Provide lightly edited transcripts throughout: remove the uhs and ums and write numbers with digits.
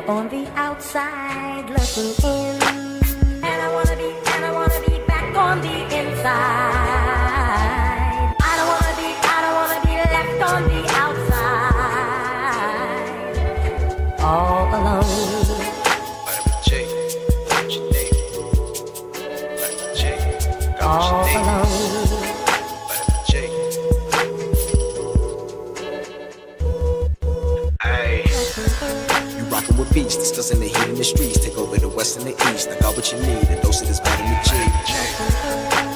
on the outside looking in, and I wanna be back on the inside. I don't wanna be left on the outside, all alone. All alone. You rockin' with beats, discussing the heat in the streets. Take over the west and the east. I got what you need, a dose of this vitamin G.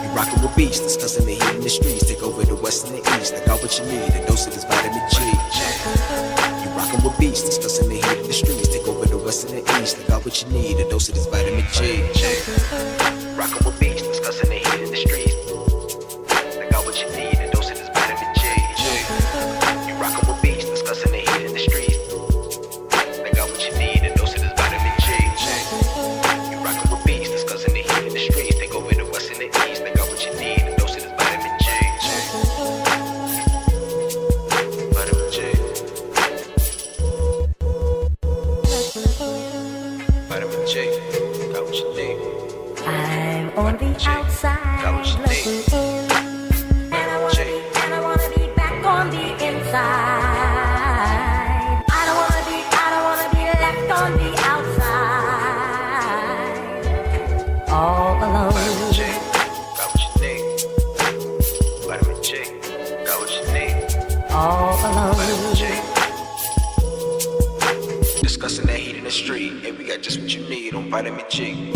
You rockin' with beats, discussing the heat in the streets. Take over the west and the east. I got what you need, a dose of this vitamin G. You rockin' with beats, discussing the heat in the streets. Take over the west and the east. I got what you need, a dose of this vitamin G. Rockin' with beats, discussing the heat in the streets. I got what you need, a dose of this vitamin G. You rockin' with beats, discussing the heat in the streets. I got what you need, a dose of this vitamin G. You rockin' with beats, discussing the heat in the streets. Take over the west and the east. I got what you need, a dose of this vitamin G. Vitamin G. Vitamin G. Got what you need. I'm on the outside looking in, and I wanna be back on the inside. I don't wanna be left on the outside, all alone. Vitamin G, got what you need. Vitamin G, got what you need. All alone. Vitamin G. Discussing that heat in the street, and we got just what you need on Vitamin G.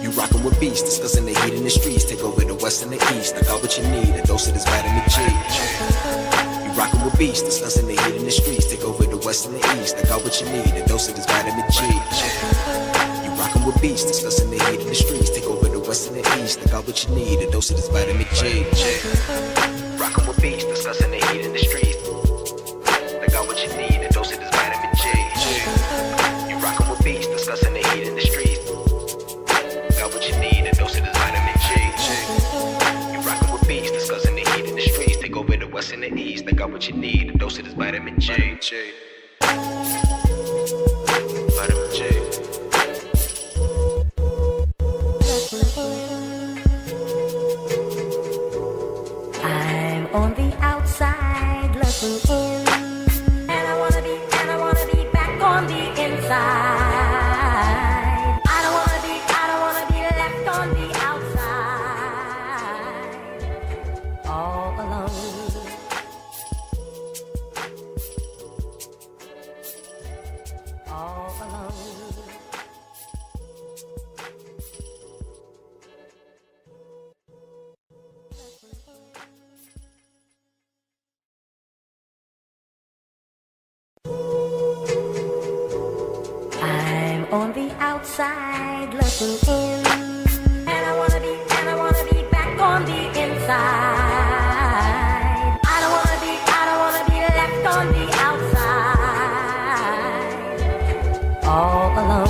You rockin' with beats, discussing the heat in the streets. Take over the west and the east. I got what you need, a dose of this vitamin G. You rockin' with beats, discussing the heat in the streets. Take over the west and the east. I got what you need, a dose of this vitamin G. You rockin' with beats, discussing the heat in the streets. Take over the west and the east. I got what you need, a dose of this vitamin G. Rockin' with beats, discussing the heat in the streets. I got what you need, a dose of this vitamin G. You rockin' with beats, discussing the heat in the streets. Got what you need, a dose of this vitamin G. You rockin' with beats, discussing the heat in the streets. Take over the west and the east. I got what you need, a dose of this vitamin G. Vitamin G. I'm on the outside looking in, and I wanna be back on the inside. I don't wanna be left on the outside, all alone. All alone. I'm on the outside looking in, and I wanna be back on the inside. I don't wanna be left on the outside, all alone.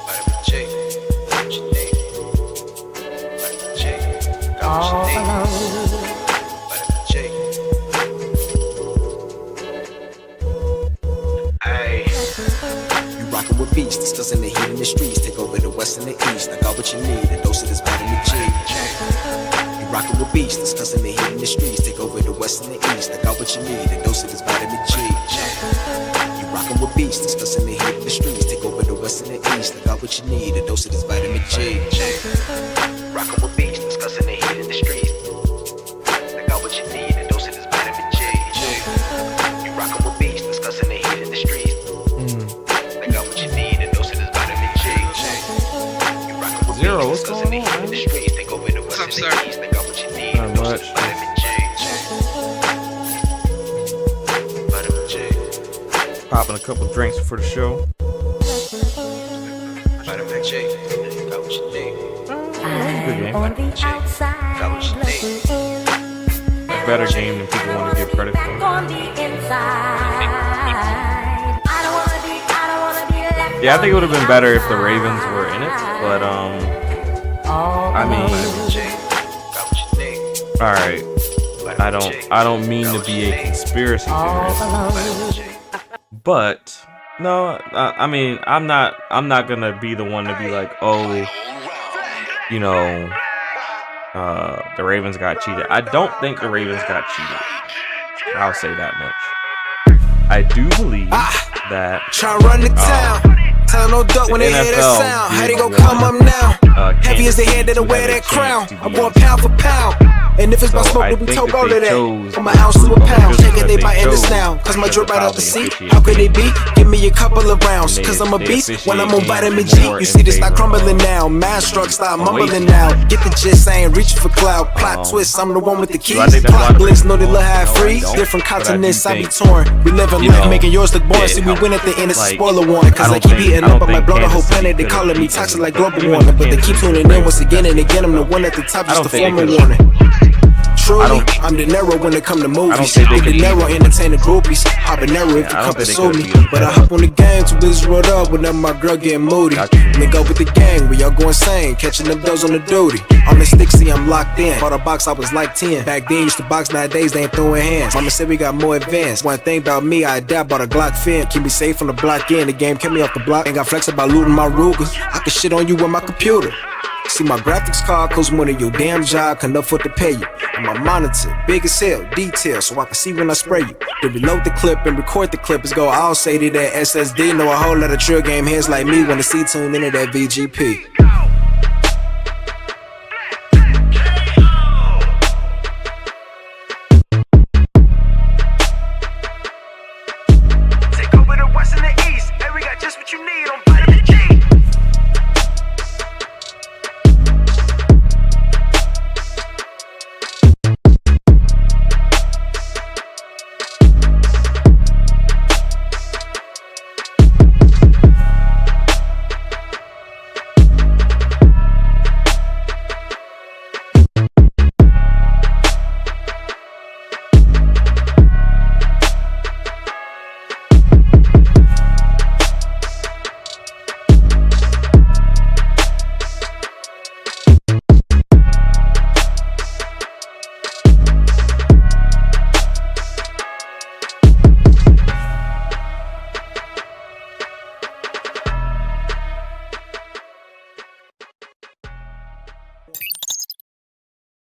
Vitamin G, got what you need. Vitamin G, got what All you need. alone. Vitamin G. Ay. You rockin' with beats, discussing the heat in the streets. Take over the west and the east. I got what you need, a dose of this vitamin G. You rockin' with beats, discussing the heat in the streets. Take over the west and the east. I got what you need, a dose of this vitamin G. You rockin' with beats, discussing the heat in the streets. Take over the west and the east. I got what you need, a dose of this vitamin G. Rockin' with beats, discussing the heat in the streets. I got what you need, a dose of this vitamin G. You rockin' with beats, discussing the heat in the streets. I got what you need, a dose of this vitamin G. You rockin' with Zero, beats, what's discussing the going on, heat in the streets. Take over the west and the east. I got what you need, a Not dose of much. this vitamin G. Vitamin G. Popping a couple drinks before the show. Vitamin G. Got what you need. I'm on the outside looking in, A better game than people want to give credit back for. on the inside. I don't wanna be left. Yeah, I think it would have been better if the Ravens were in it, but I mean, all right. I don't mean to be a conspiracy theorist, but No, I mean, I'm not gonna be the one to be like, oh, you know, the Ravens got cheated. I don't think the Ravens got cheated. I'll say that much. I do believe that Try run the town. Tell no duck when they hear that NFL sound. How they did gon' come want, up now? Heavy Kansas as the City head that'll to wear have a that crown. chance to I'm be going undefeated. pound for pound. And if it's my So smoke, I we think talk that all they of that. chose From my ounce to a only pound. just Take it, because they they biting us chose now. Cause my because drip of right how out the they seat. officiate How could it games. be? Give me a couple of rounds. And Cause I'm a they beast when I'm on officiate vitamin games G. more You in see this favor start crumbling of now. Mass struck, start away mumbling teams. now. Get the gist, I ain't reaching for cloud. Plot twist, I'm the one with the So I keys. think that's why Plot the blitz, Ravens know they won. look half No, I free. don't. Different But I do continents, I be think, torn. We live in you life, know, making yours look boring. it See, we helped. win at the end, it's a Like, spoiler warning. Cause I keep heating I up, don't I might think blow the whole Kansas City planet. They could have calling me beaten toxic like the, global even warming. But they Kansas keep City tuning in Ravens once again and best again. I'm the NFL. one at the top, I just don't a think formal they could warning. Truly, don't- I'm De Niro when it come to movies. don't think they Big could De Niro even- entertain the groupies. Habanero if you I don't come think they pursue could me. have beat But I them. hop on the game, too busy rolled up whenever my girl getting moody. Got you. And then go with the gang, we all go insane. Catching them doors on the duty. On the stick, see, I'm locked in. Bought a box, I was like 10. Back then, used to box, nowadays they ain't throwing hands. Mama said we got more advanced. One thing about me, I adapt, bought a Glock fin. Keep me safe from the block in. The game kept me off the block. Ain't got flex about looting my Ruger. I can shit on you with my computer. See, my graphics card costs more than your damn job can afford to pay you. And my monitor, big as hell, detail, so I can see when I spray you. To reload the clip and record the clip is go all say to that SSD. Know a whole lot of trill game heads like me wanna see tune into that VGP. Take over the west and the east, and we got just what you need on vitamin G.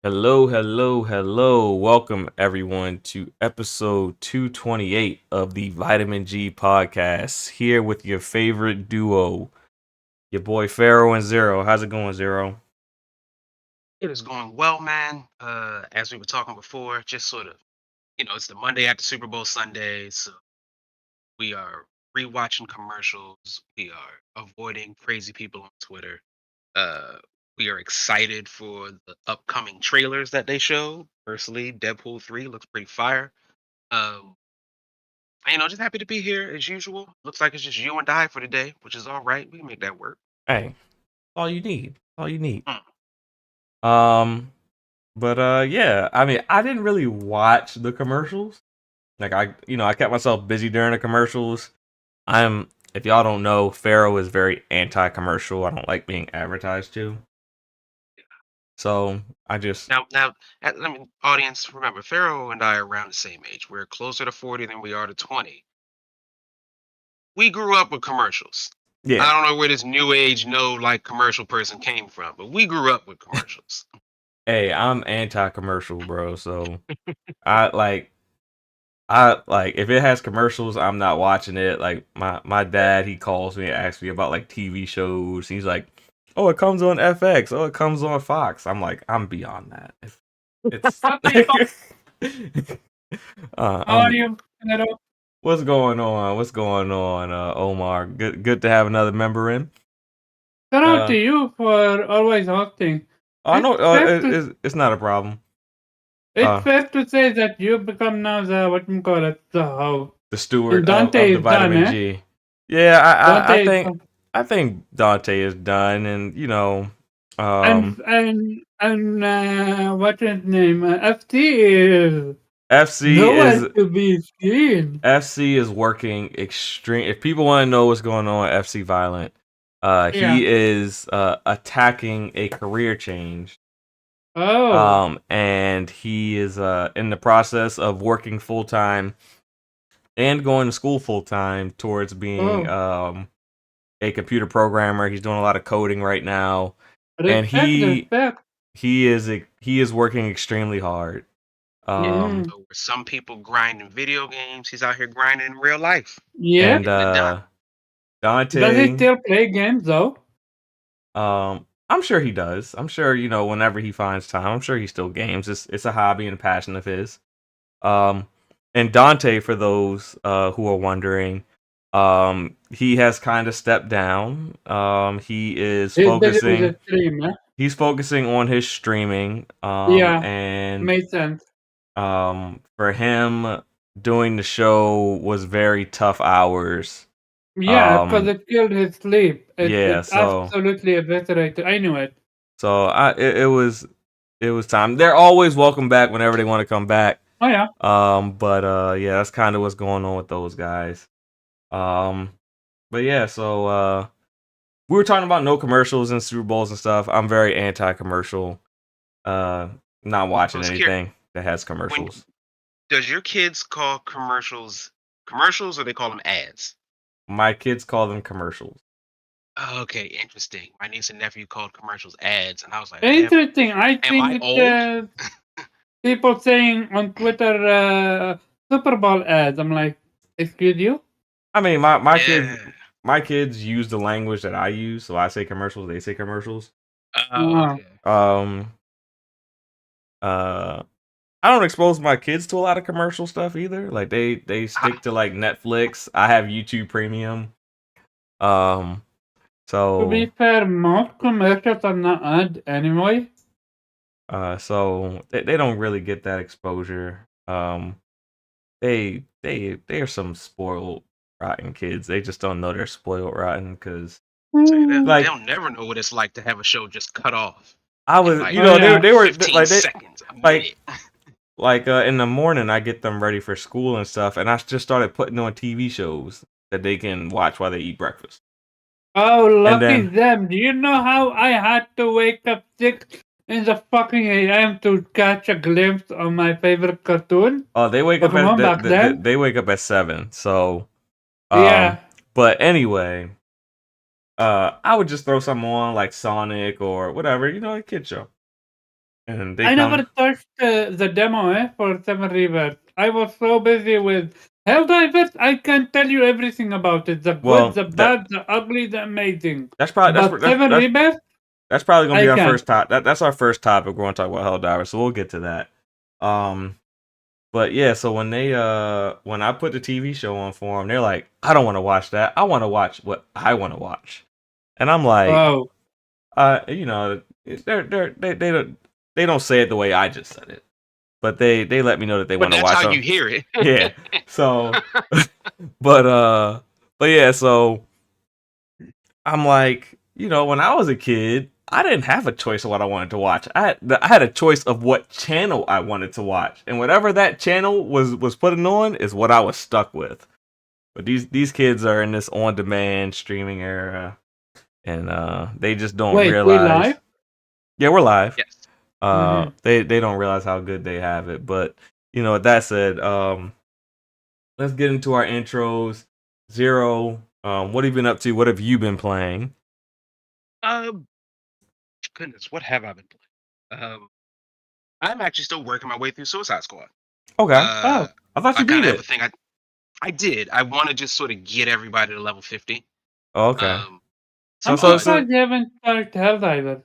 Hello. Welcome everyone to episode 228 of the Vitamin G podcast. Here with your favorite duo, your boy Pharaoh and Zero. How's it going, Zero? It is going well, man. As we were talking before, just sort of, it's the Monday after Super Bowl Sunday, so we are rewatching commercials. We are avoiding crazy people on Twitter. We are excited for the upcoming trailers that they show. Personally, Deadpool 3 looks pretty fire. Um, just happy to be here as usual. Looks like it's just you and I for today, which is all right. We can make that work. Hey, all you need. Mm. Yeah. I mean, I didn't really watch the commercials. Like I kept myself busy during the commercials. If y'all don't know, Pharaoh is very anti-commercial. I don't like being advertised to. So I just Now, audience, remember, Pharaoh and I are around the same age. We're closer to 40 than we are to 20. We grew up with commercials. I yeah. don't know where this new age, commercial person came from, but we grew up with commercials. Hey, I'm anti-commercial, bro. So I like if it has commercials, I'm not watching it. Like my dad, he calls me and asks me about like TV shows. He's like, "Oh, it comes on FX. Oh, it comes on Fox." I'm like, I'm beyond that. It's How are you? Hello. what's going on? What's going on, Omar? Good to have another member in. Shout out to you for always hosting. I know It's fair to, it's not a problem. it's fair to say that you become now the what you call it, the how. The steward Dante of the is done, vitamin eh? G. Yeah, Dante is done. I think Dante is done, and What's his name? FT is FC nowhere is to be seen. FC is working extreme. If people want to know what's going on with FC Violent, Yeah. he is attacking a career change. Oh. And he is in the process of working full time and going to school full time towards being a computer programmer. He's doing a lot of coding right now, and Respect. he is working extremely hard. Mm. So where some people grind in video games, he's out here grinding in real life. Yeah. And Dante, Does he still play games though? I'm sure he does. I'm sure, whenever he finds time, I'm sure he still games. It's a hobby and a passion of his. And Dante, for those who are wondering, he has kind of stepped down. He is focusing. Stream, huh? He's focusing on his streaming. Yeah, And makes sense. for him, doing the show was very tough hours. Yeah, because it killed his sleep. It's so absolutely eviscerated. I knew it. so it was time. They're always welcome back whenever they want to come back. Oh yeah. But yeah, that's kind of what's going on with those guys. But yeah, so we were talking about no commercials and Super Bowls and stuff. I'm very anti-commercial. Not watching anything that has commercials. Does your kids call commercials or they call them ads? My kids call them commercials. Okay, interesting. My niece and nephew called commercials ads, and I was like, interesting. I am I think old? people saying on Twitter Super Bowl ads. I'm like, excuse you? I mean, my kids use the language that I use, so I say commercials, they say commercials. Okay. I don't expose my kids to a lot of commercial stuff either. Like they stick to like Netflix. I have YouTube Premium. So to be fair, most commercials are not ad anyway. So they don't really get that exposure. They are some spoiled rotten kids. They just don't know they're spoiled rotten because they'll never know what it's like to have a show just cut off. I was, like, they were 15 like seconds. In the morning I get them ready for school and stuff, and I just started putting on TV shows that they can watch while they eat breakfast. Oh, lucky them! Do you know how I had to wake up 6 in the fucking AM to catch a glimpse of my favorite cartoon? Oh, they wake up at they wake up at 7. So yeah. But anyway, I would just throw something on like Sonic or whatever, a kid show. And I never touched the demo for 7 Rebirth. I was so busy with Helldivers. I can't tell you everything about it. The good, the bad, the ugly, the amazing. That's probably Rebirth. That's probably gonna be our first topic. That's our first topic. We're gonna talk about Helldivers, so we'll get to that. But yeah, so when I put the TV show on for them, they're like, I don't want to watch that. I want to watch what I want to watch. And I'm like, they don't say it the way I just said it, but they let me know that they want to watch. That's how you hear it. Yeah. So, but yeah, so I'm like, when I was a kid, I didn't have a choice of what I wanted to watch. I had a choice of what channel I wanted to watch, and whatever that channel was putting on is what I was stuck with. But these kids are in this on-demand streaming era, and they just don't realize. We're live? Yeah, we're live. Yes. They don't realize how good they have it. But with that said, let's get into our intros. Zero, what have you been up to? What have you been playing? Goodness, what have I been playing? I'm actually still working my way through Suicide Squad. Okay. I thought you beat it. I did. I want to just sort of get everybody to level 50. Okay. I'm surprised you haven't started Helldivers.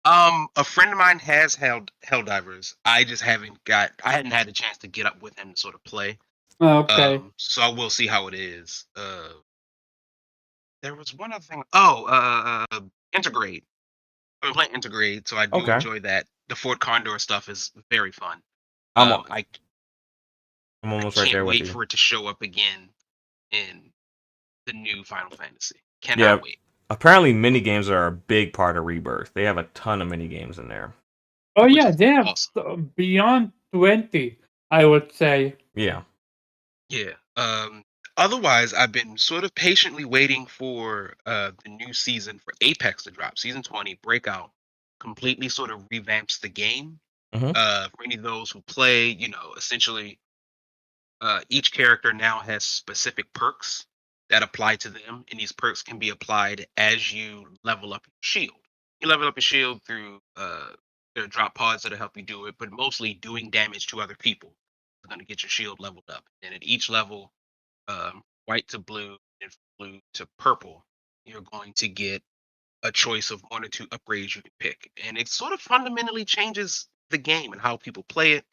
A friend of mine has Helldivers. I just hadn't had a chance to get up with him to sort of play. Okay. So I will see how it is. There was one other thing. Intergrade. I've been playing Intergrade, so I do enjoy that. The Fort Condor stuff is very fun. I'm almost right there with you. Can't wait for it to show up again in the new Final Fantasy. Cannot wait. Apparently, mini games are a big part of Rebirth. They have a ton of mini games in there. Oh yeah, they have beyond 20, I would say. Yeah. Yeah. Otherwise, I've been sort of patiently waiting for the new season for Apex to drop. Season 20, Breakout, completely sort of revamps the game. For any of those who play, essentially, Each character now has specific perks that apply to them, and these perks can be applied as you level up your shield. You level up your shield through there are drop pods that'll help you do it, but mostly doing damage to other people is going to get your shield leveled up. And at each level, white to blue and blue to purple, you're going to get a choice of 1 or 2 upgrades you can pick, and it sort of fundamentally changes the game and how people play it,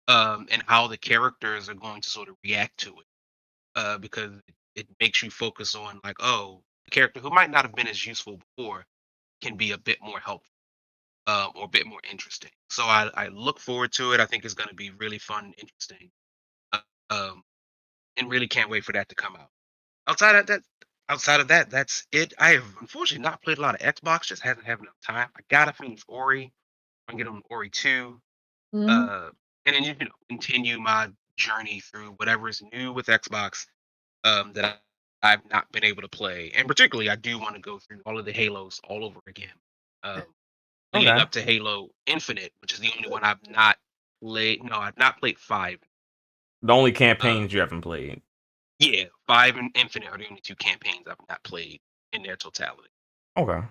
and how the characters are going to sort of react to it. Because it makes you focus on like, oh, a character who might not have been as useful before can be a bit more helpful, or a bit more interesting. So I look forward to it. I think it's going to be really fun and interesting, uh, um, and really can't wait for that to come out. Outside of that, that's it. I have unfortunately not played a lot of Xbox. Just hasn't had enough time. I gotta finish Ori. I'm gonna get on Ori 2. And then continue my journey through whatever is new with Xbox, that I've not been able to play. And particularly, I do want to go through all of the Halos all over again, um, leading Okay. up to Halo Infinite, which is the only one I've not played. No, I've not played 5. The only campaigns you haven't played. Yeah, 5 and Infinite are the only 2 campaigns I've not played in their totality. Okay.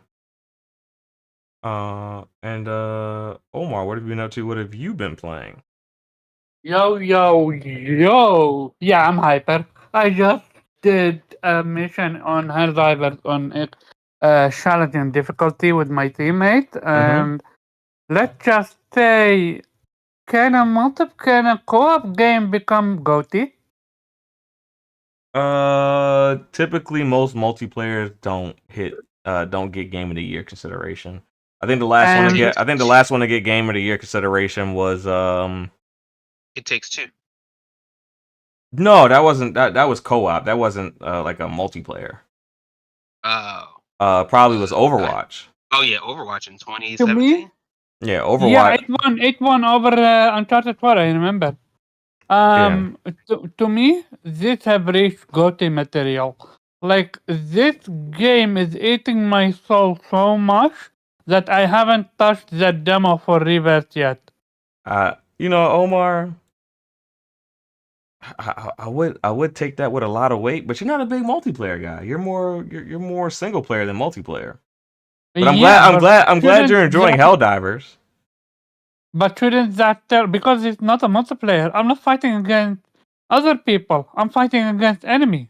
And Omar, what have you been up to? What have you been playing? Yo. Yeah, I'm hyper. I just did a mission on Helldivers on it, challenging difficulty with my teammate, and let's just say, can a co-op game become GOTY? Typically most multiplayers don't get Game of the Year consideration. I think the last one to get Game of the Year consideration was It Takes Two. No, that wasn't that was co-op. That wasn't like a multiplayer. Oh. Probably was Overwatch. Overwatch in 2017. Yeah, Overwatch. Yeah, it won over Uncharted 4, I remember. To me, this have reached GOTY material. Like, this game is eating my soul so much that I haven't touched the demo for Rebirth yet. Omar, I would take that with a lot of weight, but you're not a big multiplayer guy. You're more single player than multiplayer. But I'm glad you're enjoying Helldivers. But shouldn't that tell? Because it's not a multiplayer. I'm not fighting against other people. I'm fighting against enemy.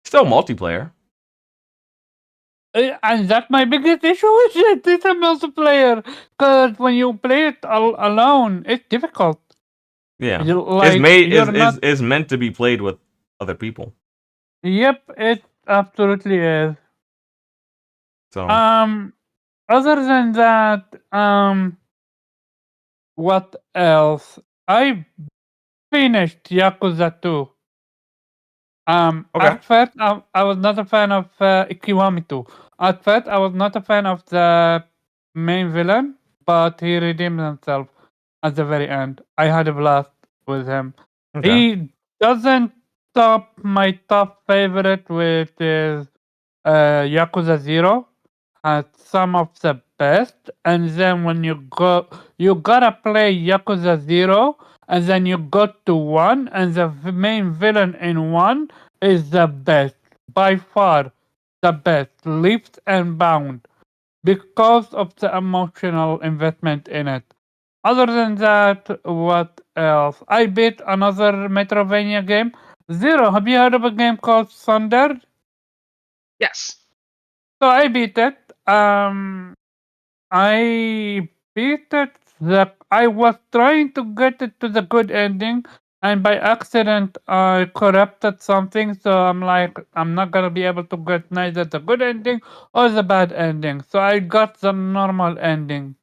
Still multiplayer. And that's my biggest issue with it. It's a multiplayer. Because when you play it alone, it's difficult. Yeah. It's meant to be played with other people. Yep, it absolutely is. So other than that, what else? I finished Yakuza 2. At first, I was not a fan of Ikiwami 2. At first, I was not a fan of the main villain, but he redeemed himself at the very end. I had a blast with him. Okay. He doesn't top my top favorite, which is Yakuza 0. Had some of the best, and then when you gotta play Yakuza 0, and then you go to 1, and the main villain in 1 is the best, by far the best, leaps and bounds, because of the emotional investment in it. Other than that, what else? I beat another Metrovania game. Zero, have you heard of a game called Thunder? Yes. So I beat it. I beat it. I was trying to get it to the good ending, and by accident, I corrupted something. So I'm like, I'm not gonna be able to get neither the good ending or the bad ending. So I got the normal ending.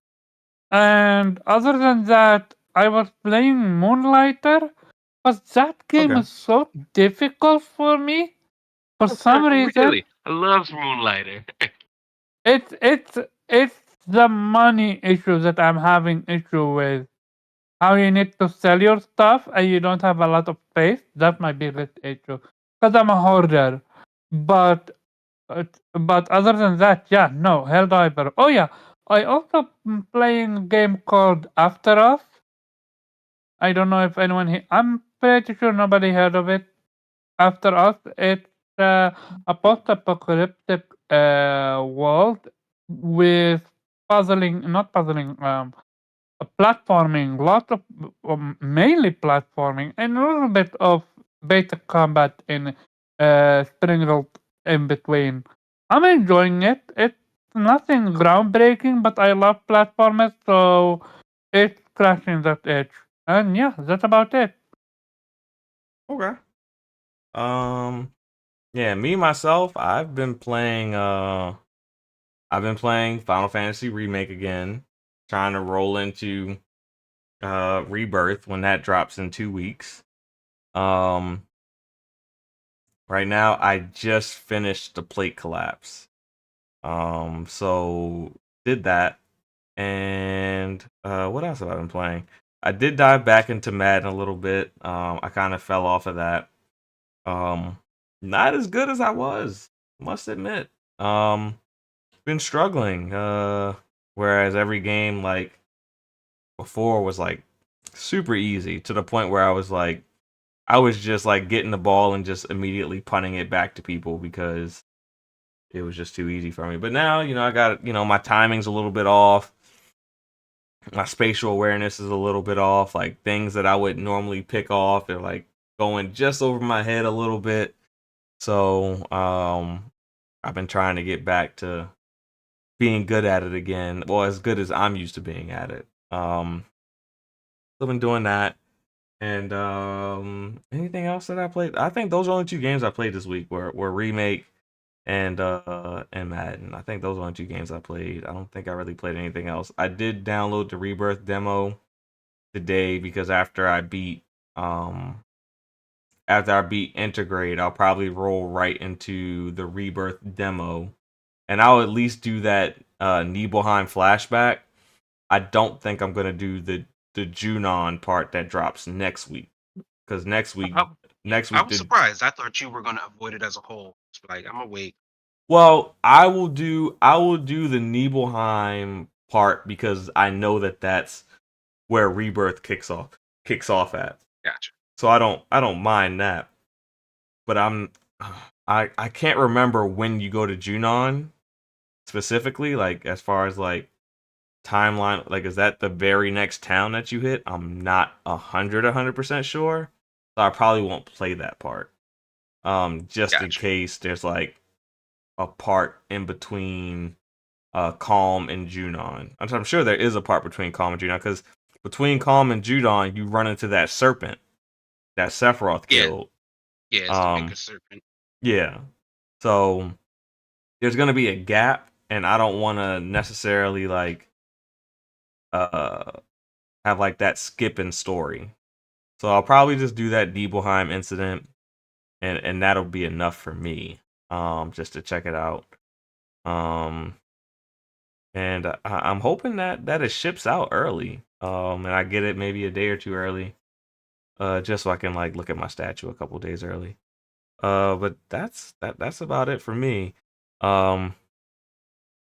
And other than that, I was playing Moonlighter, but that game is so difficult for me. For some reason, Really? I love Moonlighter. it's the money issue that I'm having issue with. How you need to sell your stuff and you don't have a lot of space. That's my biggest issue. Because I'm a hoarder. But other than that, yeah, no, Helldiver. Oh yeah, I also playing a game called After Us. I don't know if anyone. I'm pretty sure nobody heard of it. After us, it's a post-apocalyptic world with not puzzling, platforming, lots of mainly platforming, and a little bit of basic combat in sprinkled in between. I'm enjoying it. It's nothing groundbreaking, but I love platformers, so it's scratching that itch. And yeah, that's about it. Okay. Yeah, me myself, I've been playing Final Fantasy Remake again, trying to roll into Rebirth when that drops in 2 weeks. Um right now I just finished the plate collapse. So did that, and what else have I been playing? I did dive back into Madden a little bit. I kind of fell off of that. Not as good as I was, must admit. Been struggling. Whereas every game like before was like super easy to the point where I was just like getting the ball and just immediately punting it back to people because it was just too easy for me. But now, I got, my timing's a little bit off. My spatial awareness is a little bit off. Like things that I would normally pick off, they're like going just over my head a little bit. So, I've been trying to get back to being good at it again. Well, as good as I'm used to being at it. I've been doing that. And anything else that I played? I think those are only two games I played this week were Remake and Madden. I think those are only two games I played. I don't think I really played anything else. I did download the Rebirth demo today because after I beat Integrate, I'll probably roll right into the Rebirth demo, and I'll at least do that Nibelheim flashback. I don't think I'm gonna do the Junon part that drops next week, because next week I was surprised. I thought you were gonna avoid it as a whole. It's like I'm gonna wait. Well, I will do the Nibelheim part because I know that that's where Rebirth kicks off at. Gotcha. So I don't mind that. But I can't remember when you go to Junon specifically, like as far as like timeline, like is that the very next town that you hit? I'm not 100% sure. So I probably won't play that part. Just Gotcha. in case there's like a part in between Calm and Junon. I'm sure there is a part between Calm and Junon, because between Calm and Junon you run into that serpent that Sephiroth killed. Yeah, it's the bigger serpent. Yeah. So there's gonna be a gap, and I don't want to necessarily like have like that skipping story. So I'll probably just do that Nibelheim incident, and that'll be enough for me. Just to check it out. And I'm hoping that it ships out early. And I get it maybe a day or two early. Just so I can like look at my statue a couple days early. But that's about it for me.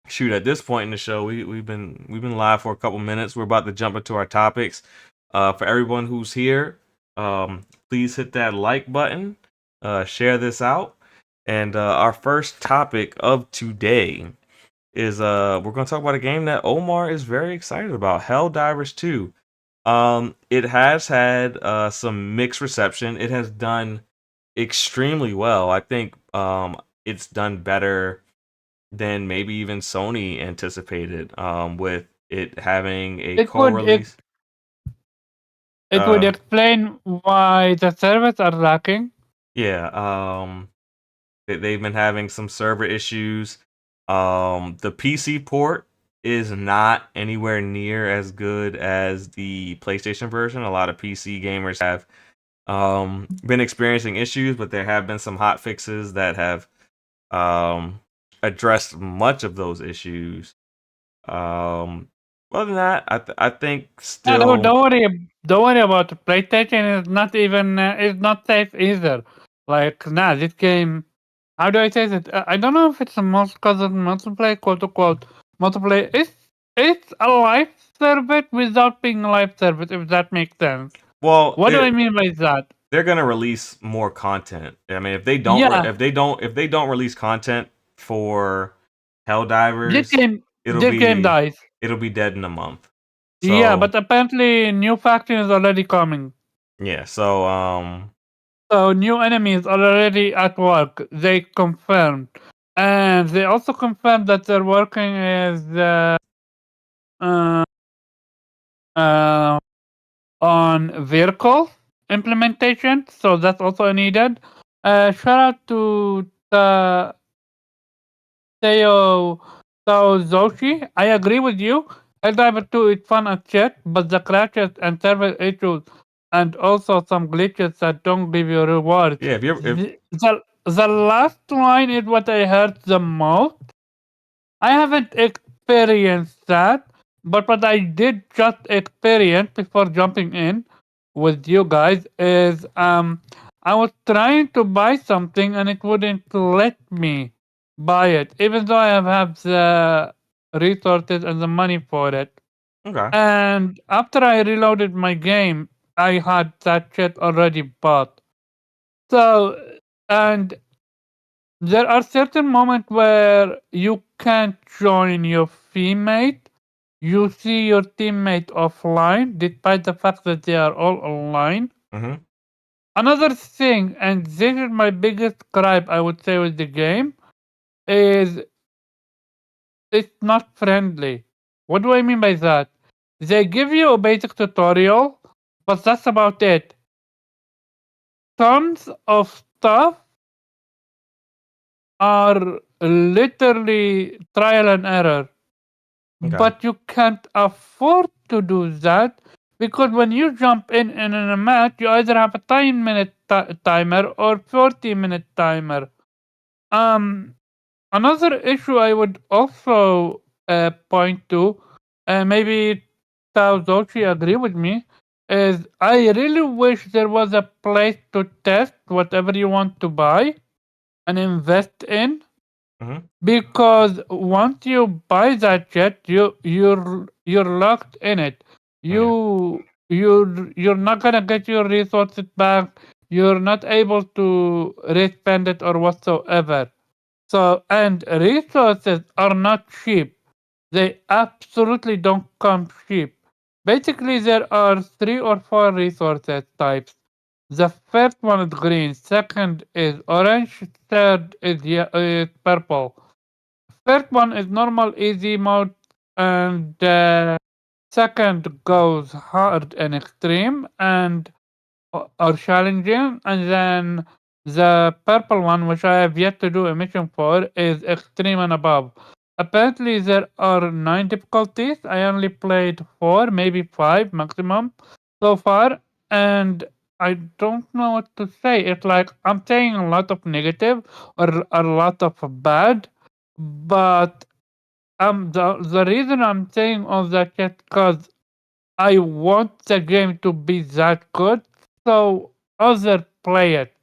Shoot, at this point in the show, we've been live for a couple minutes. We're about to jump into our topics. For everyone who's here, please hit that like button. Share this out. And our first topic of today is we're going to talk about a game that Omar is very excited about, Helldivers 2. It has had some mixed reception. It has done extremely well. I think it's done better than maybe even Sony anticipated, with it having a co-release. It would explain why the servers are lacking. Yeah, they've been having some server issues. The PC port is not anywhere near as good as the PlayStation version. A lot of PC gamers have been experiencing issues, but there have been some hot fixes that have addressed much of those issues. Other than that, I think still. No, don't worry about the PlayStation. It's not safe either. Like, this game. How do I say it? I don't know if it's the most cousin multiplayer, quote unquote multiplayer. It's a live service without being a live service, if that makes sense. Well, What do I mean by that? they're gonna release more content. I mean, if they don't, Yeah. if they don't release content for Helldivers, This game dies. it'll be dead in a month. Yeah, So but apparently new faction is already coming. yeah, so So new enemies are already at work. They confirmed, and they also confirmed that they're working as uh, on vehicle implementation. So that's also needed. Shout out to the Teo Zoshi. I agree with you. Helldivers 2 is fun as shit, but the crashes and server issues and also some glitches that don't give you rewards. yeah, if you're if The last line is what I heard the most. I haven't experienced that, but what I did just experience before jumping in with you guys is I was trying to buy something and it wouldn't let me buy it, even though I have the resources and the money for it. okay, And after I reloaded my game, I had that shit already bought. So, and there are certain moments where you can't join your teammate. You see your teammate offline, despite the fact that they are all online. mm-hmm. Another thing, and this is my biggest gripe, I would say, with the game, is it's not friendly. What do I mean by that? They give you a basic tutorial, but that's about it. Tons of stuff are literally trial and error. Okay. But you can't afford to do that because when you jump in a match, you either have a 10-minute timer or 40-minute timer. Another issue I would also point to, maybe Taozochi agree with me, is I really wish there was a place to test whatever you want to buy and invest in. Mm-hmm. Because once you buy that jet, you're locked in it. Yeah. You're not gonna get your resources back. You're not able to respend it or whatsoever. So and resources are not cheap. They absolutely don't come cheap. Basically, there are 3 or 4 resources types. The first one is green, second is orange, third is purple. First one is normal easy mode, and second goes hard and extreme and or challenging, and then the purple one, which I have yet to do a mission for, is extreme and above. Apparently, there are 9 difficulties. I only played 4, maybe 5 maximum so far, and I don't know what to say. It's like I'm saying a lot of negative or a lot of bad, but the reason I'm saying all that is because I want the game to be that good, so others play it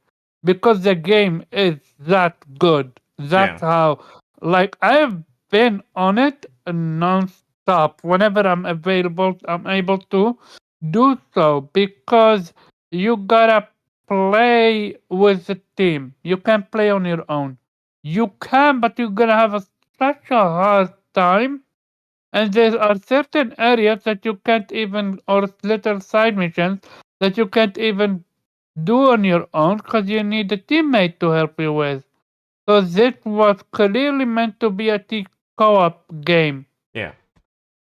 because the game is that good. That's Yeah. how, like, I've been on it non-stop. Whenever I'm available, I'm able to do so because you gotta play with a team. You can't play on your own. You can, but you're gonna have such a hard time, and there are certain areas that you can't even, or little side missions that you can't even do on your own because you need a teammate to help you with. So this was clearly meant to be a co-op game. Yeah.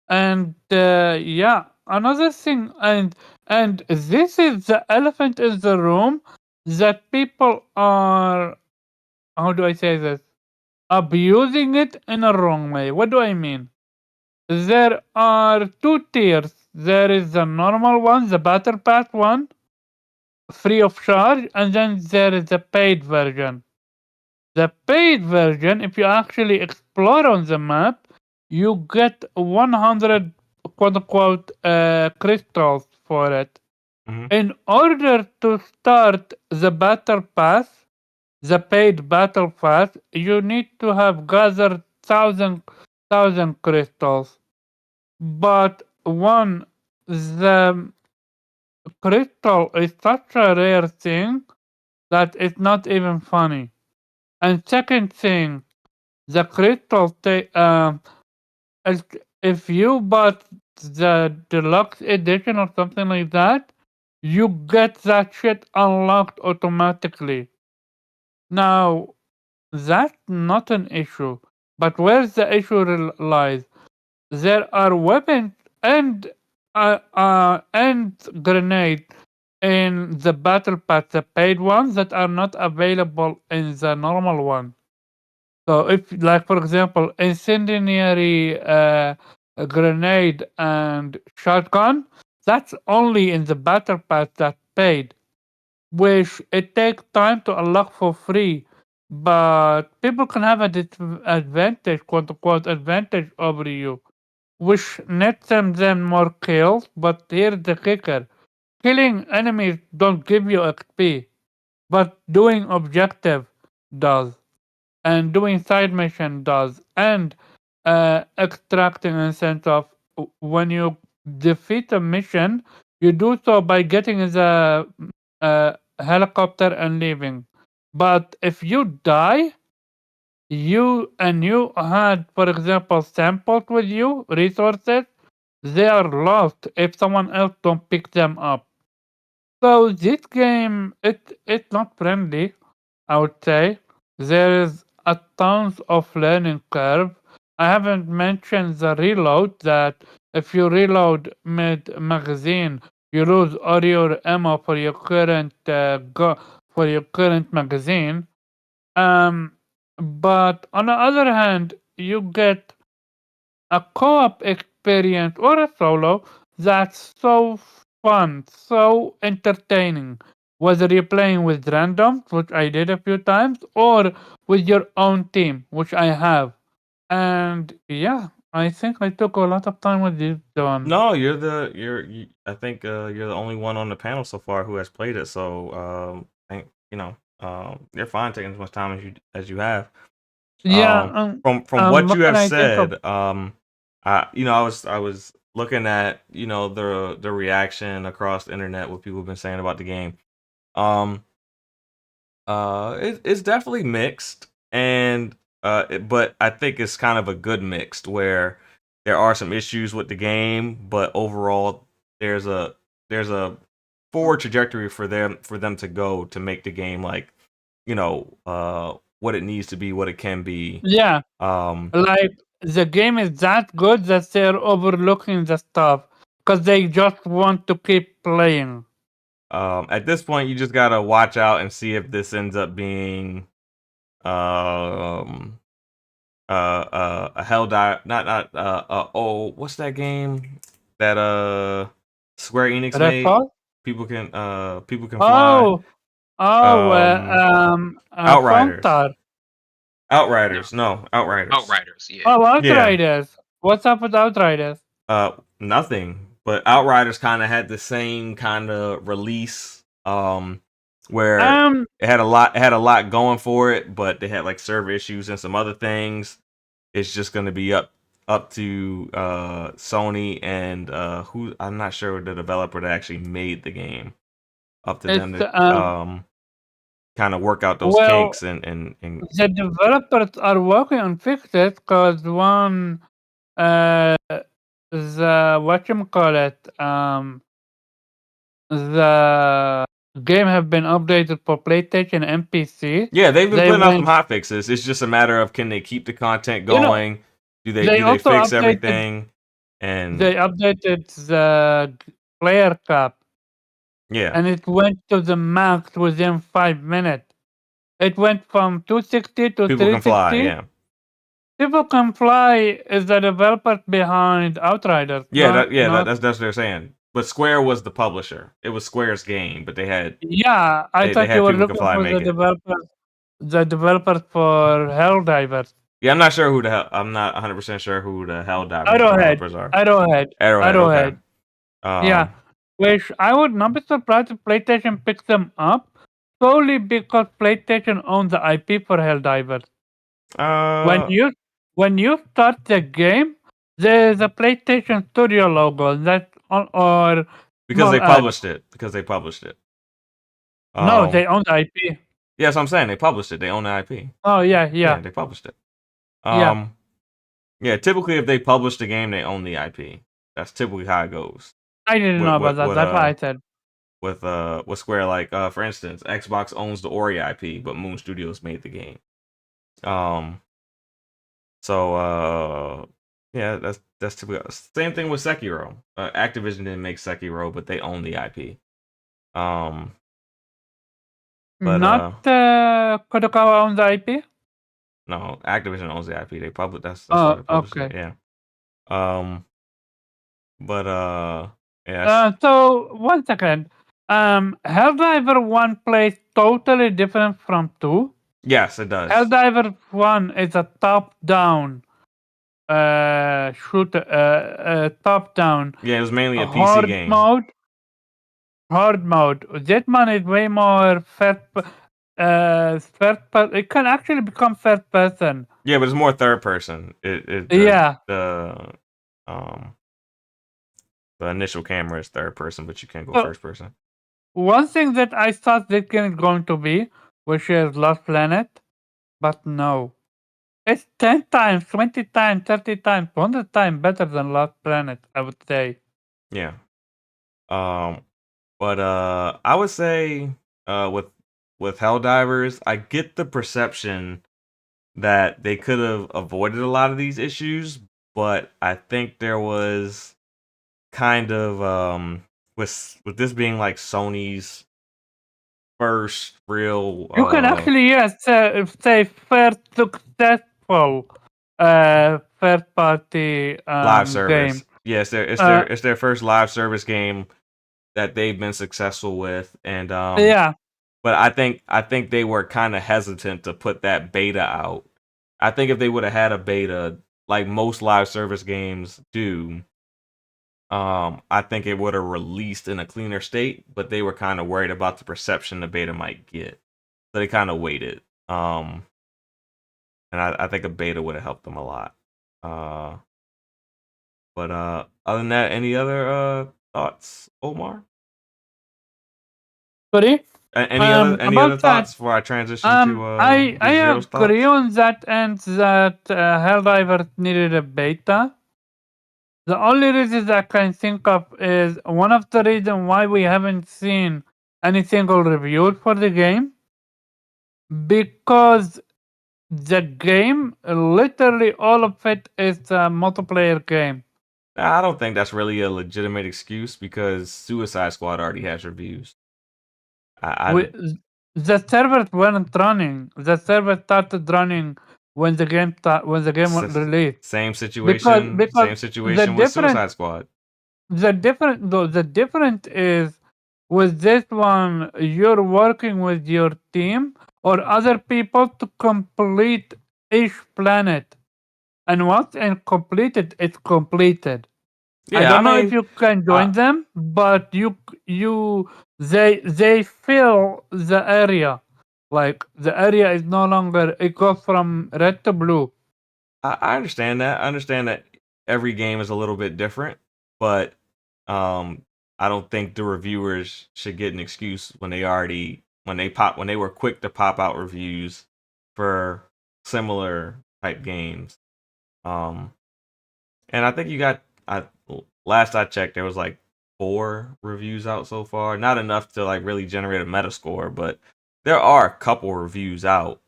And yeah, another thing, and this is the elephant in the room that people are, how do I say this? Abusing it in a wrong way. What do I mean? There are 2 tiers. There is the normal one, the battle pass one, free of charge, and then there is the paid version. The paid version, if you actually explore on the map, you get 100 quote unquote crystals for it. Mm-hmm. In order to start the battle pass, the paid battle pass, you need to have gathered thousand crystals. But one, the crystal is such a rare thing that it's not even funny. And second thing, the crystal if you bought the deluxe edition or something like that, you get that shit unlocked automatically. Now, that's not an issue. But where the issue lies, there are weapons and grenades in the battle pass, the paid ones that are not available in the normal one. So if, like for example, incendiary grenade and shotgun, that's only in the battle pass that's paid, which it takes time to unlock for free. But people can have a disadvantage, quote unquote, advantage over you, which nets them more kills. But here's the kicker: killing enemies don't give you XP, but doing objective does, and doing side mission does, and extracting incentive. When you defeat a mission, you do so by getting the helicopter and leaving. But if you die, you had, for example, samples with you, resources, they are lost if someone else don't pick them up. So this game, it's not friendly, I would say. There is a tons of learning curve. I haven't mentioned the reload, that if you reload mid magazine, you lose all your ammo for your current magazine. But on the other hand, you get a co-op experience or a solo that's so fun, so entertaining. Whether you're playing with randoms, which I did a few times, or with your own team, which I have. And yeah, I think I took a lot of time with this one. No, I think you're the only one on the panel so far who has played it. So you're fine taking as much time as you have. Yeah. From what you can have I think of? said, I was looking at the reaction across the internet, what people have been saying about the game. It's definitely mixed, and but I think it's kind of a good mixed where there are some issues with the game, but overall there's a forward trajectory for them to go to make the game like what it needs to be, what it can be. Yeah. Um, Like, the game is that good that they're overlooking the stuff because they just want to keep playing. At this point, you just gotta watch out and see if this ends up being um a hell die not what's that game that Square Enix made? Redfall? People can fly. Oh, Outriders. Frontar. Outriders. No, Outriders. Outriders, yeah. Oh, Yeah. Outriders. What's up with Outriders? Nothing. But Outriders kind of had the same kind of release, where it had a lot going for it, but they had like server issues and some other things. It's just going to be up to Sony and who, I'm not sure, the developer that actually made the game. Up to them to kind of work out those kinks and the developers are working on fixes because one the the game have been updated for PlayStation and PC. Yeah, they've been putting out some hot fixes. It's just a matter of, can they keep the content going? Do they fix everything? And they updated the player cap. Yeah. And it went to the max within 5 minutes. It went from 260 to people 360. can fly, yeah. People Can Fly is the developer behind Outriders. Yeah, that's what they're saying. But Square was the publisher. It was Square's game, but they had I thought you were looking for the developer for Helldivers. Yeah, I'm not sure who the hell. I'm not 100% sure who the Helldivers developers are. Arrowhead. Okay. Yeah, which I would not be surprised if PlayStation picks them up, solely because PlayStation owns the IP for Helldivers. When you start the game, there is a PlayStation Studio logo that or Because they More ads. published it. Because they published it. No, they own the IP. Yeah, that's what I'm saying. They published it. They own the IP. Oh yeah, Yeah, yeah, they published it. yeah. Yeah, typically if they publish the game, they own the IP. That's typically how it goes. I didn't know about that. That's why I said. With Square, like for instance, Xbox owns the Ori IP, but Moon Studios made the game. So yeah, that's typical. Same thing with Sekiro. Activision didn't make Sekiro, but they own the IP. But Not Kodokawa owns the IP. no, Activision owns the IP. They publish. That's why they publish it. Okay. Yeah. But yeah. So 1 second. Helldiver 1 plays totally different from 2. Yes, it does. Helldiver 1 is a top-down shooter, top-down. Yeah, it was mainly a PC game. Hard mode. That one is way more first. It can actually become first person. Yeah, but it's more third person. Yeah. The initial camera is third person, but you can't go first person. One thing that I thought this game is going to be, which is Lost Planet, but no. It's 10 times, 20 times, 30 times, 100 times better than Lost Planet, I would say. Yeah. But I would say with Helldivers, I get the perception that they could have avoided a lot of these issues, but I think there was kind of with this being like Sony's first real You can actually say first successful third party live service game. Yes, it's their first live service game that they've been successful with, and yeah. But I think they were kind of hesitant to put that beta out. I think if they would have had a beta like most live service games do, I think it would have released in a cleaner state, but they were kind of worried about the perception the beta might get. So they kind of waited. And I think a beta would have helped them a lot. But other than that, any other thoughts, Omar? Sorry? Any other thoughts before I transition to I agree on that end that Helldivers needed a beta. The only reason I can think of is one of the reasons why we haven't seen any single review for the game, because the game, literally all of it is a multiplayer game. I don't think that's really a legitimate excuse because Suicide Squad already has reviews. The servers weren't running. The server started running when the game was released. Same situation. Same situation with Suicide Squad. The difference is with this one, you're working with your team or other people to complete each planet, and once it's completed, it's completed. Yeah, I don't know if you can join them, but they fill the area. Like the area is no longer, it goes from red to blue. I understand that. I understand that every game is a little bit different, but I don't think the reviewers should get an excuse when they were quick to pop out reviews for similar type games. And I think you got last I checked, there was like 4 reviews out so far. Not enough to like really generate a Metascore, but there are a couple reviews out.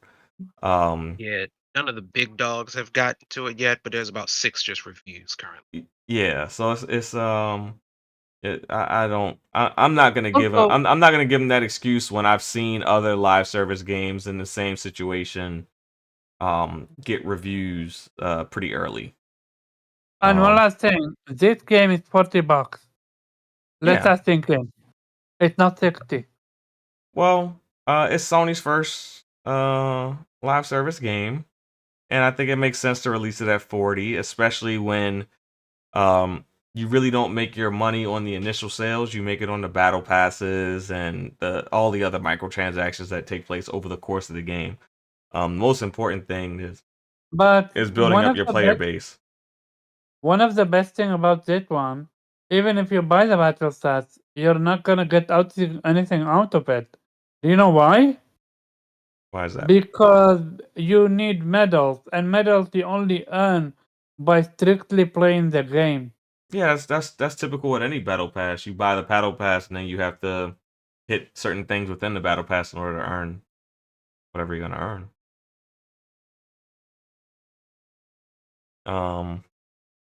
Yeah, none of the big dogs have gotten to it yet, but there's about 6 just reviews currently. Yeah, so I'm not gonna give him. I'm not gonna give him that excuse when I've seen other live service games in the same situation get reviews pretty early. And one last thing, this game is $40. Let us think in. It's not 60. Well, it's Sony's first live service game, and I think it makes sense to release it at 40, especially when you really don't make your money on the initial sales. You make it on the battle passes and all the other microtransactions that take place over the course of the game. Most important thing is building up your player base. One of the best thing about this one even if you buy the battle stats, you're not gonna get anything out of it. Do you know why? Why is that? Because you need medals, and medals you only earn by strictly playing the game. Yeah, that's typical with any battle pass. You buy the battle pass and then you have to hit certain things within the battle pass in order to earn whatever you're gonna earn.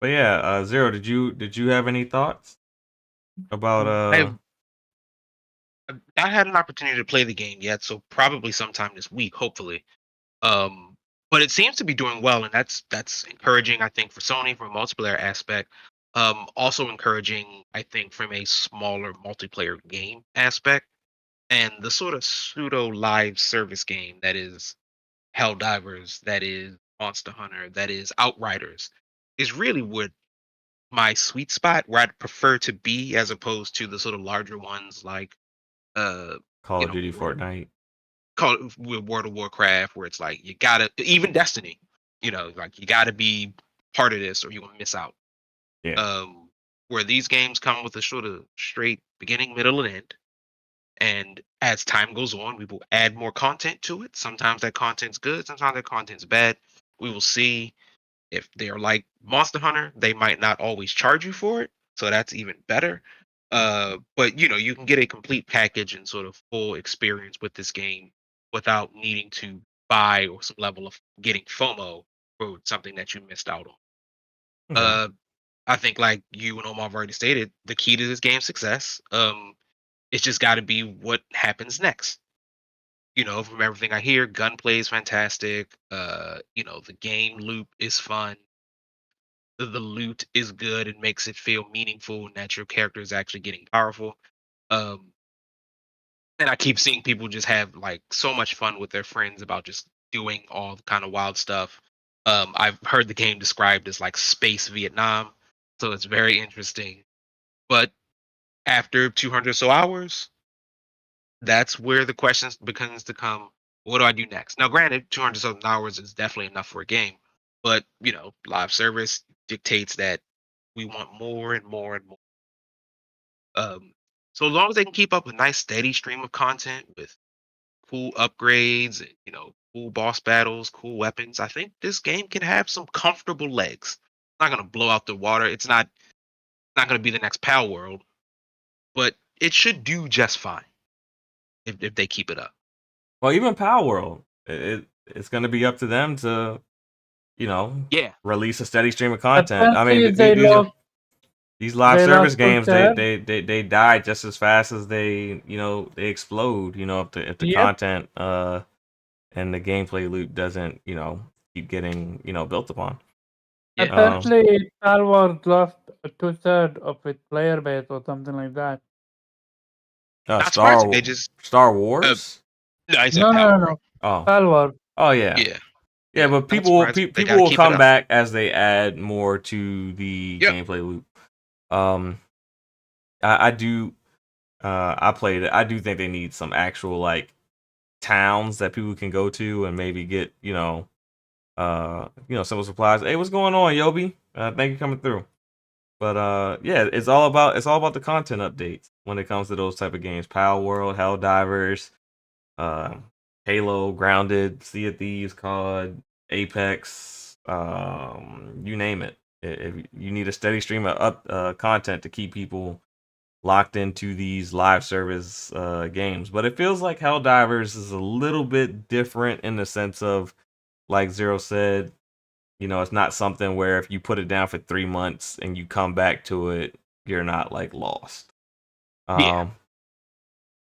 But yeah, Zero, did you have any thoughts about I've not had an opportunity to play the game yet, so probably sometime this week, hopefully. But it seems to be doing well, and that's encouraging, I think, for Sony from a multiplayer aspect. Also encouraging, I think, from a smaller multiplayer game aspect, and the sort of pseudo live service game that is Helldivers, that is Monster Hunter, that is Outriders, is really what my sweet spot, where I'd prefer to be, as opposed to the sort of larger ones like uh Call you of know Duty, Fortnite? call it with World of Warcraft, where it's like you gotta, even Destiny, like you gotta be part of this or you're gonna miss out. Yeah. Where these games come with a sort of straight beginning, middle, and end. And as time goes on, we will add more content to it. Sometimes that content's good, sometimes that content's bad. We will see. If they are like Monster Hunter, they might not always charge you for it, so that's even better. But you can get a complete package and sort of full experience with this game without needing to buy or some level of getting FOMO for something that you missed out on. Okay. I think, like you and Omar have already stated, the key to this game's success, it's just got to be what happens next. From everything I hear, gunplay is fantastic. The game loop is fun. The loot is good and makes it feel meaningful and that your character is actually getting powerful. Um, and I keep seeing people just have like so much fun with their friends about just doing all kind of wild stuff. I've heard the game described as like space Vietnam, so it's very interesting. But after 200 or so hours, that's where the questions begins to come. What do I do next? Now, granted, 200 something hours is definitely enough for a game, but live service dictates that we want more and more and more. So as long as they can keep up a nice steady stream of content with cool upgrades and cool boss battles, cool weapons, I think this game can have some comfortable legs. It's not gonna blow out the water. It's not gonna be the next Pal World, but it should do just fine if they keep it up. Well, even Power World, it's going to be up to them to, Yeah, release a steady stream of content. I Apparently, mean, these live they service lost games, Voltaire. they die just as fast as they explode. If the Yep. content and the gameplay loop doesn't keep getting built upon. Yeah. Apparently, Star Wars lost 2/3 of its player base or something like that. Not surprising. They just Star Wars. no, I said No, Pal no, World. no. Oh, Star Wars. oh yeah. Yeah. Yeah, but not people will surprising. They people gotta will keep it come up. back as they add more to the Yep. gameplay loop. I do. I played it. I do think they need some actual like towns that people can go to and maybe get simple supplies. Hey, what's going on, Yobi? Thank you for coming through. But yeah, it's all about the content updates when it comes to those type of games. Power World, Helldivers, Halo, Grounded, Sea of Thieves, COD, Apex, you name it. If you need a steady stream of content to keep people locked into these live service games. But it feels like Helldivers is a little bit different in the sense of, like Zero said, it's not something where if you put it down for 3 months and you come back to it, you're not like lost. Yeah.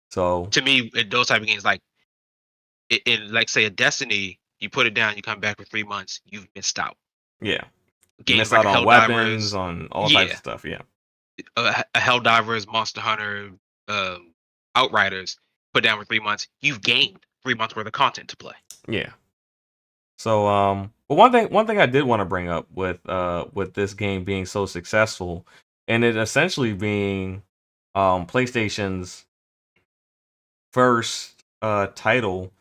So To me, those type of games, like in like say a Destiny, you put it down, you come back for 3 months, you've missed out. yeah, you Games miss like out a on Helldivers, weapons, on all types of stuff. Yeah, a Helldivers, Monster Hunter, Outriders, put down for 3 months, you've gained 3 months worth of content to play. yeah. So but one thing I did want to bring up with this game being so successful and it essentially being PlayStation's first title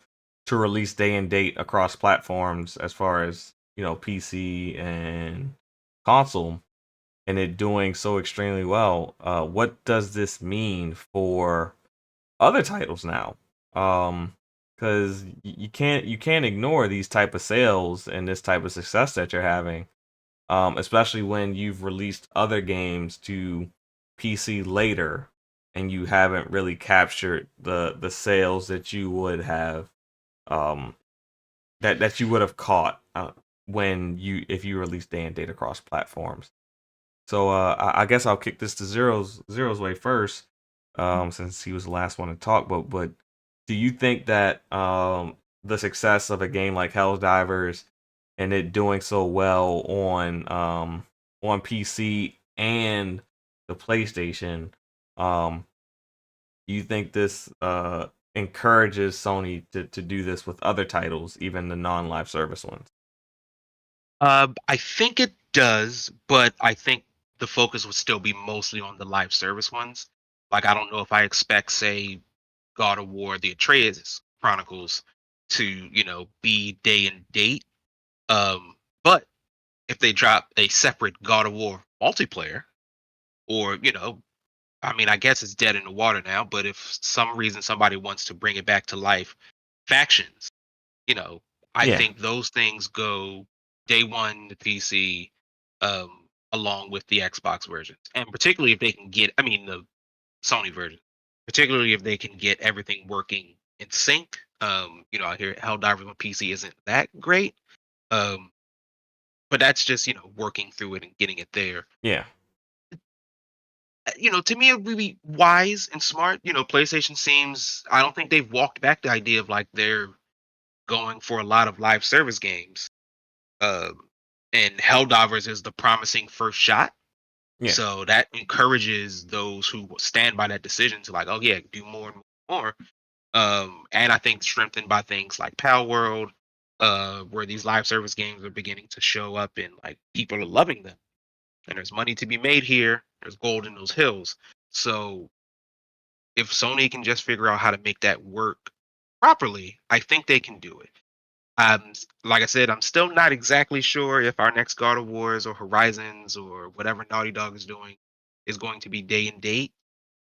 to release day and date across platforms as far as PC and console. and it doing so extremely well, what does this mean for other titles now? Because you can't ignore these type of sales and this type of success that you're having, especially when you've released other games to PC later and you haven't really captured the sales that you would have, um, that you would have caught, when if you release day and date across platforms. So I guess I'll kick this to Zero's way first, since he was the last one to talk. But do you think that, the success of a game like Helldivers and it doing so well on PC and the PlayStation, um, do you think this encourages Sony to do this with other titles, even the non-live service ones? I think it does, but I think the focus would still be mostly on the live service ones. Like, I don't know if I expect, say, God of War, the Atreus Chronicles, to be day and date. But if they drop a separate God of War multiplayer, or I mean, I guess it's dead in the water now. But if some reason somebody wants to bring it back to life, factions, you know, I Yeah, think those things go day one to PC, along with the Xbox versions, and particularly if they can get, I mean, the Sony version, particularly if they can get everything working in sync. I hear Helldivers on PC isn't that great, um, but that's just working through it and getting it there. yeah, To me, it would be wise and smart. PlayStation seems, I don't think they've walked back the idea of like they're going for a lot of live service games. Um, and Helldivers is the promising first shot. yeah, So that encourages those who stand by that decision to like, oh yeah, do more and more. And I think strengthened by things like Pal World, where these live service games are beginning to show up and like people are loving them. And there's money to be made here. There's gold in those hills. So if Sony can just figure out how to make that work properly, I think they can do it. Like I said, I'm still not exactly sure if our next God of Wars or Horizons or whatever Naughty Dog is doing is going to be day and date.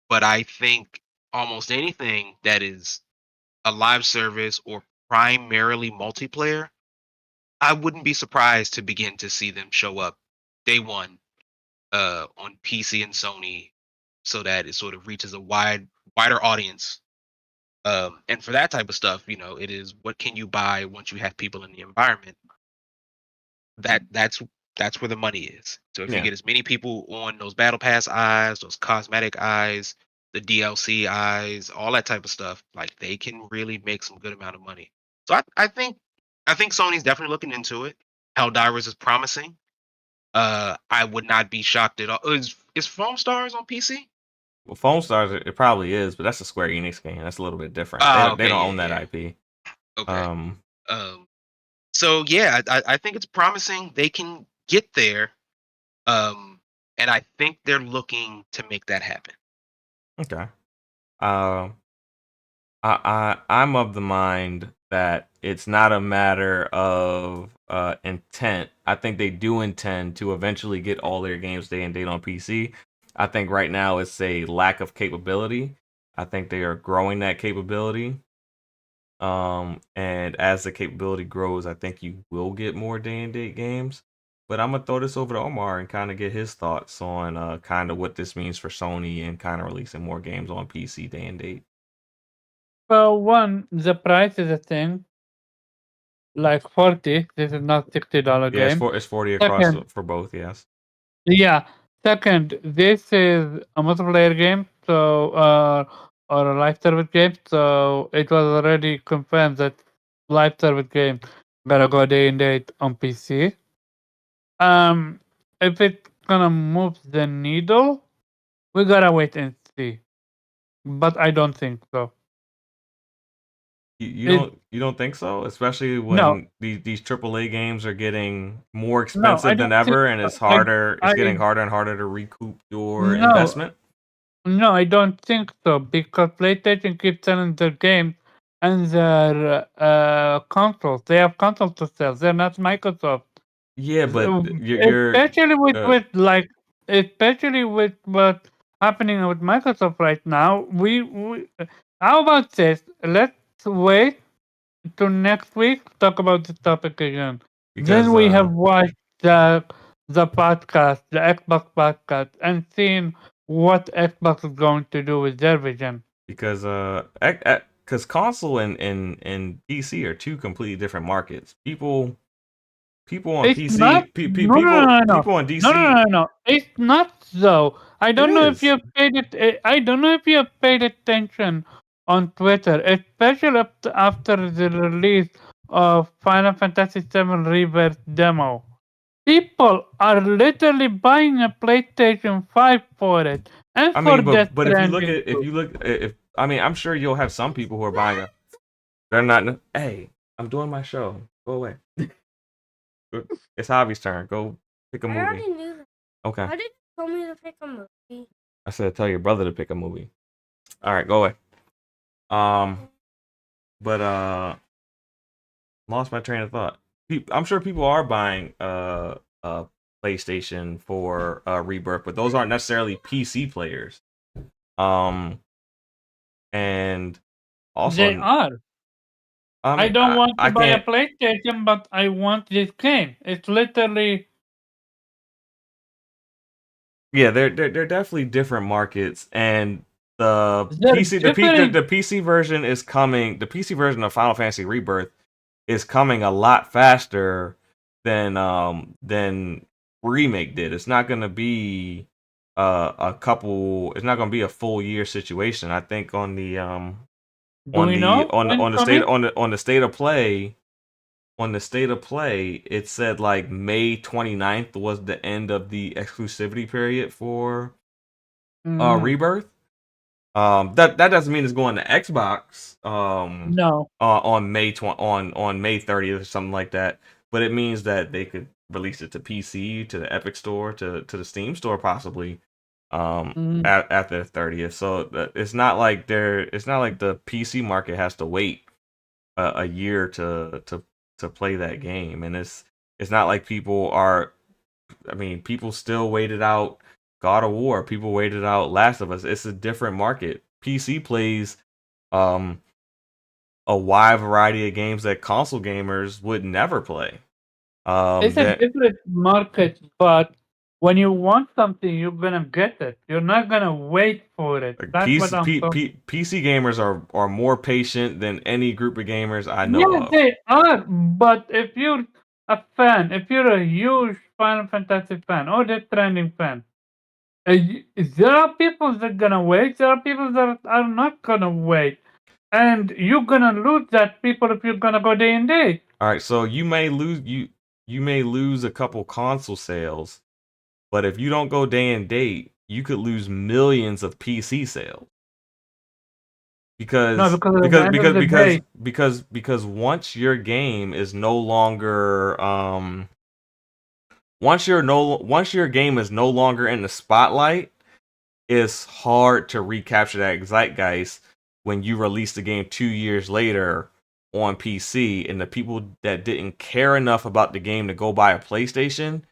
But I think almost anything that is a live service or primarily multiplayer, I wouldn't be surprised to begin to see them show up day one, on PC and Sony, so that it sort of reaches a wider audience. And for that type of stuff, it is what can you buy once you have people in the environment. That's where the money is. So if you yeah. get as many people on those battle pass eyes, those cosmetic eyes, the DLC eyes, all that type of stuff, like they can really make some good amount of money. So I think Sony's definitely looking into it. Helldivers is promising. I would not be shocked at all. Is Foam Stars on PC? Well, Foam Stars, it probably is, but that's a Square Enix game. That's a little bit different. They Ah, don't, they okay, don't yeah, own that yeah. IP. Okay. Um, Um, so yeah, I think it's promising. They can get there. And I think they're looking to make that happen. okay. Um, I'm of the mind that it's not a matter of intent. I think they do intend to eventually get all their games day and date on PC. I think right now it's a lack of capability. I think they are growing that capability. And as the capability grows, I think you will get more day and date games. But I'm gonna throw this over to Omar and kind of get his thoughts on kind of what this means for Sony and kind of releasing more games on PC day and date. Well, one, the price is a thing. Like 40. This is not $60 Yeah, game. it's 40 across Second, for both. Yes. yeah. Second, this is a multiplayer game, so or a live service game. So it was already confirmed that live service game gonna go day and date on PC. If it's gonna move the needle, we gotta wait and see. But I don't think so. You It don't think so? Especially no, when these AAA games are getting more no, I expensive than don't think ever, and it's I harder. It's I getting harder and harder to recoup your no investment. no, I don't think so because PlayStation keeps selling their games and their consoles. They have consoles to sell. They're not Microsoft. Yeah, but So, you're especially with uh, with like especially with what's happening with Microsoft right now, we how about this? Let's wait to next week to talk about this topic again. because Then we have watched the podcast, the Xbox podcast, and seen what Xbox is going to do with their vision. because console and PC are two completely different markets. People on It's not. PC, No, no, no, no, no, people on no, no, DC. no, no. It's not so. I It don't know if is. you have paid it. I don't know if you have paid attention on Twitter, especially after the release of Final Fantasy VII Rebirth demo. People are literally buying a PlayStation 5 for it, and I for mean, Death but Stranding if too. you look if I mean, I'm sure you'll have some people who are buying a. They're not. Hey, I'm doing my show. Go away. It's Javi's turn. Go pick a I movie. already knew that. Okay. Why did you tell me to pick a movie? I said tell your brother to pick a movie. All right, go away. But lost my train of thought. I'm sure people are buying PlayStation for Rebirth, but those aren't necessarily PC players. And also They are. I I mean, don't want I to buy a can't. PlayStation, but I want this game. It's literally Yeah, they're definitely different markets, and the they're different. the PC version is coming. The PC version of Final Fantasy Rebirth is coming a lot faster than remake did. It's not going to be a couple. It's not going to be a full year situation. I think on the Do we know when on the state coming? on the state of play. On the state of play, it said like May 29th was the end of the exclusivity period for Mm, Rebirth. That doesn't mean it's going to Xbox no. on on May 30th or something like that, but it means that they could release it to PC, to the Epic Store, to the Steam Store possibly Mm, after the 30th. So it's not like the PC market has to wait a year to play that game, and it's not like people are. I mean, people still waited out God of War. People waited out Last of Us. It's a different market. PC plays um a wide variety of games that console gamers would never play. it's a That different market, but when you want something, you're gonna get it. You're not gonna wait for it. like That's what I'm talking. PC gamers are more patient than any group of gamers I know Yeah, of. they are. But if you're a fan, if you're a huge Final Fantasy fan or the trending fan, there are people that gonna wait. There are people that are not gonna wait, and you're gonna lose that people if you're gonna go day and day. All right, so you may lose a couple console sales, but if you don't go day and date, you could lose millions of PC sales No, because at the end of the day, because once your game is no longer once your game is no longer in the spotlight, it's hard to recapture that zeitgeist when you release the game 2 years later on PC, and the people that didn't care enough about the game to go buy a PlayStation,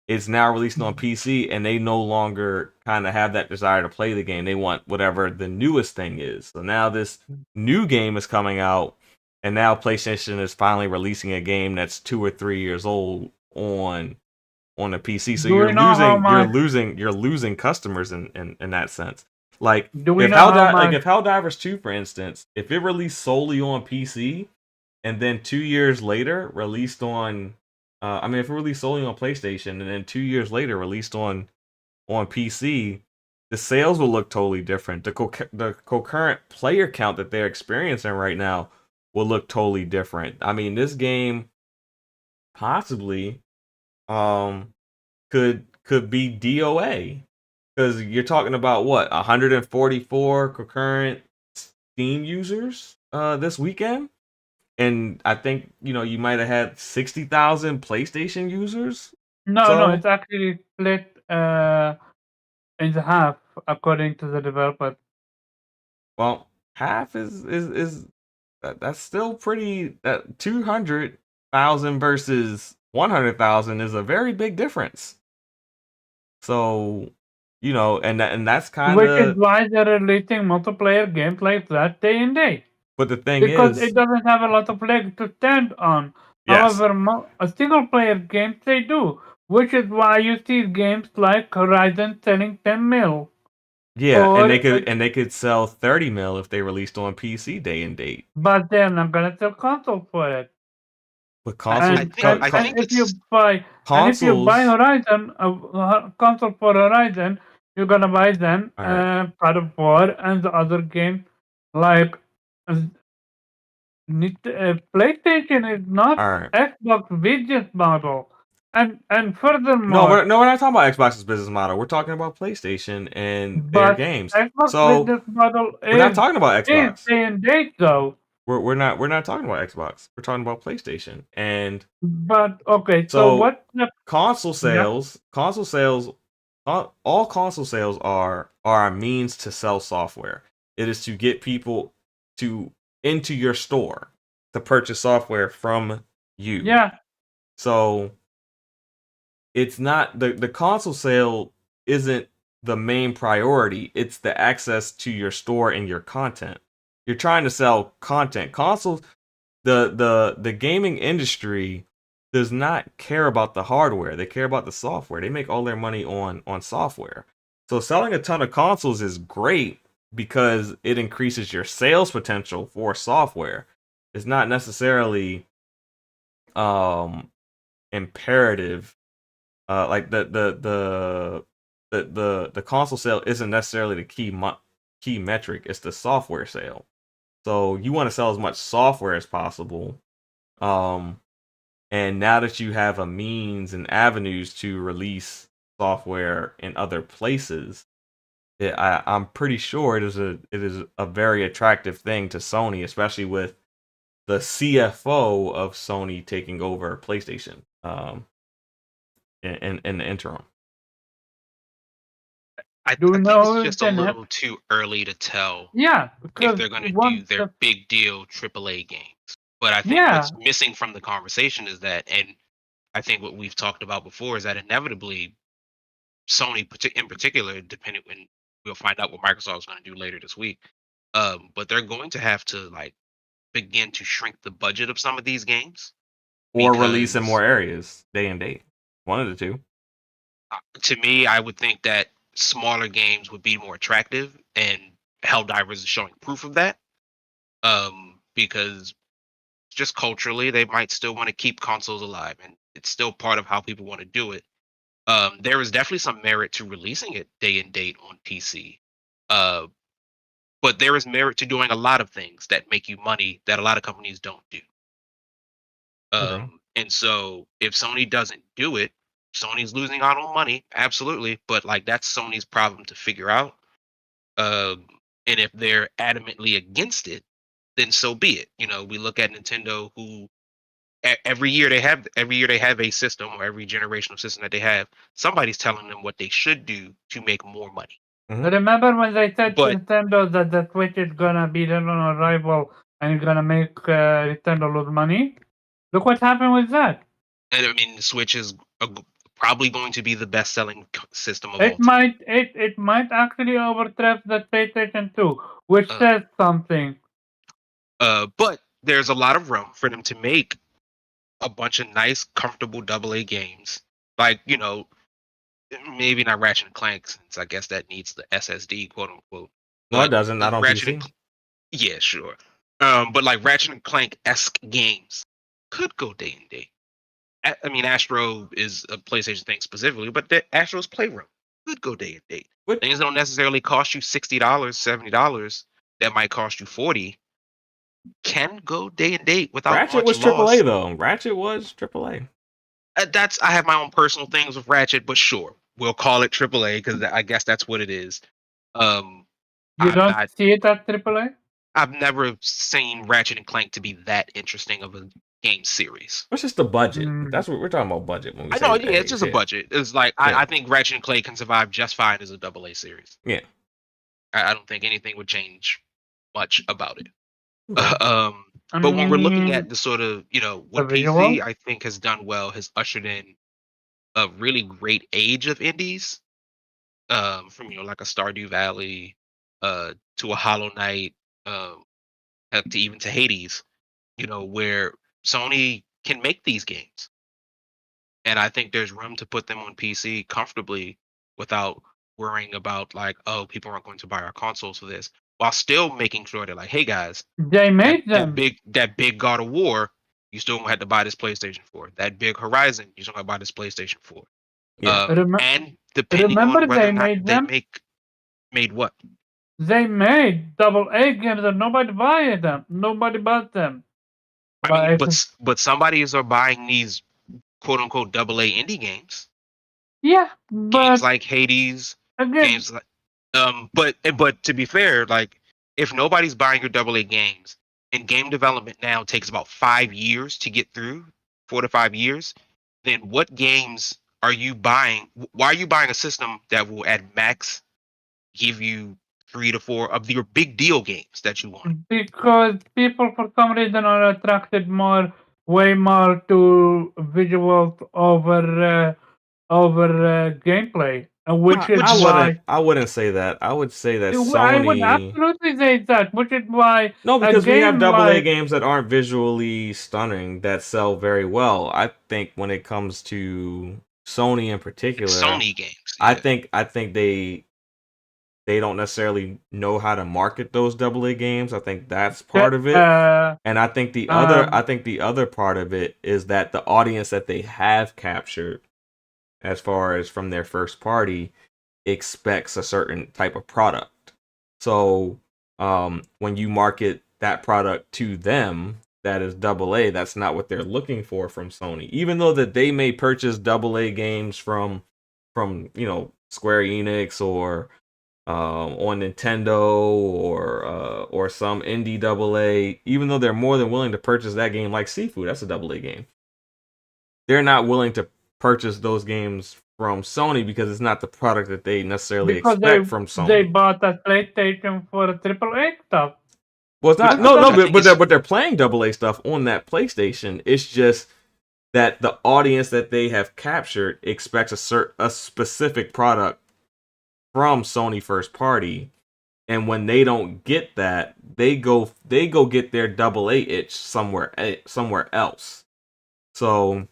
it's now released on PC, and they no longer kind of have that desire to play the game. They want whatever the newest thing is. So now this new game is coming out, and now PlayStation is finally releasing a game that's 2 or 3 years old on a PC. So do we know how much? you're losing customers in that sense. Like Do we know how much? if Helldivers 2, for instance, if it released solely on PC and then 2 years later released on I mean if it released solely on PlayStation and then 2 years later released on PC, the sales will look totally different. The concurrent player count that they're experiencing right now will look totally different. I mean, this game possibly um could be DOA because you're talking about what 144 concurrent Steam users this weekend, and I think you might have had 60,000 PlayStation users. No, no, So it's actually split in half according to the developer. well, half is that's still pretty. That 200,000 versus 100,000 is a very big difference. So, and that's kind Which is of. why they're releasing multiplayer games like that day and day. But the thing Because is, it doesn't have a lot of legs to stand on. yes, However, a single player games they do, which is why you see games like Horizon selling 10 mil. yeah, Or, and they could sell 30 mil if they released on PC day and date. but they're not gonna sell console for it. But consoles, I think If you it's buy consoles. Horizon, a console for Horizon, you're gonna buy then All right, God of War and the other game like PlayStation is not all right. Xbox business model, and No, furthermore, we're not talking about Xbox's business model. We're talking about PlayStation and their but games. Xbox So business model we're not talking about is Xbox. day and date though. We're not talking about Xbox. We're talking about PlayStation. And But okay, so so what the console sales, all console sales are a means to sell software. It is to get people into your store to purchase software from you. yeah. So it's not the console sale isn't the main priority. It's the access to your store and your content. You're trying to sell content. Consoles, the gaming industry does not care about the hardware. They care about the software. They make all their money on software. So selling a ton of consoles is great because it increases your sales potential for software. It's not necessarily imperative. Like the console sale isn't necessarily the key metric. It's the software sale. So you want to sell as much software as possible. And now that you have a means and avenues to release software in other places, I'm pretty sure it is a very attractive thing to Sony, especially with the CFO of Sony taking over PlayStation in the interim. I Do think know it's just a the little too early to tell Yeah, if because they're going to once do their the big deal AAA games. But I think yeah, what's missing from the conversation is that, and I think what we've talked about before is that inevitably Sony, in particular, depending when we'll find out what Microsoft is going to do later this week. But they're going to have to like begin to shrink the budget of some of these games Or release in because more areas day and date. One of the two. to me, I would think that smaller games would be more attractive, and Helldivers is showing proof of that. Because just culturally, they might still want to keep consoles alive, and it's still part of how people want to do it. There is definitely some merit to releasing it day and date on PC. But there is merit to doing a lot of things that make you money that a lot of companies don't do. Okay. And so if Sony doesn't do it, Sony's losing out on money, absolutely. But like that's Sony's problem to figure out. And if they're adamantly against it, then so be it. We look at Nintendo, who every year they have a system, or every generation of system that they have, somebody's telling them what they should do to make more money. remember when they said to But Nintendo that the Switch is gonna be their own rival and it's gonna make Nintendo lose money? Look what happened with that. and I mean, the Switch is probably going to be the best-selling system of all It time. might actually overtake the PlayStation 2, which says something. But there's a lot of room for them to make a bunch of nice, comfortable AA games. Like, maybe not Ratchet and Clank, since I guess that needs the SSD, quote unquote. No, it doesn't. Not on Ratchet PC. Yeah, sure. But like Ratchet and Clank-esque games could go day and date. I mean, Astro is a PlayStation thing specifically, but Astro's Playroom could go day and date. What? Things don't necessarily cost you $60, $70. That might cost you $40. Can go day and date without Ratchet much was loss. AAA though. Ratchet was AAA. I have my own personal things with Ratchet, but sure, we'll call it AAA because I guess that's what it is. You don't see it as AAA? I've never seen Ratchet and Clank to be that interesting of a game series. It's just the budget. That's what we're talking about. Budget. When we I say know, yeah, it's just a budget. It's like Yeah. I think Ratchet and Clank can survive just fine as a AA series. Yeah. I don't think anything would change much about it. Okay. But when we're looking at the sort of, what The PC visual? I think has done well, has ushered in a really great age of indies. from like a Stardew Valley, to a Hollow Knight, to even to Hades, where Sony can make these games, and I think there's room to put them on PC comfortably without worrying about like, oh, people aren't going to buy our consoles for this, while still making sure they're like, hey guys, They made them. that big God of War, you still gonna have to buy this PlayStation 4. That big Horizon, you still gotta buy this PlayStation 4. Yeah. And depending Remember on whether they or not made they them? made what? They made AA games and nobody buy them. Nobody bought them. I mean, Like, but somebody's are buying these quote unquote AA indie games. yeah, Games but like Hades, again, games like but to be fair, like if nobody's buying your AA games, and game development now takes about 5 years to get through, 4 to 5 years, then what games are you buying? Why are you buying a system that will at max give you 3 to 4 of your big deal games that you want? because people for some reason are attracted way more to visuals over gameplay, which is why I wouldn't say that. I would say that I would Sony. absolutely say that, which is why No, a because we have game AA like games that aren't visually stunning that sell very well. I think when it comes to Sony in particular, Sony games. I Yeah. think they don't necessarily know how to market those AA games. I think that's part of it. And I think the other part of it is that the audience that they have captured, as far as from their first party, expects a certain type of product. So when you market that product to them, that is AA, that's not what they're looking for from Sony. Even though that they may purchase AA games from Square Enix or on Nintendo or some indie AA, even though they're more than willing to purchase that game, like Seafood, that's a AA game. They're not willing to purchase those games from Sony because it's not the product that they necessarily expect from Sony. They bought a PlayStation for AAA stuff. Well, it's not but they're playing AA stuff on that PlayStation. It's just that the audience that they have captured expects a specific product from Sony first party, and when they don't get that, they go get their AA itch somewhere else. So,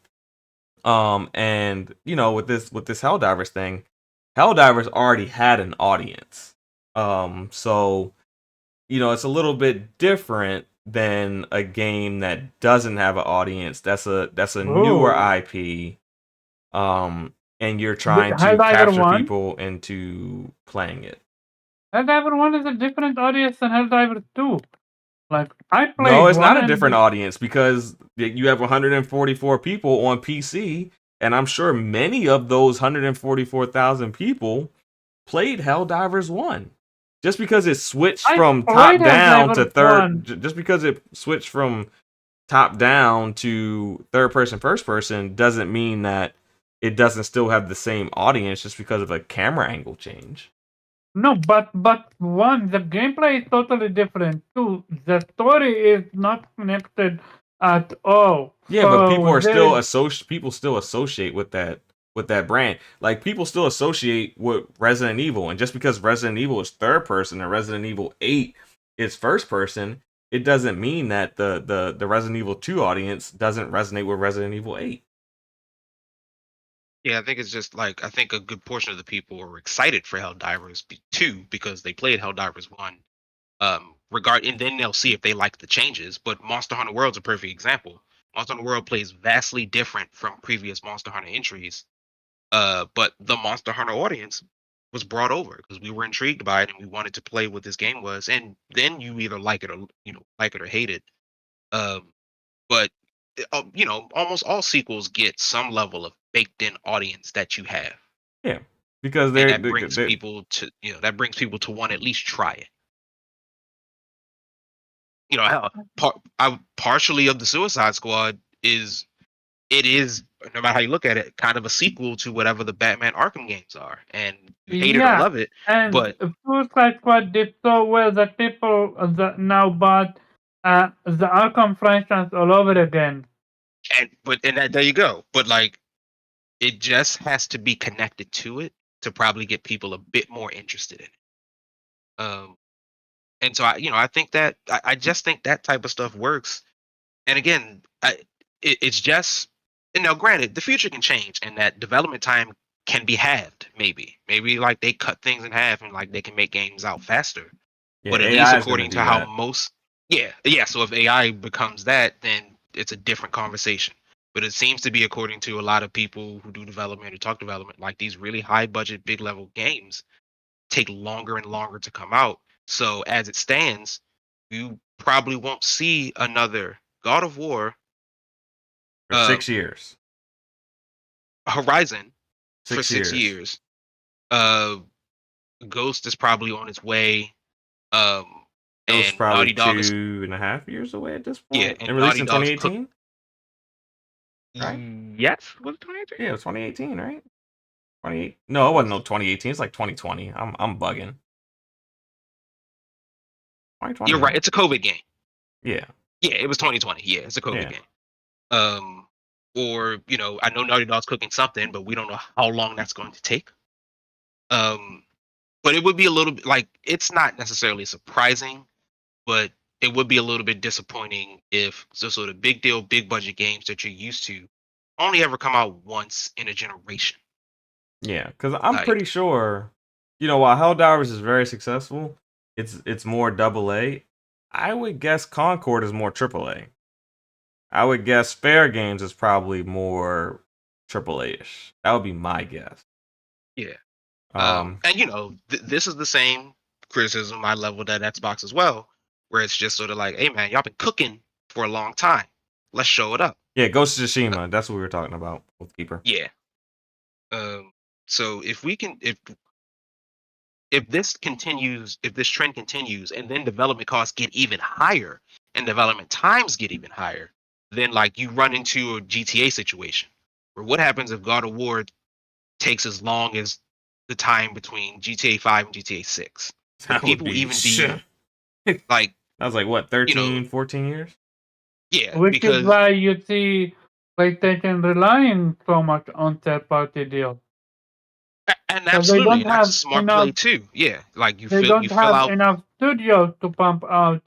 and with this Helldivers thing, Helldivers already had an audience. So, it's a little bit different than a game that doesn't have an audience. That's a newer IP. And you're trying to capture people into playing it. Helldivers 1 is a different audience than Helldivers 2. Like, I played No, it's not a different audience because you have 144 people on PC, and I'm sure many of those 144,000 people played Helldivers 1. Just because it switched from top down to just because it switched from top down to third person, first person, doesn't mean that it doesn't still have the same audience just because of a camera angle change. No, but one, the gameplay is totally different. Two, the story is not connected at all. Yeah, so but people still associate with that brand. Like, people still associate with Resident Evil, and just because Resident Evil is third person and Resident Evil 8 is first person, it doesn't mean that the Resident Evil 2 audience doesn't resonate with Resident Evil 8. Yeah, I think it's just like, I think a good portion of the people are excited for Helldivers 2 because they played Helldivers 1. And then they'll see if they like the changes. But Monster Hunter World's a perfect example. Monster Hunter World plays vastly different from previous Monster Hunter entries. But the Monster Hunter audience was brought over because we were intrigued by it and we wanted to play what this game was. And then you either like it or hate it. But almost all sequels get some level of baked-in audience that you have. Yeah, because that brings people to want to at least try it. Partially of the Suicide Squad is no matter how you look at it, kind of a sequel to whatever the Batman Arkham games are, and you hate it or love it. And but Suicide Squad did so well that people that now bought the Arkham franchise all over again. There you go. But like, it just has to be connected to it to probably get people a bit more interested in it. And so I think that I just think that type of stuff works. And again, it's just, and now granted, the future can change, and that development time can be halved. Maybe like they cut things in half, and like they can make games out faster. Yeah, But at least AI is gonna according do to how that. most, yeah. So if AI becomes that, then it's a different conversation. But it seems to be, according to a lot of people who do development or talk development, like these really high budget, big level games take longer and longer to come out. So as it stands, you probably won't see another God of War, For 6 years. Horizon for 6 6 years. years. Ghost is probably on its way. It was And probably Naughty Dog is 2.5 years away at this yeah, point. It and released Naughty in Dog's 2018, right? Yes, was it 2018? Yeah, it was 2018, right? 28. No, it wasn't no 2018. It's like 2020. I'm bugging. 2020, You're right. right? It's a COVID game. Yeah. Yeah, it was 2020. Yeah, it's a COVID Yeah. game. Or I know Naughty Dog's cooking something, but we don't know how long that's going to take. But it would be a little bit like, it's not necessarily surprising, but it would be a little bit disappointing if the sort of big deal, big budget games that you're used to only ever come out once in a generation. Yeah, because I'm Like, pretty sure, while Helldivers is very successful, it's more AA. I would guess Concord is more AAA. I would guess Fair Games is probably more AAA-ish. That would be my guess. yeah. Um, And this is the same criticism I leveled at Xbox as well, where it's just sort of like, hey man, y'all been cooking for a long time. Let's show it up. yeah, Ghost of Tsushima. That's what we were talking about with Keeper. Yeah. So if we can, if this continues, if this trend continues, and then development costs get even higher and development times get even higher, then like you run into a GTA situation where what happens if God of War takes as long as the time between GTA 5 and GTA 6? Would people even be like, that was like what, 13, 14 years? Yeah, Which because is why you see PlayStation relying so much on third-party deals. and they absolutely, don't and that's a have smart play enough. too. Yeah, like you They fill don't have out. enough studios to pump out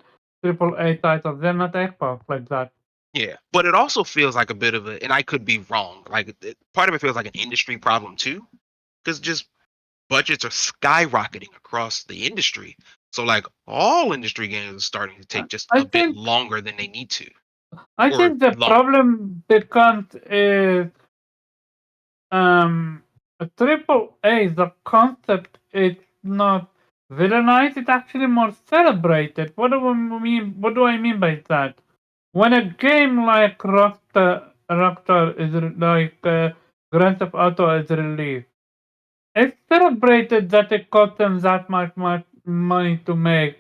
AAA titles. They're not Xbox like that. Yeah, but it also feels like a bit of a, and I could be wrong. Like part of it feels like an industry problem too, because just budgets are skyrocketing across the industry. So like all industry games are starting to take just I a bit think- longer than they need to. I Or think the long- problem becomes is a AAA, the concept is not villainized, it's actually more celebrated. What do I mean by that? When a game like Rockstar is like Grand Theft Auto is released, it's celebrated that it cost them that much money to make.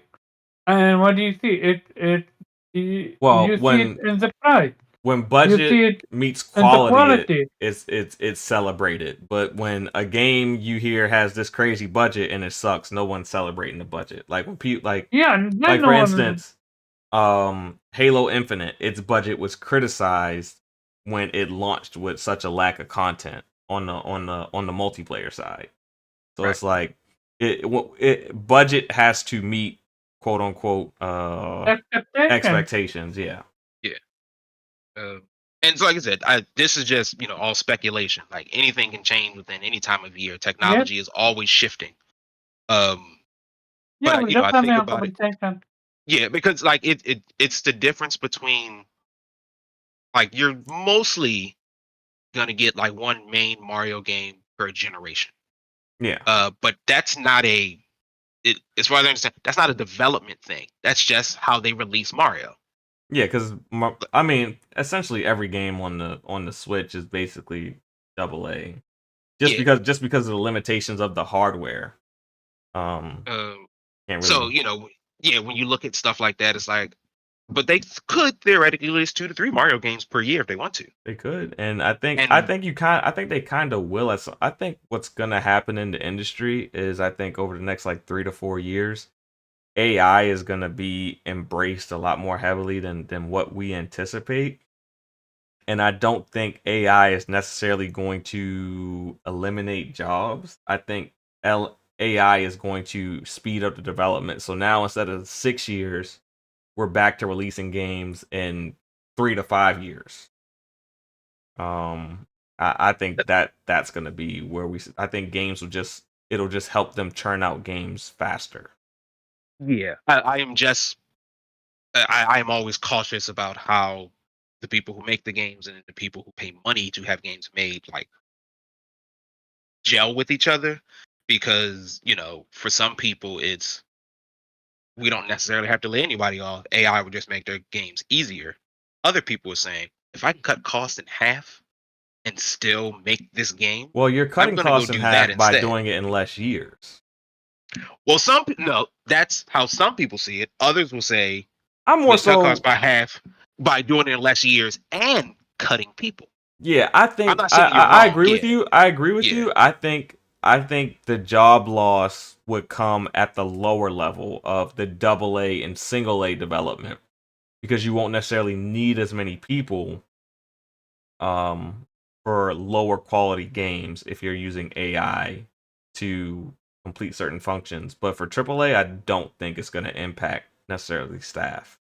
And what do you see? Well, you see it in the price. When You see budget it meets in the quality, quality. it's celebrated. But when a game you hear has this crazy budget and it sucks, no one's celebrating the budget. Like when people Yeah, and then like no for one- instance, Halo Infinite, its budget was criticized when it launched with such a lack of content on the multiplayer side. So Right. it's like it budget has to meet quote unquote expectations. Yeah. And so, like I said, this is just all speculation. Like anything can change within any time of year. Technology is always shifting. Yeah, but we I just having think a about it. conversation. Yeah, because like it's the difference between, like, you're mostly gonna get like one main Mario game per generation. Yeah. But that's not as far as I understand, that's not a development thing. That's just how they release Mario. Yeah, because I mean, essentially every game on the Switch is basically AA, just because of the limitations of the hardware. Can't really. So when you look at stuff like that, it's like, but they could theoretically release 2 to 3 Mario games per year if they want to. They could, and I think they kind of will. I think what's gonna happen in the industry is I think over the next like 3 to 4 years, AI is gonna be embraced a lot more heavily than what we anticipate. I don't think AI is necessarily going to eliminate jobs. I think AI is going to speed up the development. So now instead of 6 years, we're back to releasing games in 3 to 5 years. I think that's going to be where I think games it'll just help them churn out games faster. Yeah, I am just I am always cautious about how the people who make the games and the people who pay money to have games made like gel with each other, because for some people it's we don't necessarily have to lay anybody off. AI would just make their games easier. Other people are saying, if I can cut costs in half and still make this game, Well, you're I'm cutting gonna go costs in do that half by instead. doing it in less years. Well, no, that's how some people see it. Others will say, I'm more we cut costs so. by half by doing it in less years and cutting people. Yeah, I I'm think not saying you're I wrong. agree with Yeah, you. I agree with yeah, you. I think the job loss would come at the lower level of the AA and single A development, because you won't necessarily need as many people for lower quality games if you're using AI to complete certain functions. But for AAA, I don't think it's going to impact necessarily staff.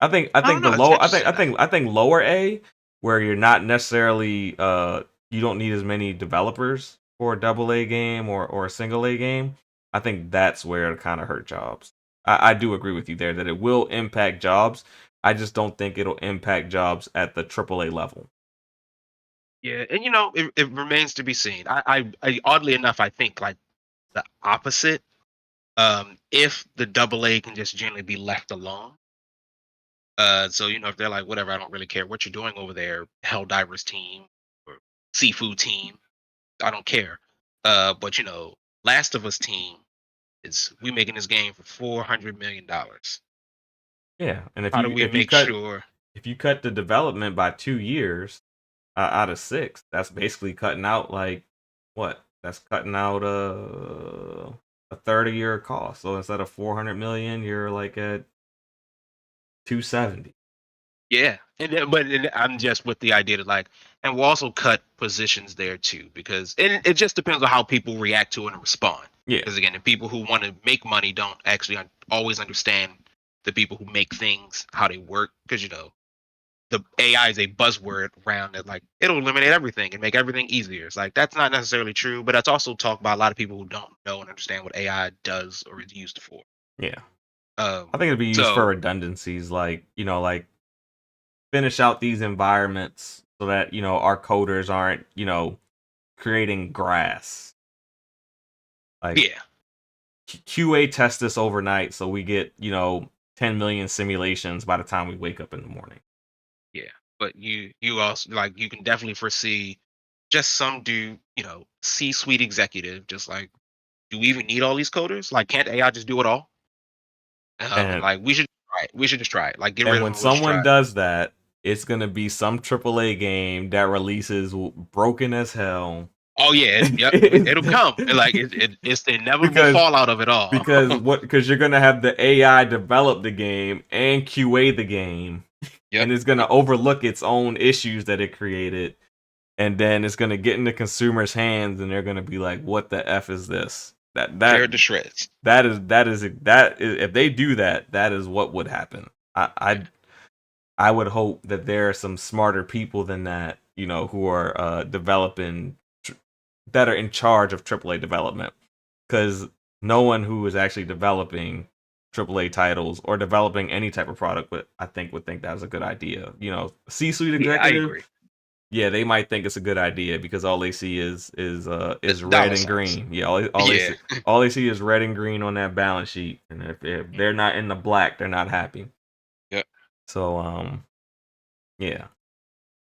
I think don't the know. It's low interesting. I think lower A, where you're not necessarily you don't need as many developers for a AA game or a single A game. I think that's where it kind of hurt jobs. I do agree with you there that it will impact jobs. I just don't think it'll impact jobs at the AAA level. Yeah, and it remains to be seen. I oddly enough, I think like the opposite. If the AA can just generally be left alone. So if they're like, whatever, I don't really care what you're doing over there, Helldivers team or Seafood team, I don't care. But Last of Us team is we making this game for $400 million. Yeah, and How do we make sure? if you cut the development by 2 years out of 6, that's basically cutting out like what? That's cutting out a third of your cost. So instead of 400 million, you're like at 270. Yeah, but I'm just with the idea that and we'll also cut positions there too, because it just depends on how people react to it and respond. Yeah, Because again, the people who want to make money don't actually always understand the people who make things, how they work. Because the AI is a buzzword around it, like it'll eliminate everything and make everything easier. It's like that's not necessarily true, but that's also talked by a lot of people who don't know and understand what AI does or is used for. yeah. I think it'd be used So for redundancies, like like finish out these environments so that our coders aren't creating grass. Like yeah, QA test this overnight so we get 10 million simulations by the time we wake up in the morning. yeah. But you also you can definitely foresee just some C-suite executive just like, do we even need all these coders? Like, can't AI just do it all? And Like we should try it. We should just try it. Like get rid and of when them. We'll just try someone it. does that, it's gonna be some AAA game that releases broken as hell. Oh yeah, yep. It'll come. It's the inevitable fallout of it all. Because you're gonna have the AI develop the game and QA the game, Yep. and it's gonna overlook its own issues that it created, and then it's gonna get into consumers' hands, and they're gonna be like, "What the f is this?" Tear it to shreds. That is if they do that, that is what would happen. I would hope that there are some smarter people than that, who are developing, that are in charge of AAA development, because no one who is actually developing AAA titles or developing any type of product would think that was a good idea. C-suite executive. Yeah, I agree. Yeah, they might think it's a good idea because all they see is It's red dollar and signs. green. Yeah, all they see is red and green on that balance sheet, and if they're not in the black, they're not happy. Yep. So yeah.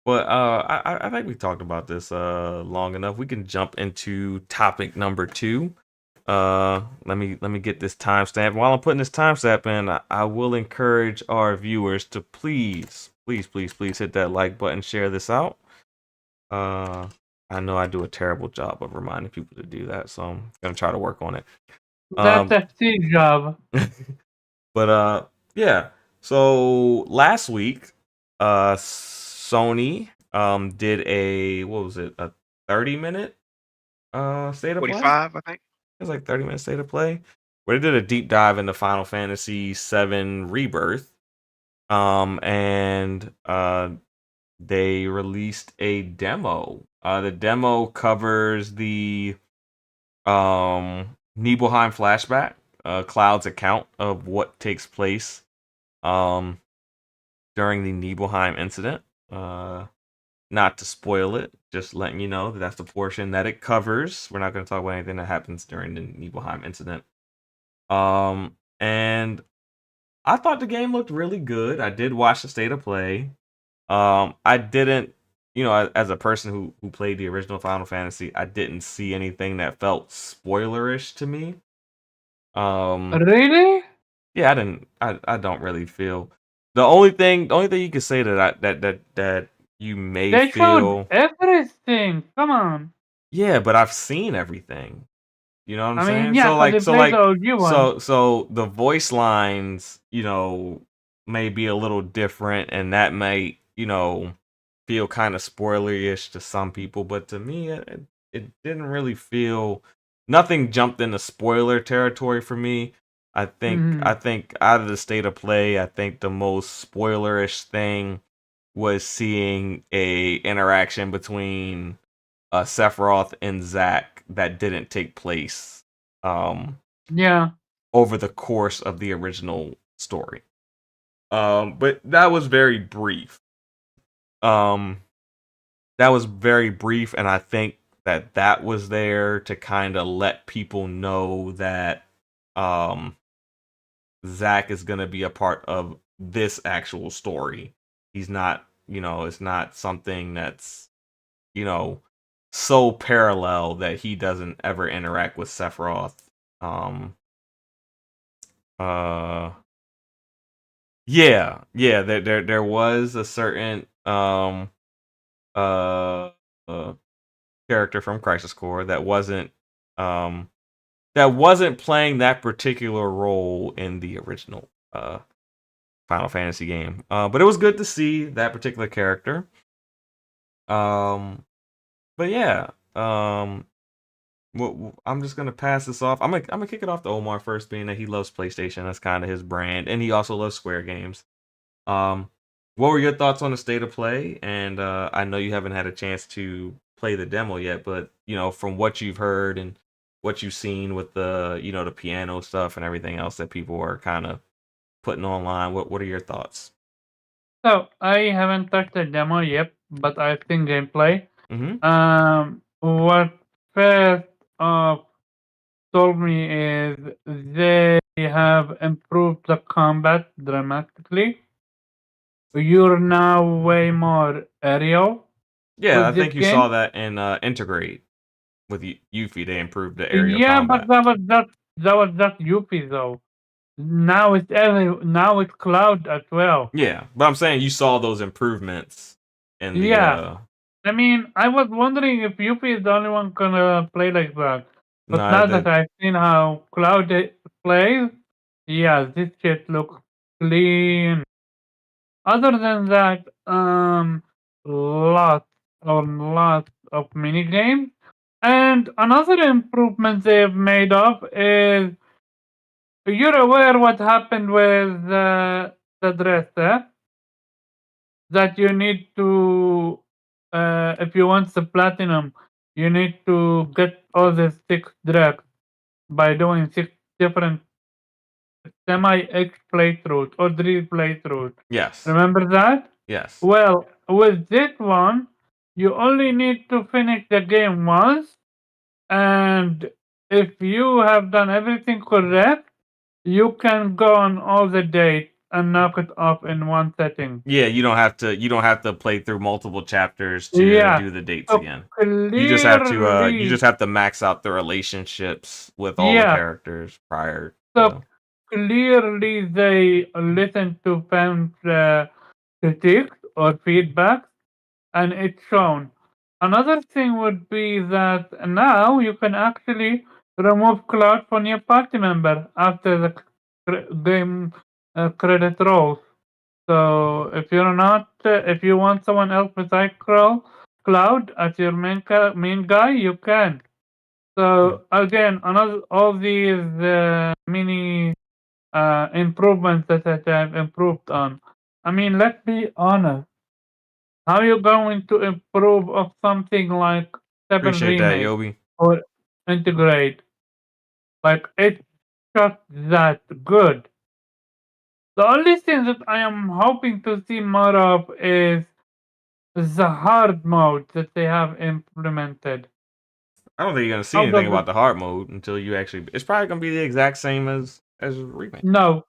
But I think we talked about this long enough. We can jump into topic number 2. Let me get this timestamp. While I'm putting this timestamp in, I will encourage our viewers to please hit that like button, share this out. I know I do a terrible job of reminding people to do that, so I'm gonna try to work on it. That's a C job. But yeah. So last week, Sony did a, what was it, a 30-minute state of play? 45, I think. It was like 30-minute state of play, where they did a deep dive into Final Fantasy VII Rebirth. And they released a demo. The demo covers the Nibelheim flashback, Cloud's account of what takes place during the Nibelheim incident. Not to spoil it, just letting you know that that's the portion that it covers. We're not going to talk about anything that happens during the Nibelheim incident. And I thought the game looked really good. I did watch the state of play. I didn't, as a person who played the original Final Fantasy, I didn't see anything that felt spoilerish to me. Really? Yeah, I don't really feel. The only thing you could say that you may They feel. showed everything. Come on. Yeah, but I've seen everything. You know what I'm I saying? mean, yeah, because they played the OG one. So the voice lines, may be a little different, and that might, feel kind of spoilery-ish to some people, but to me, it didn't really feel. Nothing jumped into spoiler territory for me. I think out of the state of play, I think the most spoilerish thing was seeing a interaction between Sephiroth and Zack that didn't take place Yeah. over the course of the original story. But that was very brief. And I think that was there to kind of let people know that Zack is going to be a part of this actual story. He's not, it's not something that's, so parallel that he doesn't ever interact with Sephiroth. There was a certain character from Crisis Core that wasn't playing that particular role in the original Final Fantasy game. But it was good to see that particular character. But yeah, I'm just gonna pass this off. I'm gonna kick it off to Omar first, being that he loves PlayStation. That's kind of his brand, and he also loves Square games. What were your thoughts on the state of play? And I know you haven't had a chance to play the demo yet, but from what you've heard and what you've seen with the the piano stuff and everything else that people are kind of putting online, what are your thoughts? So I haven't touched the demo yet, but I've seen gameplay. What first told me is they have improved the combat dramatically. You're now way more aerial. Yeah, I with think this you game. saw that in Integrate with Yuffie. They improved the aerial Yeah, combat. but that was just Yuffie though. Now it's Cloud as well. Yeah, but I'm saying you saw those improvements in the. Yeah. I mean, I was wondering if Yuppie is the only one gonna play like that. But No, now that I've seen how Cloud plays, yeah, this shit looks clean. Other than that, lots of mini games. And another improvement they've made of is you're aware what happened with the dresser? That you need to, if you want the platinum, you need to get all the 6 drugs by doing 6 different semi-X playthroughs or 3 playthroughs. Yes. Remember that? Yes. Well, with this one, you only need to finish the game once, and if you have done everything correct, you can go on all the dates and knock it off in one setting. Yeah, you don't have to play through multiple chapters to do the dates again. You just have to max out the relationships with all the characters prior. So clearly they listen to fans' critiques or feedback, and it's shown. Another thing would be that now you can actually remove Cloud from your party member after the game credit rolls. So if you're not, if you want someone else besides Cloud as your main guy, you can. So again, another all these mini improvements that I've improved on. I mean, let's be honest. How are you going to improve of something like 7 Appreciate that, Remake Yobi. or Integrate? Like, it's just that good. The only thing that I am hoping to see more of is the hard mode that they have implemented. I don't think you're gonna see How anything does about it? the hard mode until you actually. It's probably gonna be the exact same as remake. No,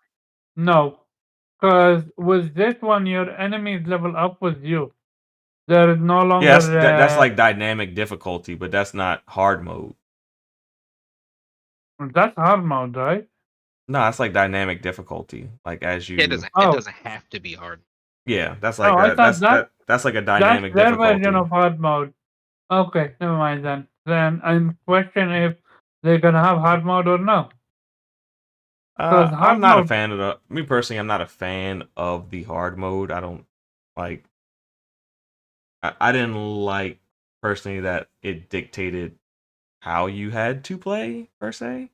no. Because with this one, your enemies level up with you. There is no Yeah, longer. that's like dynamic difficulty, but that's not hard mode. That's hard mode, right? No, that's like dynamic difficulty. Like as you. Yeah, it Oh, doesn't have to be hard. Yeah, that's oh, like I thought that's like a that's dynamic their version difficulty. of hard mode. Okay, never mind then. Then I'm questioning if they're gonna have hard mode or no. Because I'm hard not a mode, fan of me personally. I'm not a fan of the hard mode. I don't like. I didn't like personally that it dictated how you had to play per se.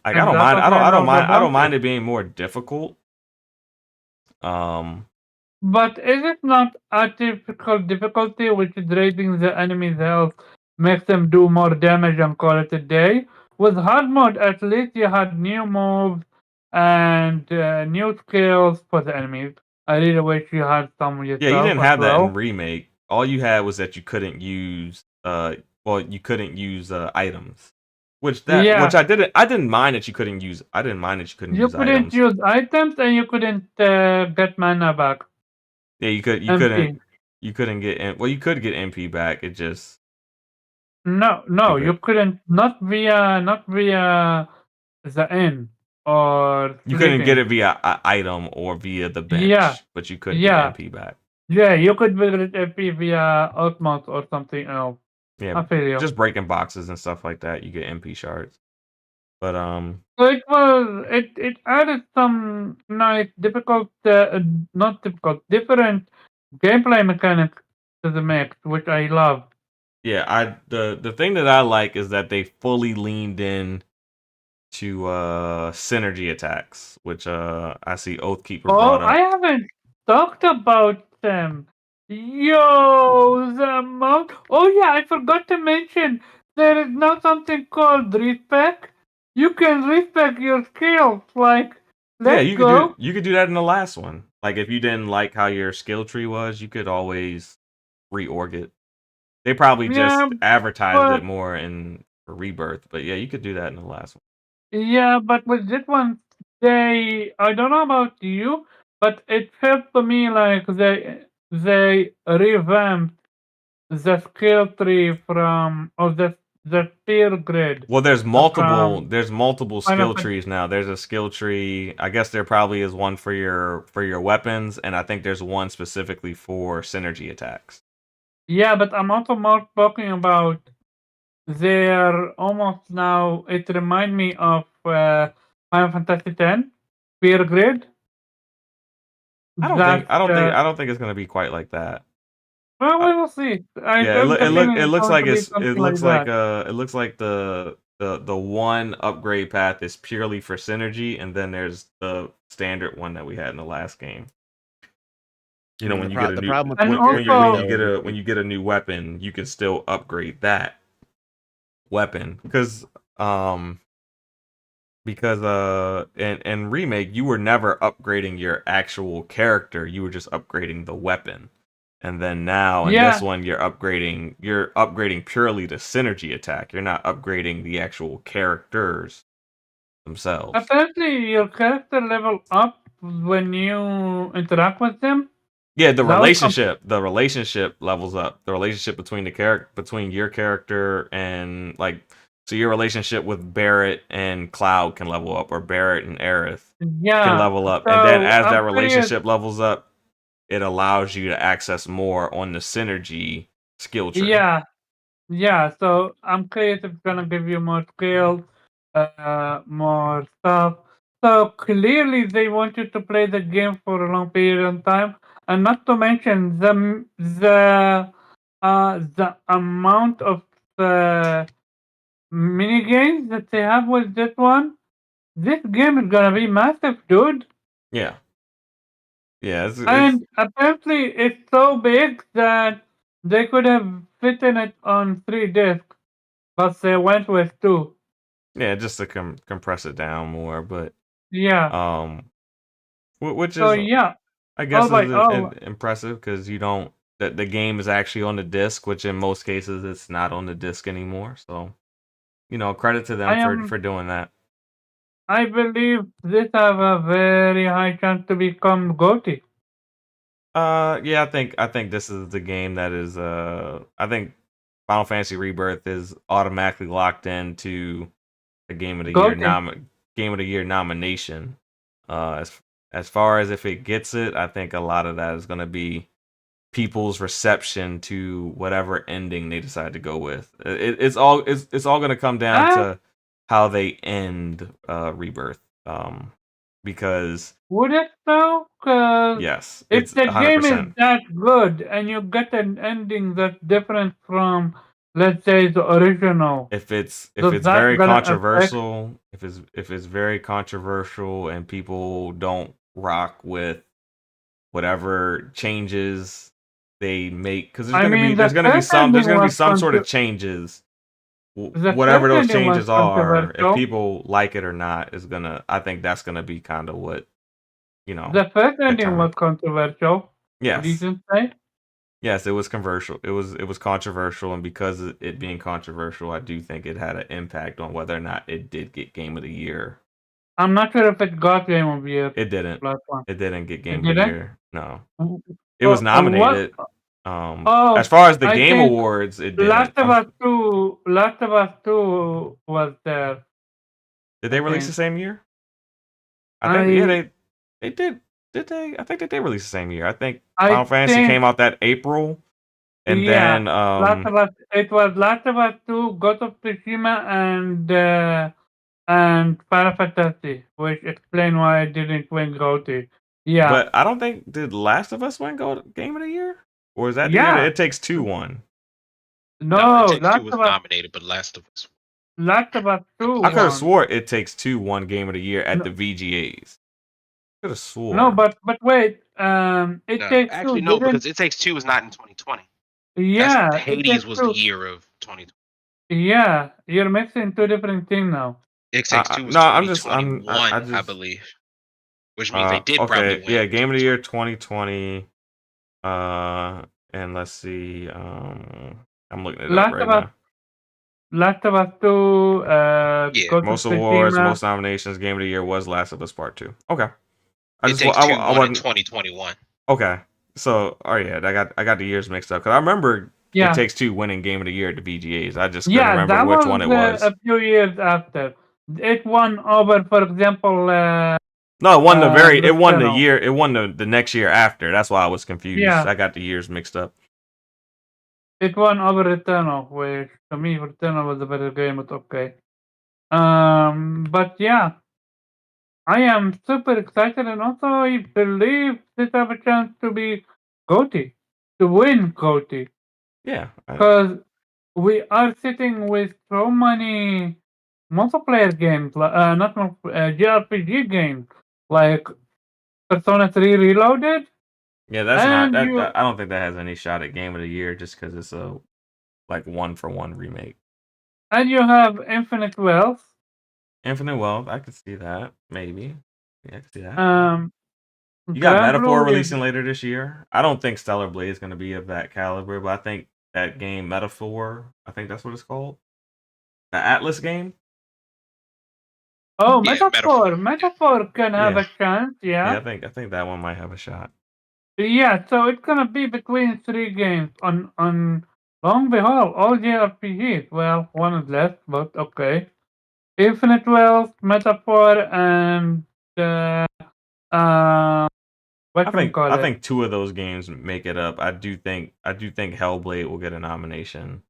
Like I and don't that's mind. what I loved I don't about mind it. it being more difficult. Um, But is it not a typical difficulty which is raising the enemy's health, makes them do more damage and call it a day? With hard mode, at least you had new moves and new skills for the enemies. I really wish you had some yeah, you yourself didn't as have that in well. remake. All you had was that you couldn't use you couldn't use items. Which Yeah, I didn't mind that you couldn't use you couldn't items. use items and you couldn't get mana back. Yeah, MP. you couldn't get well you could get MP back. It just No, stupid. you couldn't. Not via the inn or You couldn't get sleeping. it via item or via the Yeah, bench, but you could get yeah, MP back. yeah. You could visit MP via Outmost or something else. Yeah, I feel you. just breaking boxes and stuff like that. You get MP shards. But So it added some nice difficult, not difficult, different gameplay mechanics to the mix, which I love. yeah, the thing that I like is that they fully leaned in to synergy attacks, which I see Oathkeeper Oh, brought I up. haven't talked about them. Yo, the amount. Oh yeah, I forgot to mention there is now something called respec. You can respec your skills. Like, Yeah, let's go. you could do that in the last one. Like if you didn't like how your skill tree was, you could always reorg it. They probably Yeah, just advertised it but more in for Rebirth, but yeah, you could do that in the last one. yeah, but with this one, I don't know about you, but it felt to me like they revamped the skill tree from or the tier grid Well, from there's multiple Final skill Fantasy. trees now. There's a skill tree. I guess there probably is one for your weapons, and I think there's one specifically for synergy attacks. Yeah, but I'm also more talking about they're almost now. It remind me of Final Fantasy X tier grid. That's I don't think it's gonna be quite like that. well, Uh, we will see. I yeah, have the feeling it it's looks going like to be something like that. it looks like the one upgrade path is purely for synergy, and then there's the standard one that we had in the last game. You know, when you get a The new problem with And tier grid though, when you get a new weapon, you can still upgrade that weapon because in remake you were never upgrading your actual character, you were just upgrading the weapon. And then now in this Yeah, one you're upgrading purely the synergy attack. You're not upgrading the actual characters themselves. apparently your character level up when you interact with them. Yeah, That was the relationship levels up. The relationship between between your character and like so your relationship with Barrett and Cloud can level up, or Barrett and Aerith can yeah. level up. And then So as that I'm curious. relationship levels up, it allows you to access more on the synergy skill tree. Yeah, yeah. So I'm curious if it's gonna give you more skills, more stuff. So clearly they want you to play the game for a long period of time, and not to mention the amount of mini games that they have with this one. This game is gonna be massive, dude. Yeah. Yeah, it's And apparently it's so big that they could have fit in it on 3 discs, but they went with 2. yeah, just to compress it down more, but Yeah. which So is yeah, I all guess by is all, impressive because you don't that the game is actually on the disc, which in most cases it's not on the disc anymore. So credit to them for doing that. I believe this have a very high chance to become GOTY. Yeah, I think this is the game that is I think Final Fantasy Rebirth is automatically locked into the Game of the Year GOTY. Game of the Year nomination. As far as if it gets it, I think a lot of that is going to be people's reception to whatever ending they decide to go with. It's all going to come down Ah, to how they end Rebirth. Because would it though? Cause yes, if it's the game is 100%. that good and you get an ending that's different from, let's say, the original, If it's does that very gonna affect? controversial, if it's very controversial and people don't rock with whatever changes they make, because I mean, the there's gonna be first some ending was sort of changes. the Whatever first those ending was changes are, if controversial. people like it or not, I think that's gonna be kind of what The first ending determines. was controversial. Yes, Reason say? yes, it was controversial. It was controversial, and because of it being controversial, I do think it had an impact on whether or not it did get Game of the Year. I'm not sure if it got Game of the Year It didn't. last one. It didn't get It Game of the didn't? Year. No. It was What? nominated. As Oh, far as the I Game think Awards, it Last didn't. of Us 2 Last of Us 2 was there, Did I they release the think. same year? I think yeah, I they did. Did they? I think that they released the same year. I think I Final Fantasy think came out that April, and yeah, then Last of Us it was Last of Us 2, Ghost of Tsushima, and Final Fantasy, which explain why I didn't win GOTY. Yeah. but I don't think did Last of Us win Game of the Year, or is that the year that Yeah. It Takes Two won? No, It No, Takes Two was nominated, but Last of Us. Last of Us 2 I could have won. swore It Takes Two won Game of the Year at No. the VGAs. Could have swore. No, but wait, It No, Takes actually, Two no, didn't. because It Takes Two was not in 2020. Yeah, It Hades Takes was the Two. year of 2020. Yeah, you're mixing two different things now. It Takes Two was No, I'm just 2021, I I just believe, which means they did probably okay. win. Yeah, in Game of the Year 2020. 2020. And let's see. I'm looking it up Last right of Us, now. Last of Us 2, Yeah. Ghost Most of awards, Tsushima. most nominations. Game of the Year was Last of Us Part Two. Okay. It Takes Two I won in wasn't 2021. okay. So, oh yeah, I got the years mixed up because I remember Yeah. It Takes Two winning Game of the Year at the VGAs. I just couldn't Yeah, remember that which was one it was. a few years after. It won over, for example, No, it won it won the Returnal. year. It won the next year after. That's why I was confused. Yeah. I got the years mixed up. It won over Returnal, which to me Returnal was a better game, but okay. But yeah, I am super excited, and also I believe this have a chance to be GOTY, to win GOTY, Yeah. because we are sitting with so many multiplayer games, not JRPG games, like Persona 3 Reloaded, Yeah, that's not and that. I don't think that has any shot at Game of the Year just because it's a like 1-for-1 remake. and you have Infinite Wealth. Infinite Wealth, I could see that maybe. Yeah, I could see that. You got Grand Metaphor Blue is releasing later this year. I don't think Stellar Blade is going to be of that caliber, but I think that game Oh, Metaphor, I think that's what it's called, the Atlas game. Oh, Yeah, Metaphor. Metaphor can have Yeah. a chance, Yeah, yeah. I think that one might have a shot. Yeah, so it's gonna be between 3 games on long behold, all JRPGs. Well, one is left, but okay. Infinite Wealth, Metaphor, and I whatchamacallit. think two of those games make it up. I do think Hellblade will get a nomination.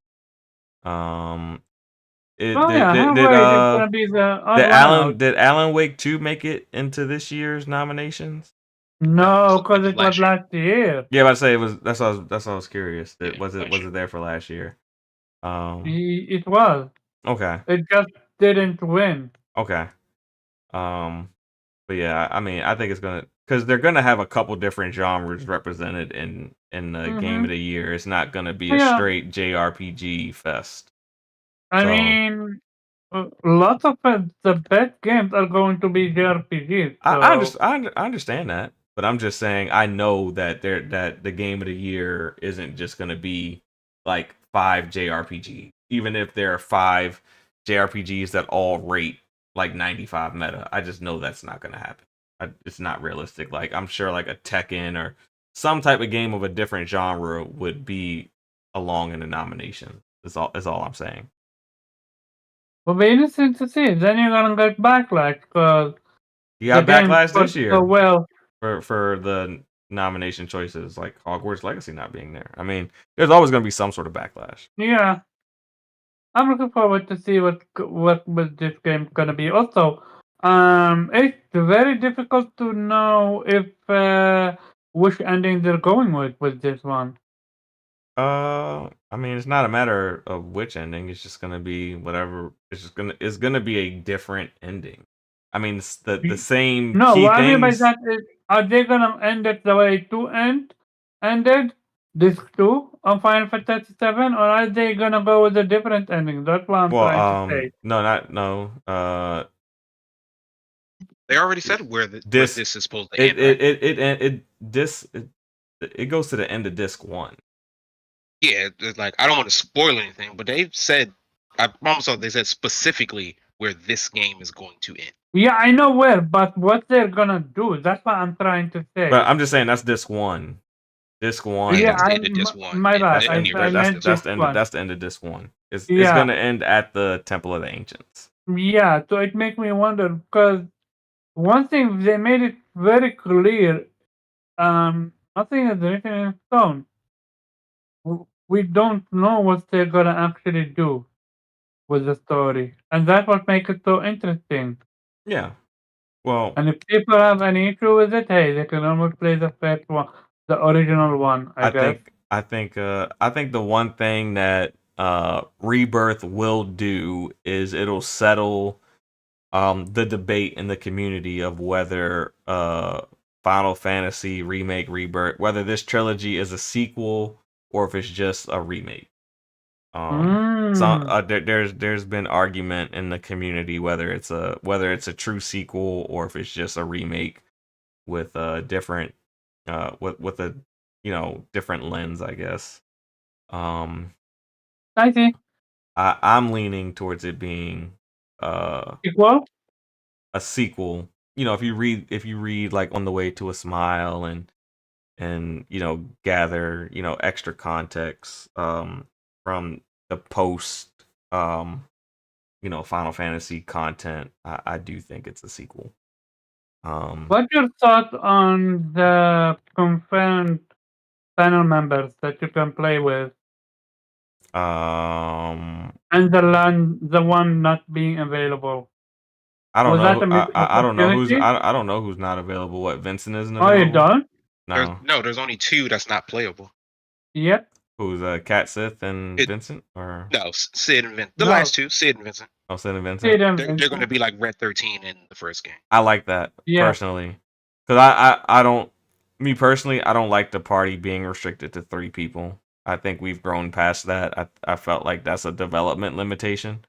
Oh yeah, Hellblade is gonna be the odd one out. Did Alan Wake 2 make it into this year's nominations? No, It because was it was last year. Yeah, but I say it was. That's why I was curious. Yeah, Was last year. it there for last year? It was. Okay, It just didn't win. okay. But yeah, I mean, I think it's gonna because they're gonna have a couple different genres represented in the game of the year. It's not gonna be a Yeah. straight JRPG fest. I So- mean, lots of the best games are going to be JRPGs. So. I understand that, but I'm just saying I know that that the game of the year isn't just gonna be like 5 JRPG, even if there are 5 JRPGs that all rate like 95 meta. I just know that's not gonna happen. It's not realistic. Like I'm sure like a Tekken or some type of game of a different genre would be along in the nomination. Is all I'm saying. Will be interesting to see. Then you're gonna get backlash because You got the game backlash worked this year. so well. For the nomination choices like Hogwarts Legacy not being there. I mean, there's always going to be some sort of backlash. Yeah, I'm looking forward to see what this game gonna be. Also, it's very difficult to know if which ending they're going with this one. I mean, it's not a matter of which ending. It's just going to be whatever. It's going to be a different ending. I mean, it's the same. No, key what I mean by things. that is, are they gonna end it the way 2 ended? Disc 2 on Final Fantasy 7, or are they gonna go with a different ending? That's what I'm trying to say. No. They already said where this is supposed to end. It goes to the end of disc 1. Yeah, it's like I don't want to spoil anything, but they've said I almost thought they said specifically where this game is going to end. Yeah, I know where, but what they're gonna do, that's what I'm trying to say. But I'm just saying that's disc 1. Disc 1. Yeah, that's the end of disc 1. My bad. That's the end of disc 1. It's gonna end at the Temple of the Ancients. Yeah, so it makes me wonder because one thing they made it very clear, nothing is written in stone. We don't know what they're gonna actually do with the story, and that's what makes it so interesting. Yeah. Well, and if people have any issue with it, hey, they can almost play the first one, the original one. I guess. I think the one thing that Rebirth will do is it'll settle the debate in the community of whether Final Fantasy Remake Rebirth, whether this trilogy is a sequel or if it's just a remake. There's been argument in the community whether it's a true sequel or if it's just a remake with a different with a different lens, I guess. I see. I'm leaning towards it being Sequel? a sequel. If you read like On the Way to a Smile and gather extra context from the post Final Fantasy content, I do think it's a sequel. What's your thought on the confirmed panel members that you can play with? And the one not being available. I don't Was know. I don't know who's. opportunity? I don't know who's not available. What, Vincent isn't available? Oh, you don't? No. There's only 2 that's not playable. Yep. Who's Cat Sith and Vincent, or no, Sid and Vincent. The No. last 2, Sid and Vincent. oh, Sid and Vincent? Sid and They're Vincent. going to be like Red 13 in the first game. I like that Yeah. personally, because I don't. Me personally, I don't like the party being restricted to 3 people. I think we've grown past that. I felt like that's a development limitation.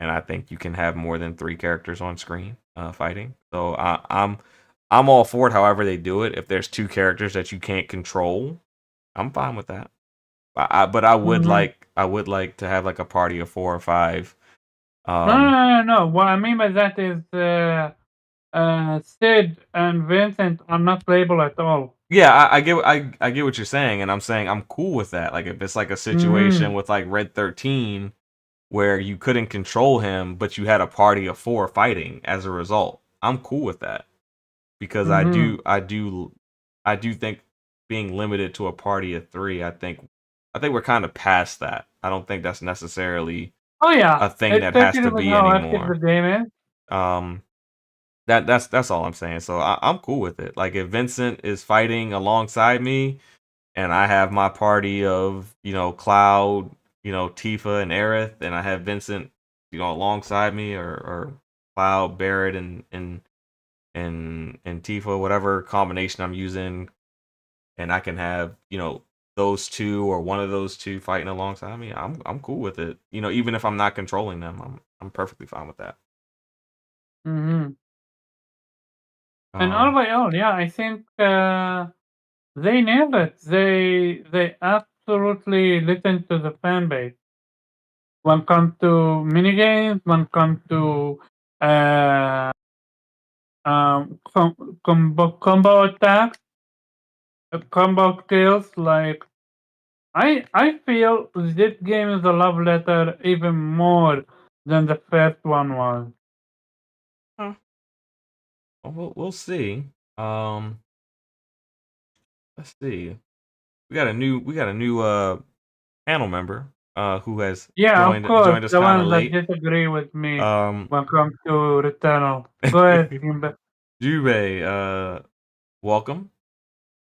And I think you can have more than 3 characters on screen fighting. So I'm all for it. However they do it, if there's 2 characters that you can't control, I'm fine with that. But I would Mhm. like to have like a party of 4 or 5. No. What I mean by that is Sid and Vincent are not playable at all. Yeah, I get what you're saying, and I'm saying I'm cool with that. Like if it's like a situation with like Red 13 where you couldn't control him, but you had a party of 4 fighting as a result, I'm cool with that. Because I do think being limited to a party of 3, I think we're kind of past that. I don't think that's necessarily Oh yeah, a thing that has especially to with be how hectic the anymore. game is. That's all I'm saying. So I'm cool with it. Like if Vincent is fighting alongside me, and I have my party of Cloud, Tifa and Aerith, and I have Vincent, alongside me, or Cloud, Barrett, and Tifa, whatever combination I'm using, and I can have those two or one of those two fighting alongside me. I'm cool with it. Even if I'm not controlling them, I'm perfectly fine with that. Mm-hmm. And all by all, yeah, I think they nailed it. They absolutely listened to the fan base. When it comes to minigames, when it comes to uh, combo attacks, combo skills, like I feel this game is a love letter even more than the first one was. Huh. Well, we'll see. Let's see. We got a new panel member who has Yeah, of course, joined us the kind of ones that late. disagree with me Um, when it comes to Returnal. Go ahead, Kimber. Jube, welcome.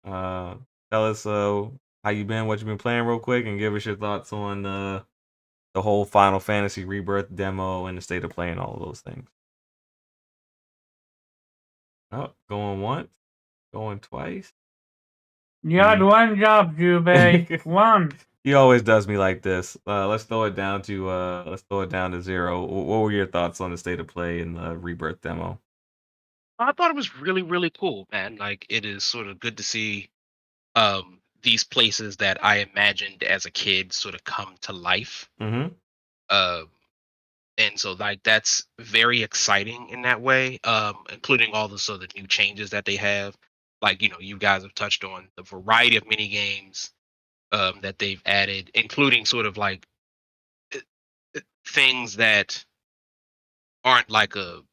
Tell us how you been, what you been playing, real quick, and give us your thoughts on the whole Final Fantasy Rebirth demo and the state of play and all of those things. Oh, going once, going twice. You had one job, Jube. One. He always does me like this. Let's throw it down to zero. What were your thoughts on the state of play in the Rebirth demo? I thought it was really, really cool, man. Like it is sort of good to see these places that I imagined as a kid sort of come to life. Mm-hmm. And so like that's very exciting in that way, including all the sort of new changes that they have. Like, you guys have touched on the variety of mini games that they've added, including sort of like things that aren't like the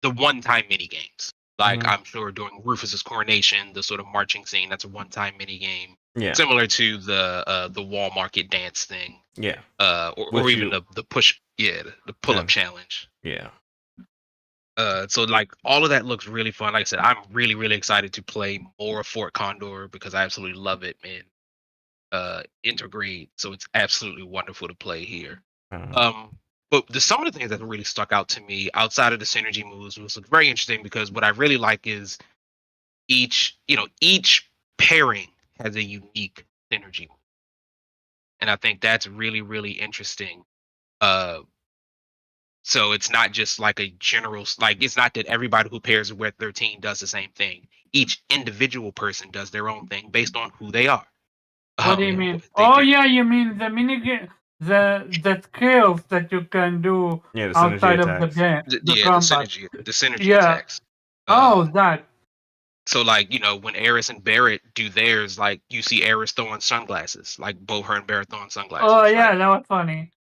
one-time mini games. Like Mhm. I'm sure during Rufus's coronation, the sort of marching scene, that's a one-time mini game. Yeah. Similar to the wall market dance thing. Yeah. Or even the push, the pull-up challenge. Yeah. So like all of that looks really fun. Like I said, I'm really, really excited to play more of Fort Condor because I absolutely love it, man. Intergrade, so it's absolutely wonderful to play here. But some of the things that really stuck out to me outside of the synergy moves was very interesting because what I really like is each pairing has a unique synergy move, and I think that's really, really interesting. So it's not just like a general, like it's not that everybody who pairs with 13 does the same thing. Each individual person does their own thing based on who they are. What do you mean? Yeah, you mean the minigame, the skills that you can do outside of the game, the combat. The synergy attacks. That. So like, when Aerith and Barrett do theirs, like you see Aerith throwing sunglasses, like both her and Barrett throwing sunglasses. Oh yeah, that was funny.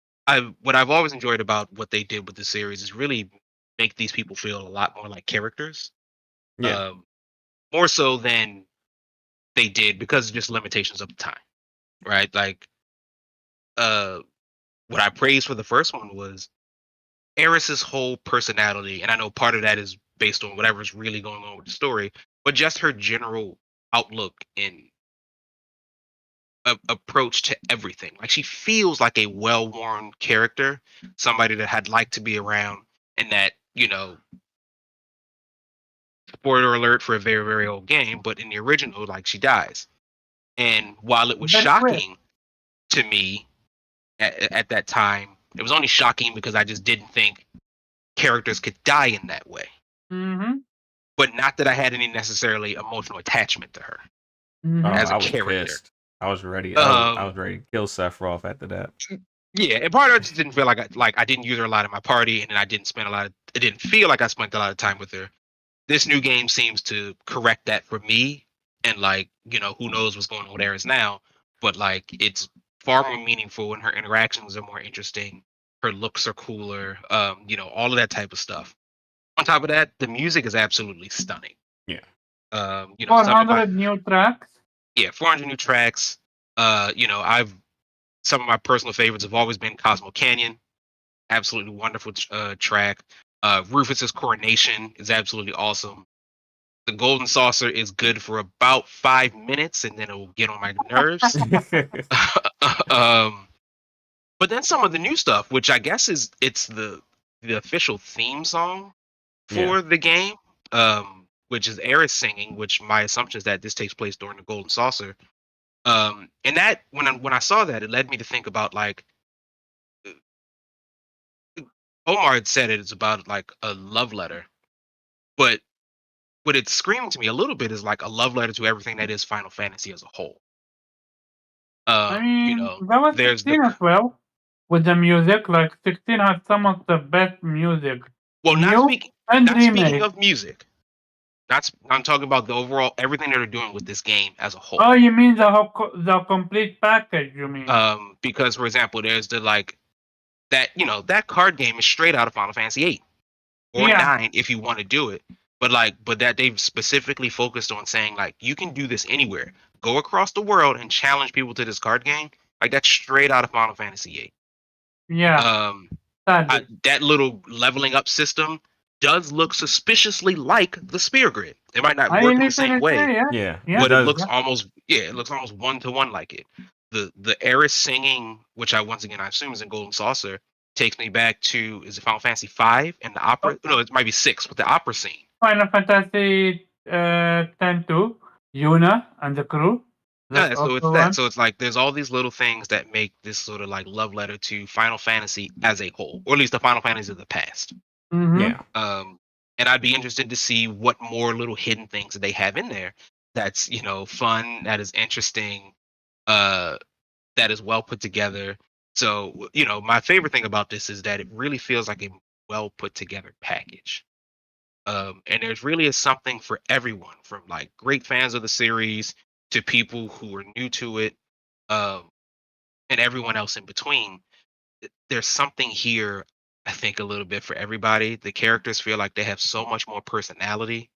What I've always enjoyed about what they did with the series is really make these people feel a lot more like characters. Yeah. More so than they did because of just limitations of the time. Right? Like what I praised for the first one was Aerith's whole personality, and I know part of that is based on whatever's really going on with the story, but just her general outlook and approach to everything. Like she feels like a well-worn character, somebody that had liked to be around, and that spoiler alert for a very, very old game, but in the original, like she dies. And while it was shocking to me at that time, it was only shocking because I just didn't think characters could die in that way. Mm-hmm. But not that I had any necessarily emotional attachment to her as a character. Pissed. I was ready. I was ready to kill Sephiroth after that. Yeah, and part of it just didn't feel like I didn't use her a lot in my party, and then I didn't spend it didn't feel like I spent a lot of time with her. This new game seems to correct that for me, and who knows what's going on with Aerith now, but like it's far more meaningful, and her interactions are more interesting. Her looks are cooler, all of that type of stuff. On top of that, the music is absolutely stunning. Yeah. 400 new tracks. Yeah, 400 new tracks. Some of my personal favorites have always been Cosmo Canyon. absolutely wonderful track. Rufus's coronation is absolutely awesome. The golden saucer is good for about 5 minutes, and then it will get on my nerves. But then some of the new stuff, which I guess it's the official theme song for the game, which is Eris singing. Which my assumption is that this takes place during the golden saucer. And that when I saw that, it led me to think about like Omar had said it's about like a love letter, but what it screamed to me a little bit is like a love letter to everything that is Final Fantasy as a whole. I mean, that was there's 16 as well with the music. Like 16 has some of the best music. Well, New not speaking and not speaking remake. of music. I'm talking about the overall everything that they're doing with this game as a whole. Oh, you mean the complete package? You mean? Because for example, there's the like that that card game is straight out of Final Fantasy 8 or 9 if you want to do it. But that they've specifically focused on saying like you can do this anywhere. Go across the world and challenge people to this card game. Like that's straight out of Final Fantasy 8. Yeah. That little leveling up system does look suspiciously like the Spear Grid. It might not work in the same way, but it looks almost one-to-one like it. The Eris singing, which I assume is in Golden Saucer, takes me back to is it Final Fantasy 5 and the opera? No, it might be 6 with the opera scene. Final Fantasy 10-2, Yuna and the crew. Yeah, so it's that. So it's like there's all these little things that make this sort of like love letter to Final Fantasy as a whole, or at least the Final Fantasy of the past. Mm-hmm. Yeah. And I'd be interested to see what more little hidden things that they have in there. That's fun. That is interesting. That is well put together. So my favorite thing about this is that it really feels like a well put together package. And there's really something for everyone, from like great fans of the series to people who are new to it, and everyone else in between. There's something here, I think, a little bit for everybody. The characters feel like they have so much more personality.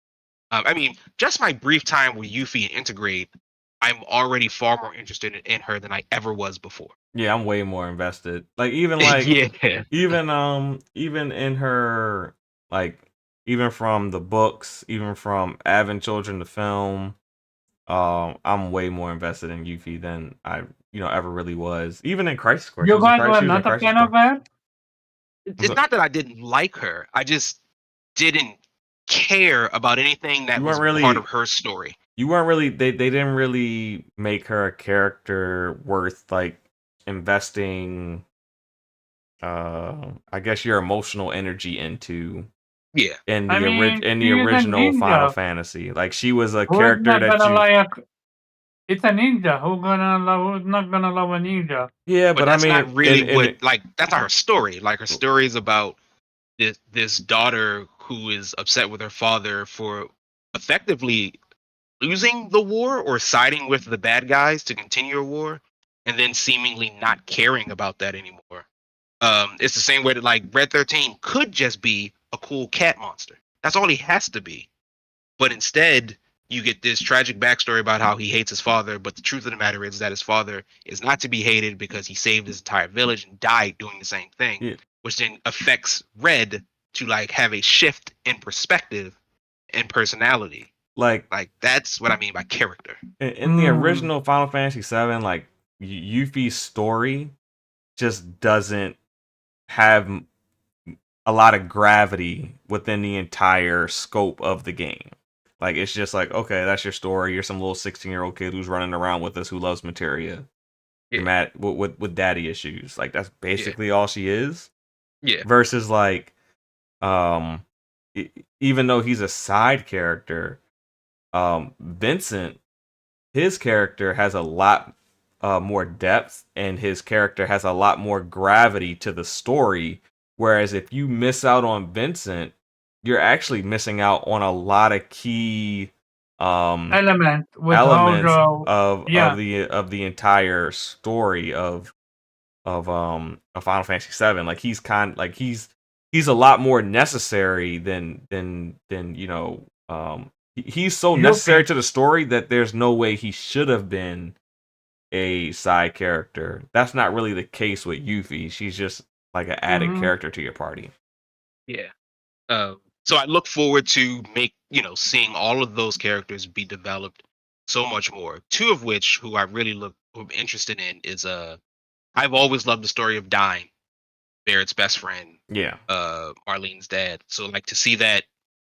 I mean, just my brief time with Yuffie and Integrate, I'm already far more interested in her than I ever was before. Yeah, I'm way more invested. Like even even in her, like even from the books, even from Advent Children the film, I'm way more invested in Yuffie than I ever really was. Even in Crisis Core. You guys were not a fan of her? It's not that I didn't like her. I just didn't care about anything that was part of her story. You weren't really. They didn't really make her a character worth like investing. I guess your emotional energy into. Yeah. In the original Final Fantasy, like she was a character that it's a ninja. Who's not gonna love a ninja? Yeah, but that's I mean, not really that's not her story. Like her story is about this daughter who is upset with her father for effectively losing the war or siding with the bad guys to continue a war, and then seemingly not caring about that anymore. It's the same way that like Red 13 could just be a cool cat monster. That's all he has to be. But instead, you get this tragic backstory about how he hates his father, but the truth of the matter is that his father is not to be hated because he saved his entire village and died doing the same thing, which then affects Red to like have a shift in perspective and personality. Like that's what I mean by character. In the original Final Fantasy VII, like Yuffie's story just doesn't have a lot of gravity within the entire scope of the game. Like it's just like, okay, that's your story. You're some little 16-year-old kid who's running around with us who loves materia. You're mad with daddy issues. Like that's basically all she is. Yeah. Versus like, even though he's a side character, Vincent, his character has a lot more depth, and his character has a lot more gravity to the story. Whereas if you miss out on Vincent, you're actually missing out on a lot of key elements of the entire story of Final Fantasy VII. Like he's a lot more necessary than he's so necessary to the story that there's no way he should have been a side character. That's not really the case with Yuffie. She's just like an added Mhm. character to your party. Yeah. So I look forward to seeing all of those characters be developed so much more. Two of which who I really who I'm interested in is I've always loved the story of Dime, Barrett's best friend, Yeah. Marlene's dad. So like to see that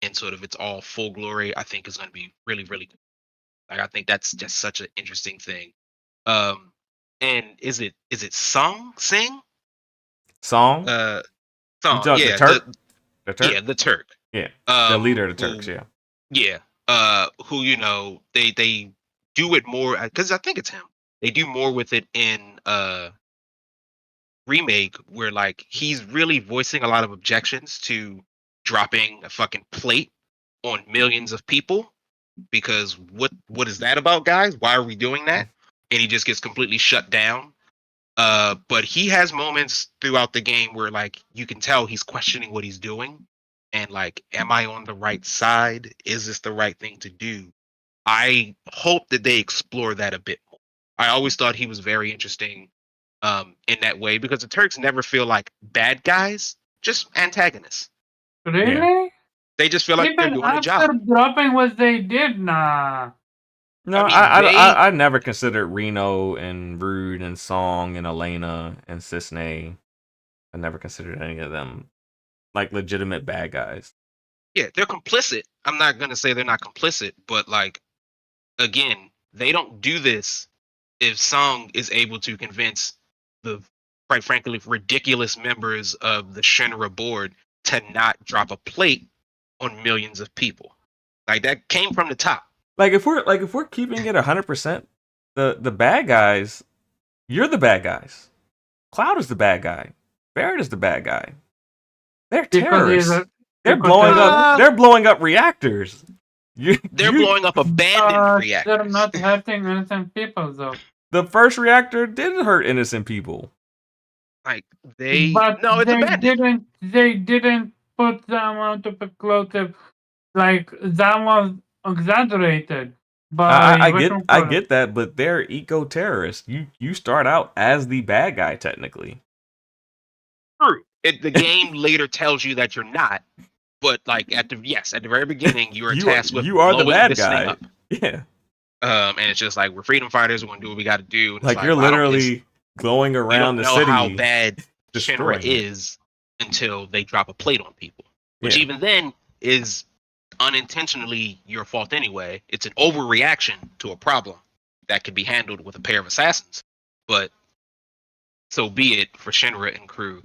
in sort of its all full glory, I think is going to be really, really good. Like I think that's just such an interesting thing. And is it sing? Song? You Song, talk the yeah, Turk? The yeah, Turk? the Turk. Yeah. The leader of the Turks, Who yeah. Yeah. Who they do it more because I think it's him. They do more with it in remake where like he's really voicing a lot of objections to dropping a fucking plate on millions of people because what is that about, guys? Why are we doing that? And he just gets completely shut down. But he has moments throughout the game where like you can tell he's questioning what he's doing and like, am I on the right side? Is this the right thing to do? I hope that they explore that a bit more. I always thought he was very interesting in that way because the Turks never feel like bad guys, just antagonists. Really? They just feel like they're Even doing a after job. dropping what they did, nah. No, I mean, I never considered Reno and Rude and Song and Elena and Cisne. I never considered any of them like legitimate bad guys. yeah, they're complicit. I'm not gonna say they're not complicit, but like again, they don't do this if Song is able to convince the quite frankly ridiculous members of the Shinra board to not drop a plate on millions of people. Like that came from the top. Like if we're keeping it 100%, the bad guys, you're the bad guys. Cloud is the bad guy. Barrett is the bad guy. They're Because he's terrorists. a They're because blowing they're- up. They're blowing up reactors. They're blowing up abandoned reactors. They're not hurting innocent people though. The first reactor didn't hurt innocent people. Like But it's abandoned. they didn't put the amount of explosive like that was exaggerated. I By get that, but they're eco terrorists. You start out as the bad guy technically. True. The game later tells you that you're not, but like at the very beginning you are tasked with you are the blowing bad this thing guy. up. Yeah. And it's just like we're freedom fighters. We're gonna do what we got to do. And Like it's you're well, literally going around the you don't know city. how bad destroying Shinra it. is until they drop a plate on people, which Yeah. even then is unintentionally your fault anyway. It's an overreaction to a problem that could be handled with a pair of assassins, but so be it for Shinra and crew.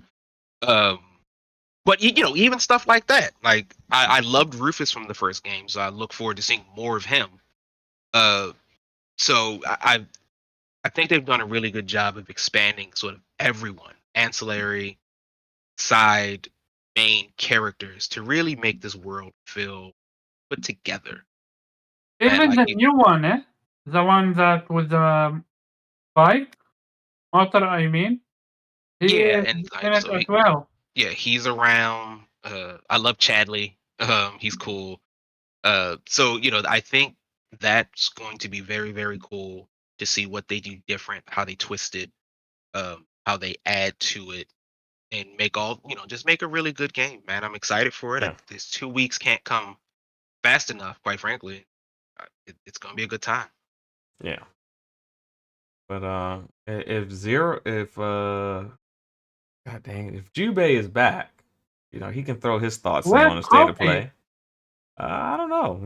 But even stuff like that. Like I loved Rufus from the first game, so I look forward to seeing more of him. So I think they've done a really good job of expanding sort of everyone, ancillary, side, main characters, to really make this world feel put together. even like the new one, the one that was bike motor. I mean, he Yeah, is and in like, it so as well. yeah, he's around. I love Chadley. He's cool. So I think that's going to be very, very cool to see what they do different, how they twist it, how they add to it, and just make a really good game, man. I'm excited for it. Yeah. These 2 weeks can't come fast enough, quite frankly. It's gonna be a good time. Yeah. But if God dang it, if Jubei is back, he can throw his thoughts in Where's on the state of Kofi? play. I don't know.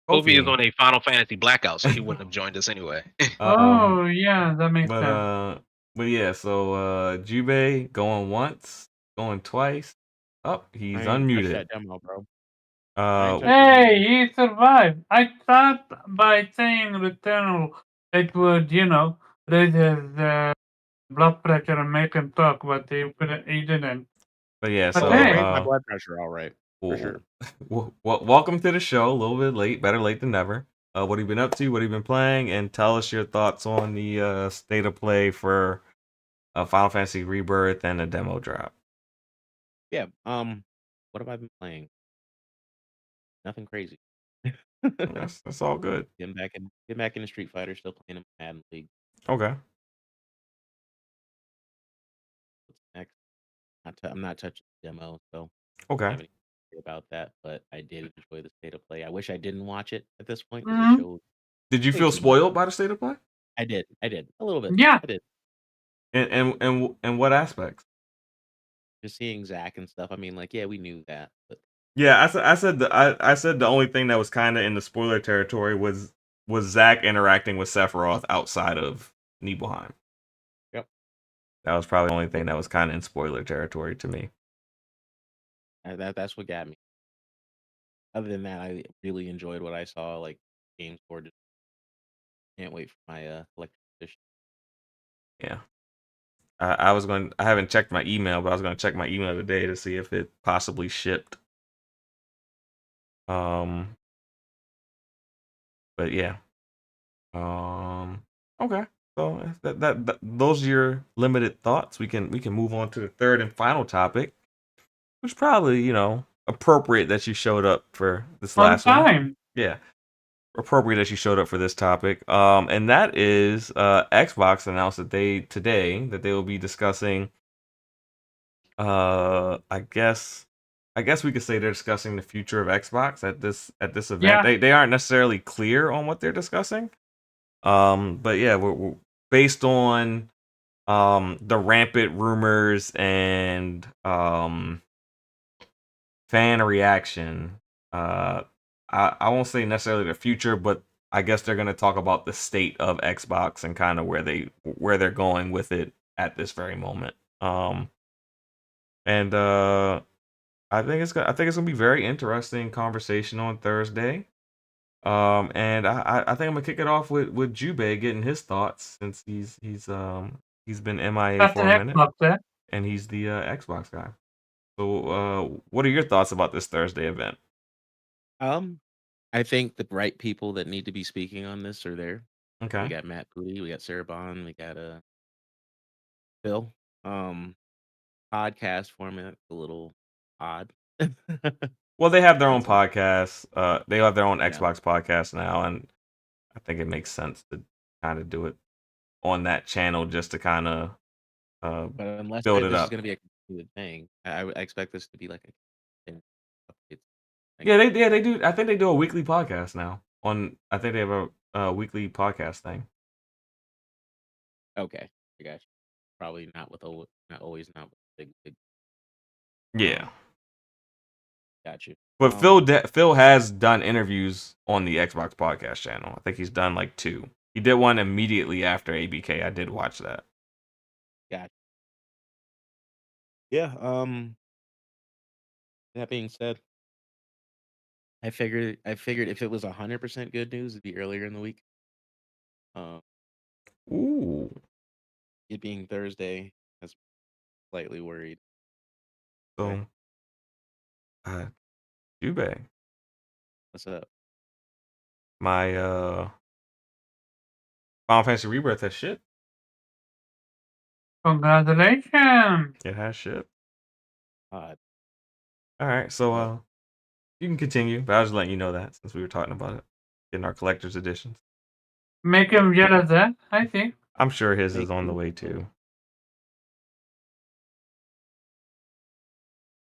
Kofi is on a Final Fantasy blackout, so he wouldn't have joined us anyway. Oh yeah, that makes sense. But yeah, so Jubei going once, going twice. Oh, he's unmuted. That demo, bro. Hey, he survived. I thought by saying Returnal, it would, raise his blood pressure and make him talk, but he didn't. But yeah, But so hey. Raise my blood pressure, all right. For sure. Well, welcome to the show. A little bit late, better late than never. What have you been up to? What have you been playing? And tell us your thoughts on the state of play for Final Fantasy Rebirth and the demo drop. Yeah. What have I been playing? Nothing crazy. That's all good. Getting back in the Street Fighter, still playing in Madden League. Okay. What's I'm not touching the demo, so I Okay. haven't about that. But I did enjoy the state of play. I wish I didn't watch it at this point because they Mhm. showed Did you way feel too much. spoiled by the state of play? I did. A little bit. Yeah. I did. And what aspects? Just seeing Zach and stuff. I mean, like, yeah, we knew that, but Yeah, I said the only thing that was kind of in the spoiler territory was Zach interacting with Sephiroth outside of Nibelheim. yep. That was probably the only thing that was kind of in spoiler territory to me. That's what got me. Other than that, I really enjoyed what I saw. Like games board. Can't wait for my collector's edition. Yeah. I haven't checked my email, but I was going to check my email today to see if it possibly shipped. But yeah. Okay. So those are your limited thoughts. We can move on to the third and final topic, which probably, appropriate that you showed up for this On last one. time. Yeah. Appropriate that you showed up for this topic. And that is Xbox announced that they will be discussing I guess we could say they're discussing the future of Xbox at this event. Yeah. They aren't necessarily clear on what they're discussing. But yeah, we're based on the rampant rumors and fan reaction. I won't say necessarily the future, but I guess they're gonna talk about the state of Xbox and kind of where they're going with it at this very moment. And I think it's gonna be very interesting conversation on Thursday. And I think I'm gonna kick it off with Jubei getting his thoughts since he's been MIA That's for an a minute Xbox, eh? and he's the Xbox guy. So what are your thoughts about this Thursday event? I think the right people that need to be speaking on this are there. We Okay. got Matt Booty, we got Sarah Bond, we got Phil. Podcast format a little odd. Well, they have their own It's a- podcast. They have their own yeah, Xbox podcast now, and I think it makes sense to kind of do it on that channel just to kind of but unless build it this is up. going to be a continued thing, I expect this to be like a update thing. Yeah, they do. I think they do a weekly podcast now. I think they have a weekly podcast thing. Okay, I got you. Probably not with not always not with big. Yeah, Got you. but Phil has done interviews on the Xbox podcast channel. I think he's done like 2. He did one immediately after ABK. I did watch that. Got you. Yeah. That being said, I figured if it was 100% good news, it'd be earlier in the week. Ooh, It being Thursday, that's slightly worried. so Jubei, What's up? my Final Fantasy Rebirth has shipped. Congratulations. It has shipped. Uh, All right, so you can continue, but I was just letting you know that since we were talking about it, getting our collector's editions. Make him jealous, eh? I think. I'm sure his is Make on the him way jealous. too.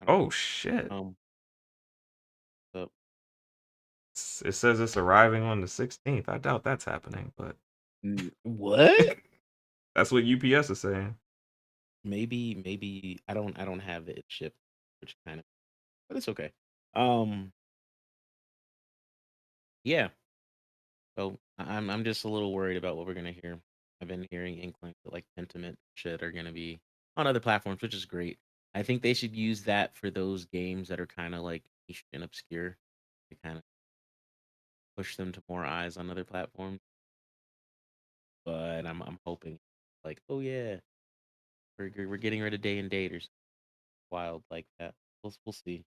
Oh shit! So It says it's arriving on the 16th. I doubt that's happening, but what? that's what UPS is saying. Maybe I don't have it shipped, which kind of, but it's okay. Yeah. So I'm just a little worried about what we're gonna hear. I've been hearing inklings that like Pentiment shit are gonna be on other platforms, which is great. I think they should use that for those games that are kind of like niche and obscure to kind of push them to more eyes on other platforms. But I'm hoping like, oh yeah, we're getting rid of day and date or something wild like that. We'll see.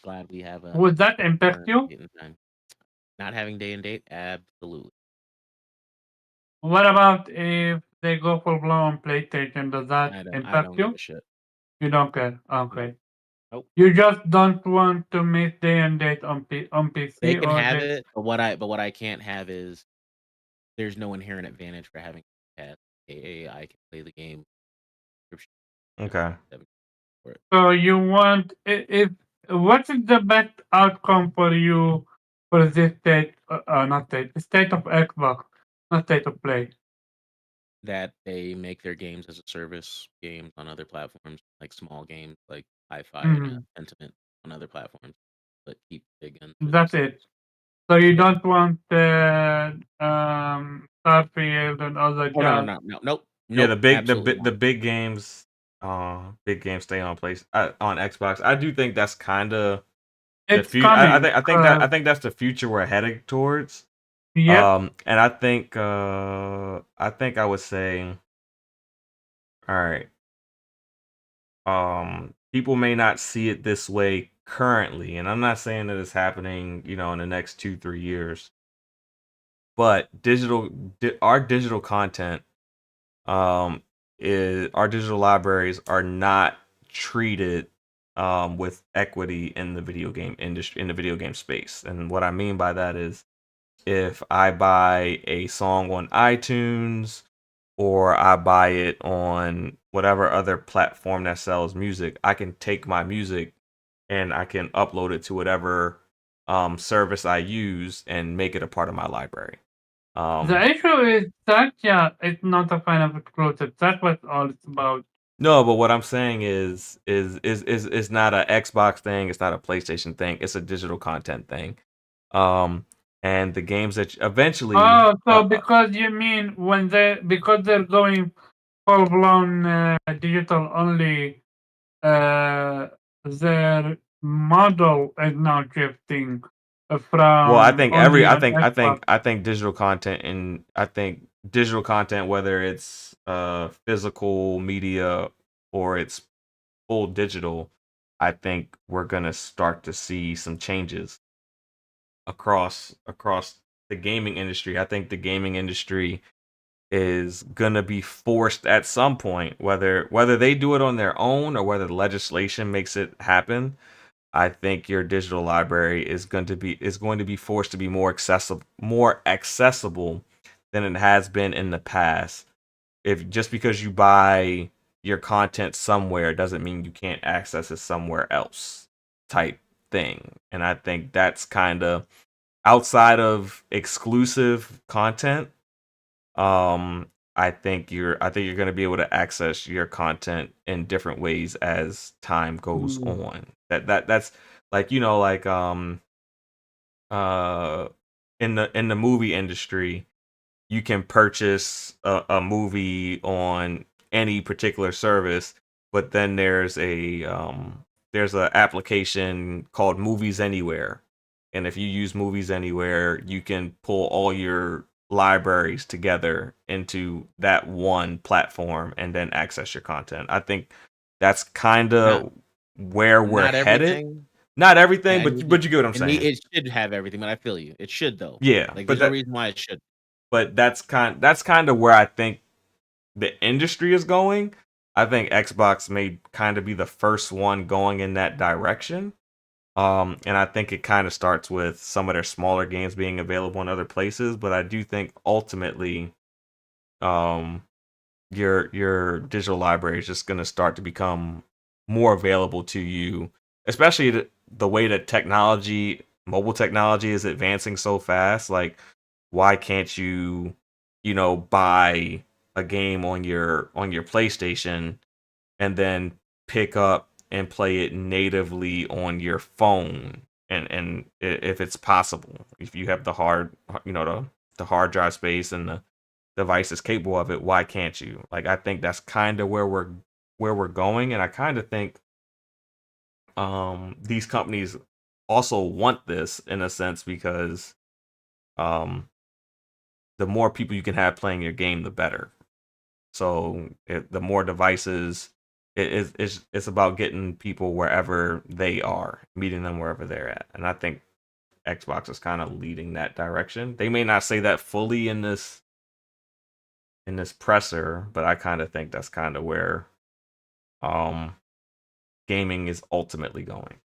Glad we have a Would that impact current you? date and time. Not having day and date, absolutely. What about if they go full blown on PlayStation? Does that I impact don't give you? a shit. You don't care. Okay. Nope. You just don't want to miss day and date on PC, They can or have it, but what I can't have is there's no inherent advantage for having pass. I can play the game. Okay. for it. So you want if what is the best outcome for you for this state of Xbox, not state of play? That they make their games as a service games on other platforms, like small games like Hi-Fi and Mhm. Pentiment on other platforms, but keep big guns for That's themselves. it. So you Yeah. don't want Starfield and other Oh no, jazz. no, no, nope, Yeah, nope, absolutely the not. big games stay on on Xbox. I do think that's kind of the It's future. coming. I think that's the future we're heading towards. Yep. And I think I would say, all right. People may not see it this way currently, and I'm not saying that it's happening, in the next 2 3 years. But our digital content, um, is our digital libraries are not treated with equity in the video game industry, in the video game space. And what I mean by that is, if I buy a song on iTunes or I buy it on whatever other platform that sells music, I can take my music and I can upload it to whatever service I use and make it a part of my library. The issue is that it's not a fan of exclusive. That's what all it's about. No, but what I'm saying is not a Xbox thing. It's not a PlayStation thing. It's a digital content thing. And the games that eventually, Oh, so because you mean because they're going full blown digital only, their model is now shifting well, I from think only on Xbox. I think digital content, and I think digital content, whether it's physical media or it's full digital, I think we're gonna start to see some changes across the gaming industry. I think the gaming industry is gonna be forced at some point, whether they do it on their own or whether legislation makes it happen. I think your digital library is going to be forced to be more accessible than it has been in the past. If just because you buy your content somewhere doesn't mean you can't access it somewhere else, type thing. And I think that's kind of outside of exclusive content. I think you're going to be able to access your content in different ways as time goes Mm. on. That's like, uh in the movie industry, you can purchase a movie on any particular service, but then there's a application called Movies Anywhere. And if you use Movies Anywhere, you can pull all your libraries together into that one platform and then access your content. I think that's kind Not of where we're not headed. everything. Not Yeah, everything, but you get what I'm saying. it should have everything, but I feel you. It should though. Yeah, Like but there's no reason why it should. that's kind of where I think the industry is going. I think Xbox may kind of be the first one going in that direction. And I think it kind of starts with some of their smaller games being available in other places, but I do think ultimately, um, your digital library is just going to start to become more available to you, especially the way that mobile technology is advancing so fast. Like, why can't you, buy a game on your PlayStation and then pick up and play it natively on your phone, and if it's possible, if you have the hard drive space and the device is capable of it, why can't you? Like, I think that's kind of where we're going, and I kind of think these companies also want this in a sense because um the more people you can have playing your game, the better. So the more devices, it's about getting people wherever they are, meeting them wherever they're at. And I think Xbox is kind of leading that direction. They may not say that fully in this presser, but I kind of think that's kind of where um gaming is ultimately going.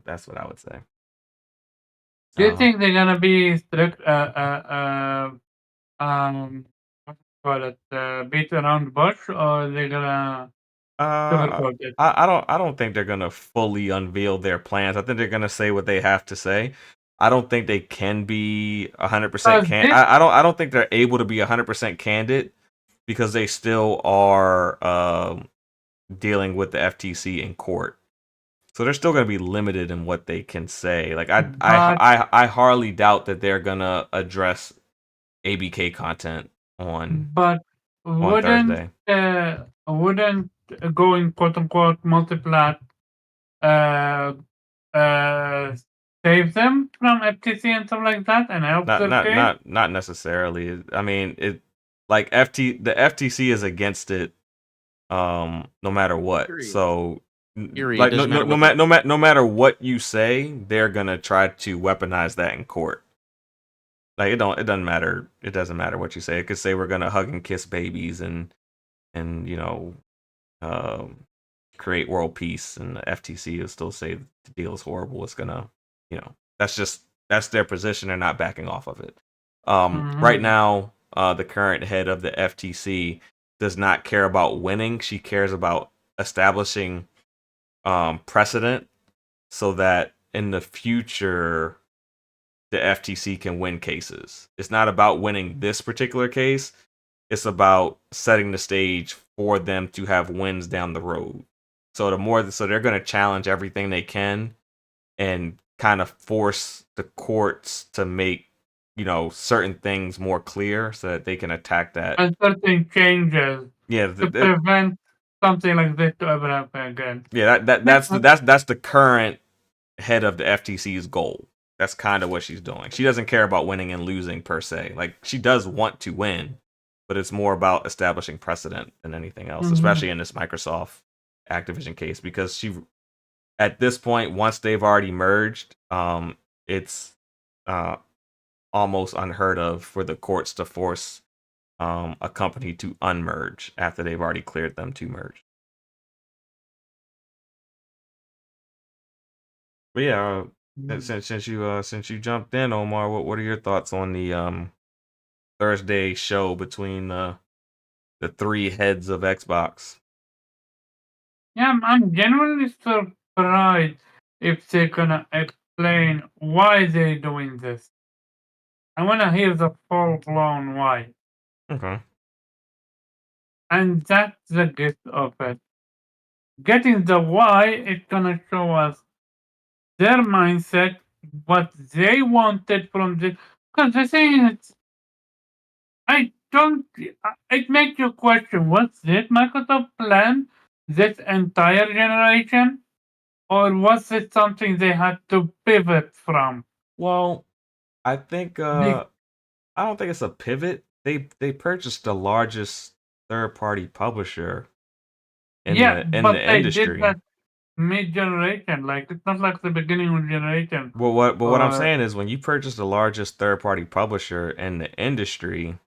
That's what I would say. Do you Uh, think they're gonna be strict? What do you call it? Beat around bush, or they're gonna Uh, sugarcoat it. I don't think they're gonna fully unveil their plans. I think they're gonna say what they have to say. I don't think they can be 100% can. This I don't think they're able to be 100% candid because they still are dealing with the FTC in court. So they're still going to be limited in what they can say. Like but I hardly doubt that they're gonna address ABK content but on wouldn't Thursday. wouldn't going quote unquote multiplat uh save them from FTC and stuff like that and help their case? Not necessarily. I mean, it like the FTC is against it no matter what. Period. So Period. like Doesn't matter no matter what you say, they're gonna try to weaponize that in court. Like it doesn't matter. It doesn't matter what you say. It could say we're gonna hug and kiss babies and you know create world peace, and the FTC will still say the deal is horrible. It's gonna, you know, that's their position. They're not backing off of it. Right now, the current head of the FTC does not care about winning. She cares about establishing precedent so that in the future the FTC can win cases. It's not about winning this particular case. It's about setting the stage for them to have wins down the road. So they're going to challenge everything they can and kind of force the courts to make, you know, certain things more clear so that they can attack that. And certain changes Yeah, to prevent something like this to ever happen again. Yeah, that's the current head of the FTC's goal. That's kind of what she's doing. She doesn't care about winning and losing per se. Like she does want to win, but it's more about establishing precedent than anything else, especially in this Microsoft Activision case, because she at this point, once they've already merged, it's almost unheard of for the courts to force a company to unmerge after they've already cleared them to merge. But yeah, since you jumped in, Omar, what are your thoughts on the Thursday show between the three heads of Xbox? Yeah, I'm genuinely surprised if they're gonna explain why they're doing this. I wanna hear the full blown why. Okay. And that's the gist of it. Getting the why is gonna show us their mindset, what they wanted from this. Because the thing is, it makes you question, was this Microsoft plan this entire generation? Or was it something they had to pivot from? Well, I think I don't think it's a pivot. They purchased the largest third-party publisher in the industry. Did that mid-generation. Like it's not like the beginning of the generation. Well, what I'm saying is when you purchase the largest third-party publisher in the industry,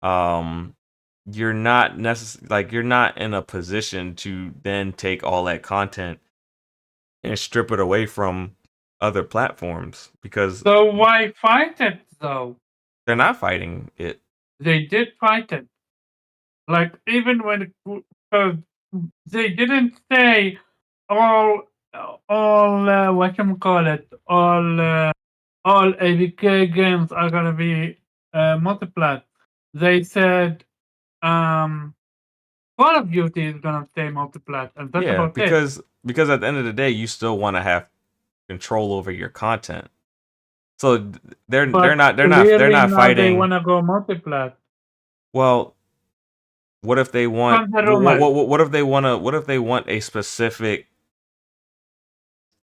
you're not you're not in a position to then take all that content and strip it away from other platforms because So why fight it though? they're not fighting it. They did fight it. Like even when they didn't say all whatchamacallit, all ABK games are gonna be multiplat. They said Call of Duty is gonna stay multiplat, and that's about it. Because at the end of the day, you still want to have control over your content. So they're not fighting. They want to go multiplat. Well, what if they want? What if they want a specific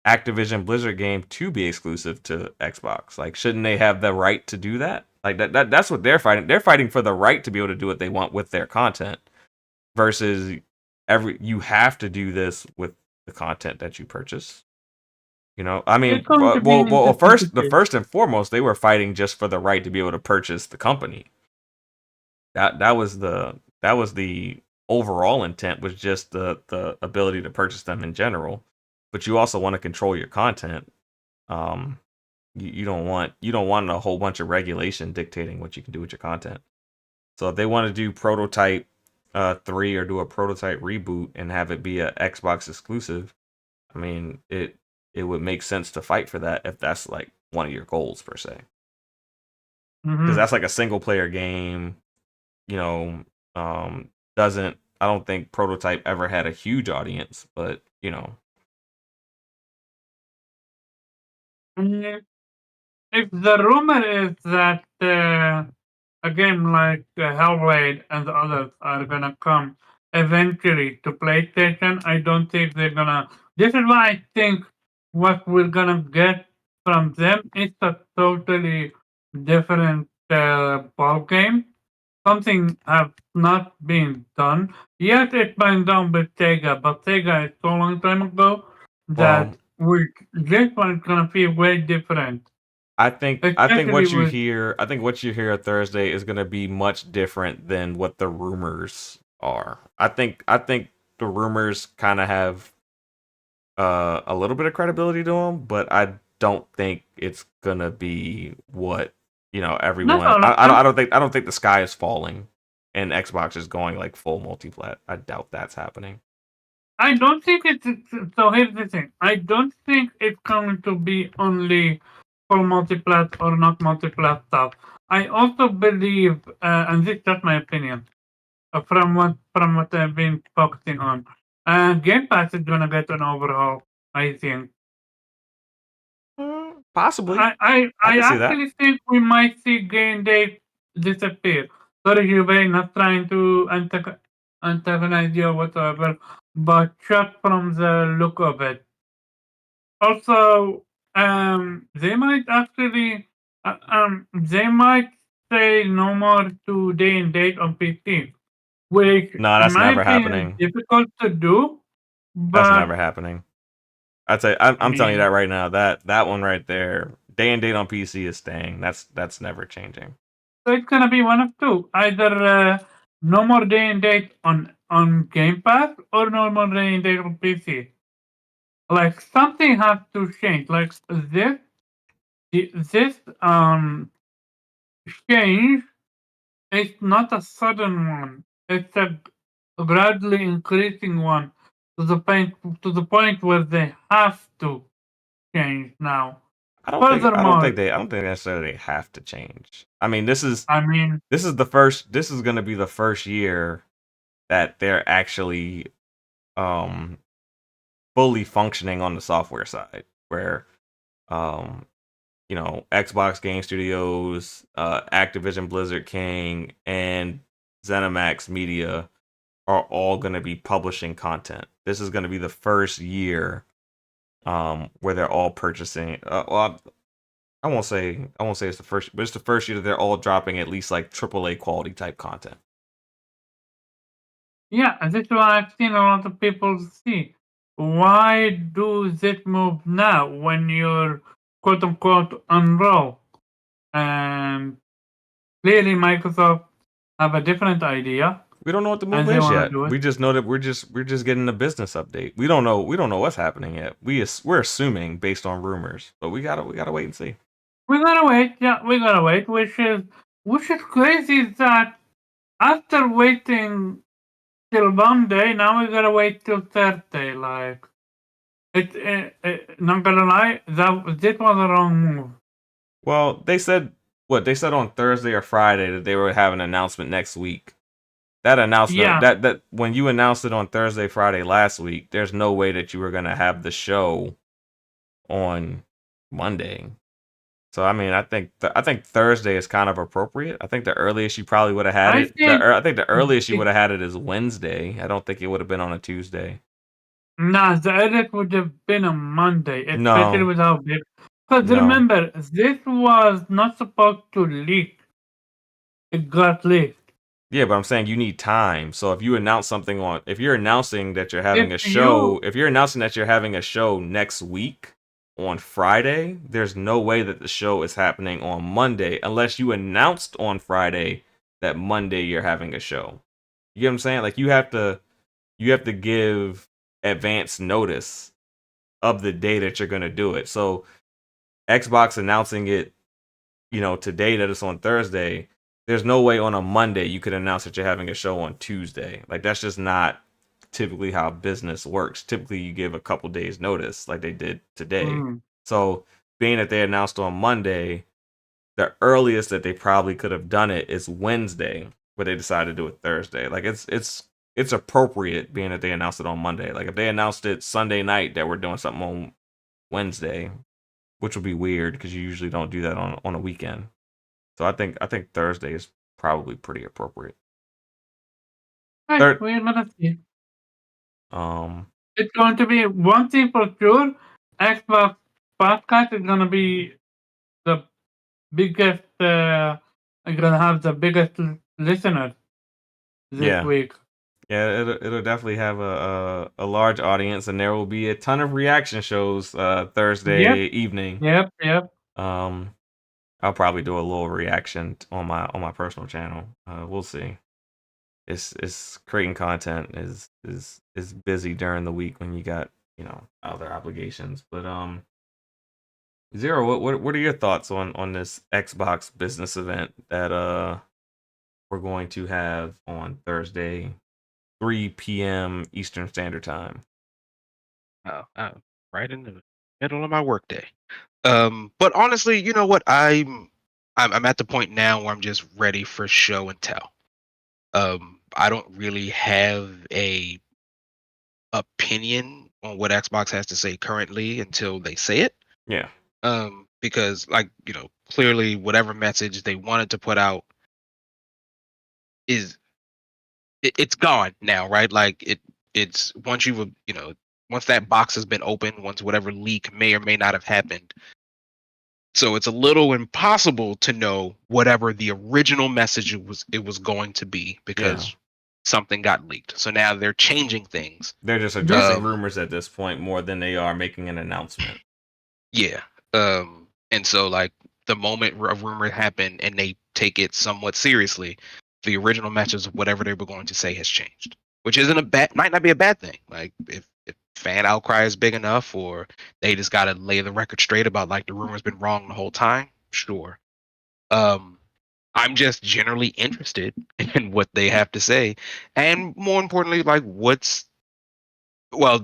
Activision Blizzard game to be exclusive to Xbox? Like, shouldn't they have the right to do that? Like that's what they're fighting. They're fighting for the right to be able to do what they want with their content. Versus you have to do this with the content that you purchase. You know, I mean, first and foremost, they were fighting just for the right to be able to purchase the company. That was the overall intent, was just the ability to purchase them in general. But you also want to control your content. You don't want a whole bunch of regulation dictating what you can do with your content. So if they want to do prototype 3 or do a prototype reboot and have it be a Xbox exclusive, I mean, it would make sense to fight for that if that's like one of your goals per se. Because that's like a single player game, you know, doesn't I don't think prototype ever had a huge audience, but you know. If the rumor is that a game like Hellblade and the others are gonna come eventually to PlayStation, I don't think they're gonna. This is why I think what we're gonna get from them is a totally different ball game. Something has not been done. Yes, it's been done with Sega, but Sega is so long time ago Well, that this one's gonna feel way different. I think Especially with what you hear Thursday is going to be much different than what the rumors are. I think the rumors kind of have a little bit of credibility to them, but I don't think it's going to be what, you know, not everyone all of them. I don't think the sky is falling and Xbox is going like full multiplat. I doubt that's happening. I don't think it's so. Here's the thing. I don't think it's going to be only for multiplat or not multiplat stuff. I also believe, and this is just my opinion, from what I've been focusing on, Game Pass is gonna get an overhaul. I think. Possibly. I can see that. actually think we might see Game Day disappear. Sorry, Juve, not trying to antagonize you or whatever, but just from the look of it. Also, they might actually, they might say no more to day and date on PC, which, No, in that's my never opinion, happening. is difficult to do. That's But never happening. I'd say I'm telling you that right now. That one right there, day and date on PC is staying. That's never changing. So it's gonna be one of two: either no more day and date on Game Pass, or no more day and date on PC. Like something has to change. Like this change is not a sudden one. It's a gradually increasing one to the point where they have to change now. I don't Furthermore, think they necessarily have to change. I mean, this is I mean, this is going to be the first year that they're actually fully functioning on the software side, where you know, Xbox Game Studios, Activision Blizzard King, and ZeniMax Media are all going to be publishing content. This is going to be the first year where they're all purchasing. Well, I won't say it's the first, but it's the first year that they're all dropping at least like AAA quality type content. yeah, and this is what I've seen a lot of people see. Why do this move now when you're quote unquote on roll? And clearly Microsoft have a different idea. We don't know what the move and they is wanna yet. do it. We just know that we're just getting a business update. We don't know what's happening yet. We're assuming based on rumors, but we gotta wait and see. We gotta wait, yeah, we gotta wait, which is crazy that after waiting till Monday, now we gotta wait till Thursday. Like, not gonna lie, this was a wrong move. Well, they said on Thursday or Friday that they were having an announcement next week. That announcement, that when you announced it on Thursday, Friday last week, there's no way that you were gonna have the show on Monday. So I mean, I think Thursday is kind of appropriate. I think the earliest you probably would have had I think the earliest you would have had it is Wednesday. I don't think it would have been on a Tuesday. Nah, the edit would have been on Monday, especially with how big. Because remember, this was not supposed to leak. It got leaked. Yeah, but I'm saying you need time. So if you announce something if you're announcing that you're having a show, if you're announcing that you're having a show next week on Friday, there's no way that the show is happening on Monday unless you announced on Friday that Monday you're having a show. You get what I'm saying? Like you have to give advance notice of the day that you're going to do it. So Xbox announcing it, you know, today that it's on Thursday, there's no way on a Monday you could announce that you're having a show on Tuesday. Like that's just not typically how business works. Typically you give a couple days notice like they did today. Mm. So being that they announced on Monday, the earliest that they probably could have done it is Wednesday, but they decided to do it Thursday. Like it's appropriate being that they announced it on Monday. Like if they announced it Sunday night that we're doing something on Wednesday, which would be weird because you usually don't do that on a weekend. So I think Thursday is probably pretty appropriate. Right, we're gonna see. Um, It's going to be one thing for sure. Xbox podcast is gonna be the biggest. Gonna have the biggest listeners this week. Yeah, it'll definitely have a large audience, and there will be a ton of reaction shows Thursday evening. Yep. I'll probably do a little reaction on my personal channel. We'll see. It's creating content is busy during the week when you got other obligations. But Zero, what are your thoughts on this Xbox business event that we're going to have on Thursday, 3 p.m. Eastern Standard Time? Right in the middle of my workday. But honestly, you know what? I'm at the point now where I'm just ready for show and tell. I don't really have a opinion on what Xbox has to say currently until they say it. Yeah. Because clearly whatever message they wanted to put out it's gone now, right? Like it's once once that box has been opened, once whatever leak may or may not have happened. So it's a little impossible to know whatever the original message it was going to be because something got leaked. So now they're changing things. They're just addressing rumors at this point more than they are making an announcement. Yeah. And so like the moment a rumor happened and they take it somewhat seriously, the original message of whatever they were going to say has changed, which might not be a bad thing. Like if fan outcry is big enough, or they just got to lay the record straight about like the rumor's been wrong the whole time. Sure. I'm just generally interested in what they have to say, and more importantly, like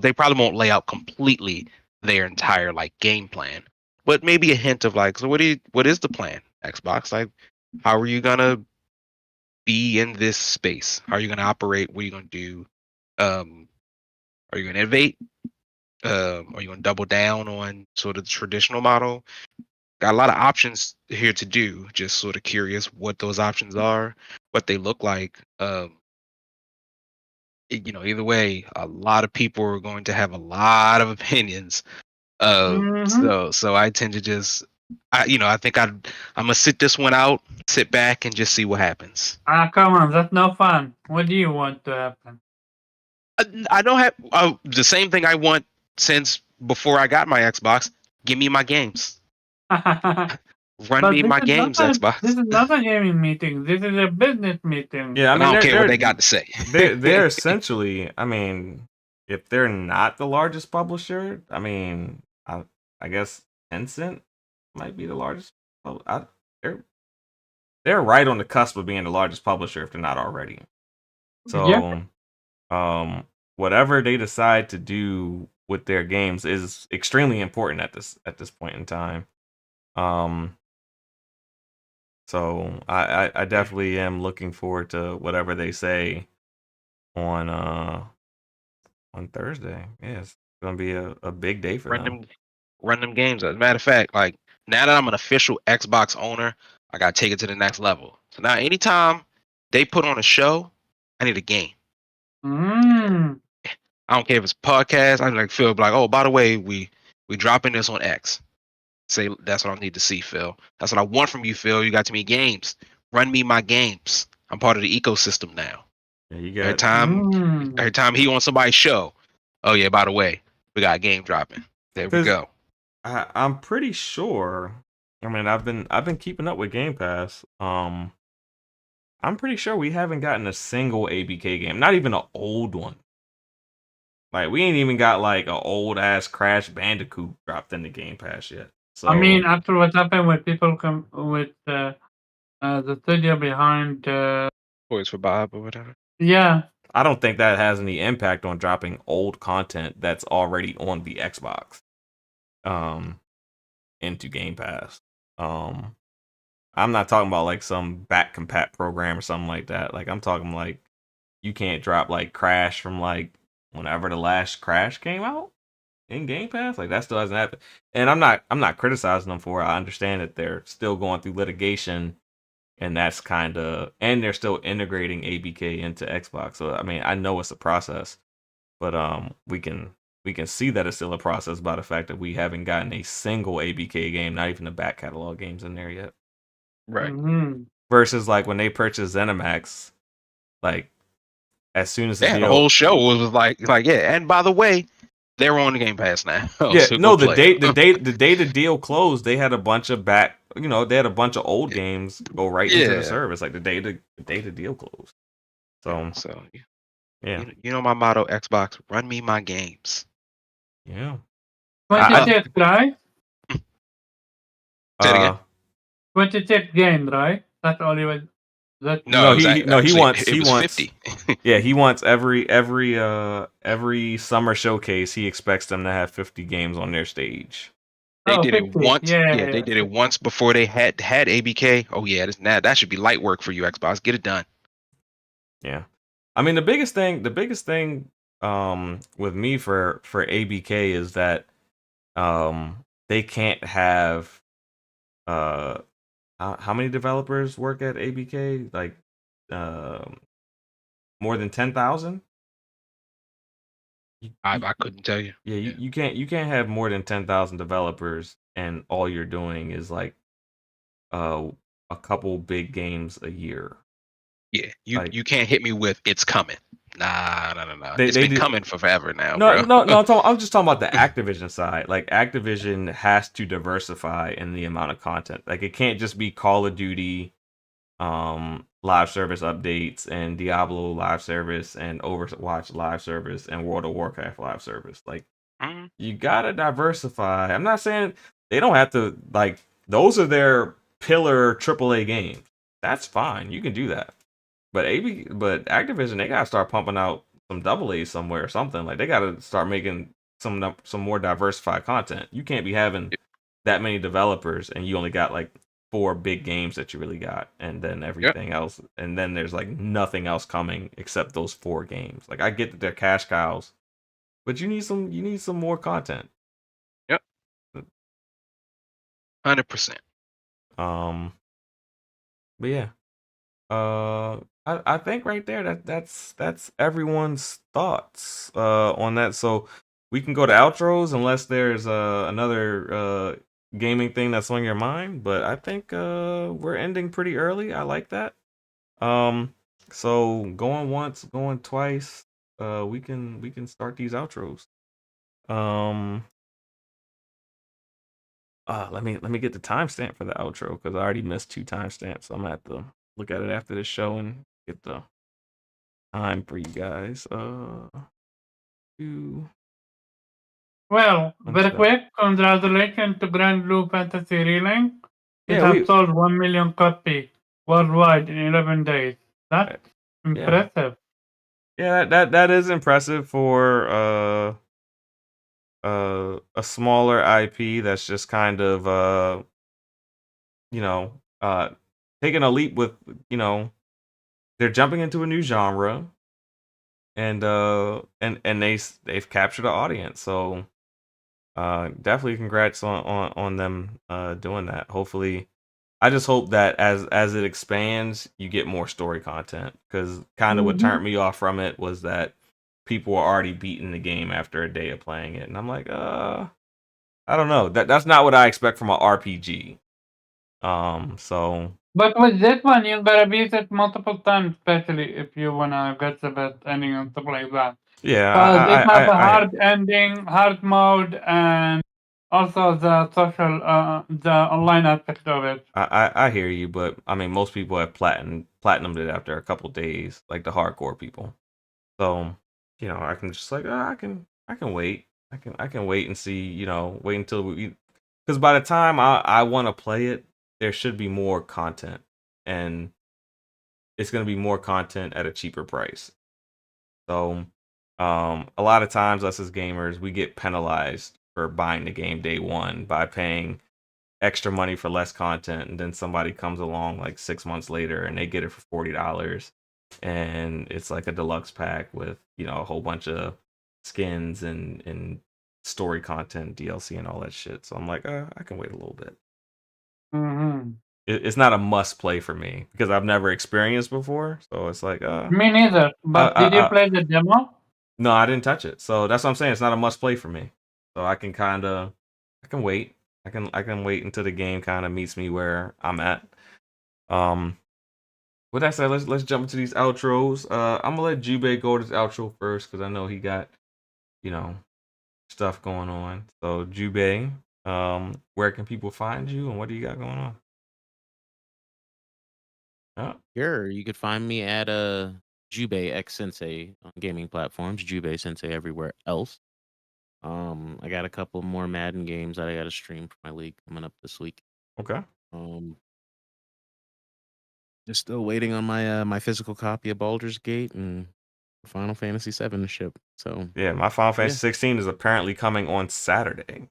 they probably won't lay out completely their entire like game plan, but maybe a hint of like, so what is the plan, Xbox? Like, how are you gonna be in this space? How are you gonna operate? What are you gonna do? Are you gonna innovate? Are you gonna double down on sort of the traditional model? Got a lot of options here to do. Just sort of curious what those options are, what they look like. Either way, a lot of people are going to have a lot of opinions. So I tend to just, I think I'm gonna sit this one out, sit back, and just see what happens. Come on, that's no fun. What do you want to happen? I don't have the same thing I want since before I got my Xbox. Give me my games. Run me my games, Xbox. This is not a gaming meeting. This is a business meeting. Yeah, I mean, I don't care what they got to say. they're essentially, I mean, if they're not the largest publisher, I mean, I guess Tencent might be the largest. They're right on the cusp of being the largest publisher if they're not already. So, whatever they decide to do with their games is extremely important at this point in time. So I definitely am looking forward to whatever they say on Thursday. Yeah, it's gonna be a big day for them. Run them games. As a matter of fact, like now that I'm an official Xbox owner, I gotta take it to the next level. So now anytime they put on a show, I need a game. I don't care if it's podcast. I'm like Phil, like, oh, by the way, we dropping this on X. Say that's what I need to see, Phil. That's what I want from you, Phil. You got too many games. Run me my games. I'm part of the ecosystem now. Yeah, you got every time he on somebody's show. Oh yeah, by the way, we got a game dropping. There we go. I'm pretty sure. I mean, I've been keeping up with Game Pass. I'm pretty sure we haven't gotten a single ABK game, not even an old one. Like we ain't even got like an old ass Crash Bandicoot dropped in the Game Pass yet. So I mean, after what happened with people with The studio behind. Toys for Bob or whatever. Yeah. I don't think that has any impact on dropping old content that's already on the Xbox into Game Pass. I'm not talking about like some back compat program or something like that. Like I'm talking like you can't drop like Crash from like whenever the last Crash came out in Game Pass. Like that still hasn't happened. And I'm not criticizing them for it. I understand that they're still going through litigation and that's kind of and they're still integrating ABK into Xbox. So I mean, I know it's a process, but we can see that it's still a process by the fact that we haven't gotten a single ABK game, not even the back catalog games in there yet. Right. Mhm. Versus like when they purchased ZeniMax, like as soon as the Yeah, the deal, whole show was like yeah. And by the way, they're on the Game Pass now. yeah, So no, go play the it. day the deal closed, they had a bunch of back, they had a bunch of old games go right into the Yeah. service, like the day the deal closed. So So yeah, you know my motto, Xbox, run me my games. yeah. 26, right? Say it again. 26 games, right? That's all he was. That No, it was he wants it was 50. Yeah, he wants every summer showcase. He expects them to have 50 games on their stage. They did 50. it once. Yeah, They did it once before they had ABK. Oh yeah, that should be light work for you, Xbox. Get it done. Yeah, I mean the biggest thing with me for ABK is that they can't have how many developers work at ABK? Like more than 10,000? I couldn't tell you. Yeah, you can't have more than 10,000 developers and all you're doing is like a couple big games a year. Yeah, Like you can't hit me with it's coming. Nah. It's they been did, coming for forever now, no, bro. no, I'm just talking about the Activision side. Like Activision has to diversify in the amount of content. Like it can't just be Call of Duty live service updates and Diablo live service and Overwatch live service and World of Warcraft live service. Like you gotta diversify. I'm not saying they don't have to, like those are their pillar AAA games. That's fine. You can do that. But Activision, they gotta start pumping out some AA somewhere or something. Like they gotta start making some more diversified content. You can't be having that many developers and you only got like 4 big games that you really got, and then everything else, and then there's like nothing else coming except those 4 games. Like I get that they're cash cows, but you need some more content. Yep. 100%. But yeah, I think right there that's everyone's thoughts on that. So we can go to outros unless there's another gaming thing that's on your mind. But I think we're ending pretty early. I like that. So going once, going twice. We can start these outros. Let me get the timestamp for the outro because I already missed 2 timestamps. So I'm gonna have to look at it after this show and get the time for you guys. Well, very quick, congratulations to Grand Blue Fantasy Relink. It has sold 1 million copies worldwide in 11 days. That's impressive. Yeah, that is impressive for a smaller IP that's just kind of taking a leap with, they're jumping into a new genre and they've captured an audience. So definitely congrats on them doing that. Hopefully, I just hope that as it expands, you get more story content, because kind of what turned me off from it was that people were already beating the game after a day of playing it, and I'm like, I don't know. That's not what I expect from an RPG. So. But with this one, you gotta beat it multiple times, especially if you wanna get the best ending and stuff like that. Yeah, it has a hard ending, hard mode, and also the social, the online aspect of it. I hear you, but I mean, most people have platinumed it after a couple days, like the hardcore people. So, I can just like, I can wait. I can wait and see, wait until because by the time I want to play it, there should be more content. and it's going to be more content at a cheaper price. So a lot of times us as gamers, we get penalized for buying the game day one by paying extra money for less content, and then somebody comes along like 6 months later and they get it for $40, and it's like a deluxe pack with, you know, a whole bunch of skins and story content, DLC, and all that shit. So I'm like, I can wait a little bit. Mm-hmm. It's not a must play for me because I've never experienced before. So it's like, Me neither. But did you play the demo? no, I didn't touch it. So that's what I'm saying. It's not a must play for me. So I can wait. I can wait until the game kind of meets me where I'm at. With that said, let's jump into these outros. I'm gonna let Jubei go to his outro first because I know he got, you know, stuff going on. So Jubei, where can people find you and what do you got going on? Oh, Sure, you could find me at Jubei X Sensei on gaming platforms, Jubei Sensei everywhere else. I got a couple more Madden games that I got to stream for my league coming up this week. okay. Just still waiting on my physical copy of Baldur's Gate and Final Fantasy VII to ship. So Yeah, my Final Fantasy 16 is apparently coming on Saturday,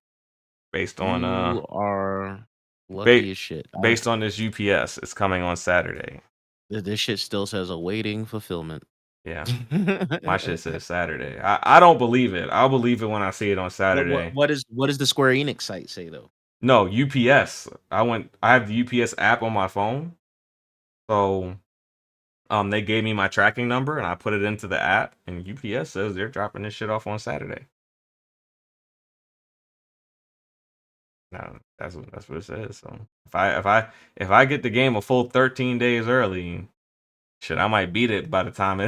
based on you are lucky as shit. based on this UPS. It's coming on Saturday. This shit still says awaiting fulfillment. Yeah, my shit says Saturday. I don't believe it. I'll believe it when I see it on Saturday. What does the Square Enix site say though? No, UPS. I have the UPS app on my phone. So they gave me my tracking number and I put it into the app, and UPS says they're dropping this shit off on Saturday. No, that's what it says. So if I get the game a full 13 days early, shit, I might beat it by the time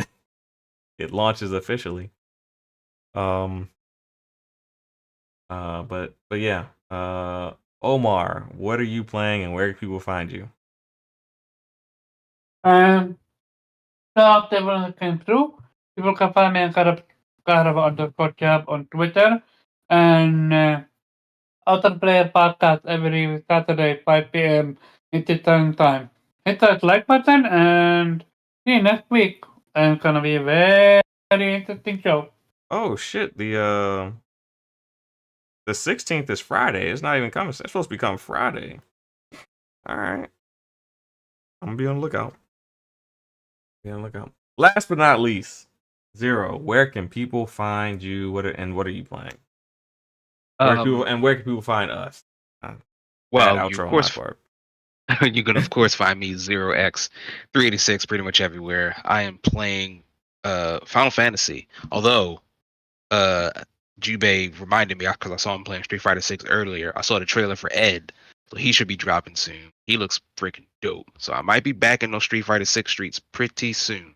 it launches officially. But yeah. Omar, what are you playing and where can people find you? So everyone came through. People can find me on _job on Twitter and Outer Player Podcast every Saturday 5 p.m. Eastern time. Hit that like button and see you next week. And it's gonna be a very, very interesting show. Oh shit, the 16th is Friday. It's not even coming. It's supposed to be coming Friday. All right. I'm gonna be on the lookout. Last but not least, Zero. Where can people find you? What are you playing? Where can people find us? Well, you, of course, you can of course find me 0x386 pretty much everywhere. I am playing Final Fantasy. Although Jubei reminded me because I saw him playing Street Fighter 6 earlier. I saw the trailer for Ed, so he should be dropping soon. He looks freaking dope. So I might be back in those Street Fighter 6 streets pretty soon.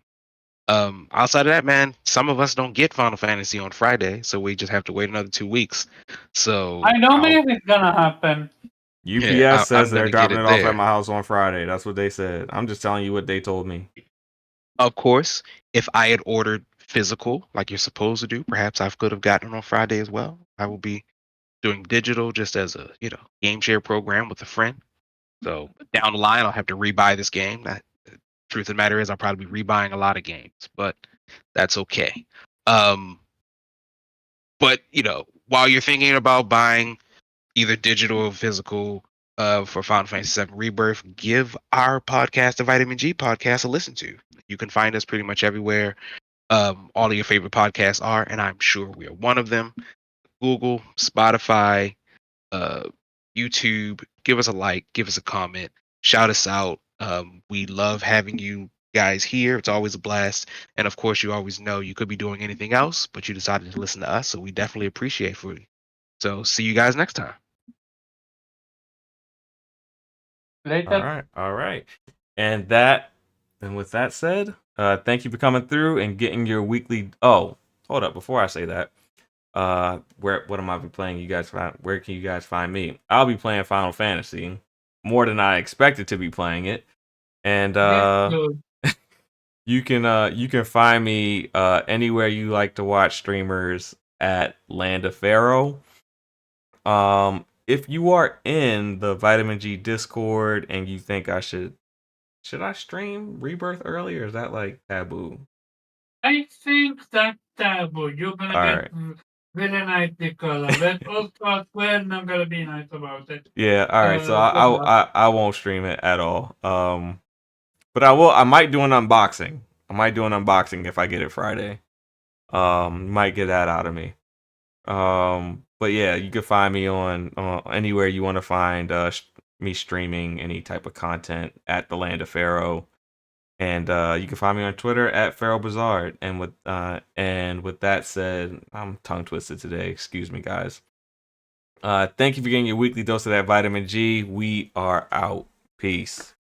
Outside of that, man, some of us don't get Final Fantasy on Friday, so we just have to wait another 2 weeks. So I know maybe it's gonna happen. UPS says they're dropping it off at my house on Friday. That's what they said. I'm just telling you what they told me. Of course, if I had ordered physical like you're supposed to do, perhaps I could have gotten it on Friday as well. I will be doing digital just as a game share program with a friend. So down the line, I'll have to rebuy this game. Truth of the matter is, I'll probably be rebuying a lot of games, but that's okay. But while you're thinking about buying either digital or physical for Final Fantasy VII Rebirth, give our podcast, the Vitamin G Podcast, a listen to. You can find us pretty much everywhere. All of your favorite podcasts are, and I'm sure we are one of them. Google, Spotify, YouTube. Give us a like, give us a comment, shout us out. We love having you guys here. It's always a blast. And of course, you always know you could be doing anything else, but you decided to listen to us, so we definitely appreciate for you. So see you guys next time. Later. All right. And with that said, thank you for coming through and getting your weekly. Oh, hold up! Before I say that, what am I be playing? Where can you guys find me? I'll be playing Final Fantasy more than I expected to be playing it, and you can find me anywhere you like to watch streamers at Land of Pharaoh. If you are in the Vitamin G Discord and you think I should should I stream Rebirth early, or is that like taboo? I think that's taboo. You're gonna All get right. villainized because of it. Also, we're not gonna be nice about it. Yeah. All right. So Yeah. I won't stream it at all. But I will. I might do an unboxing. I might do an unboxing if I get it Friday. Might get that out of me. But yeah, you can find me on anywhere you want to find me streaming any type of content at the Land of Pharaoh, and you can find me on Twitter at Pharaoh Bazaar. And with that said, I'm tongue twisted today. Excuse me, guys. Thank you for getting your weekly dose of that vitamin G. We are out. Peace.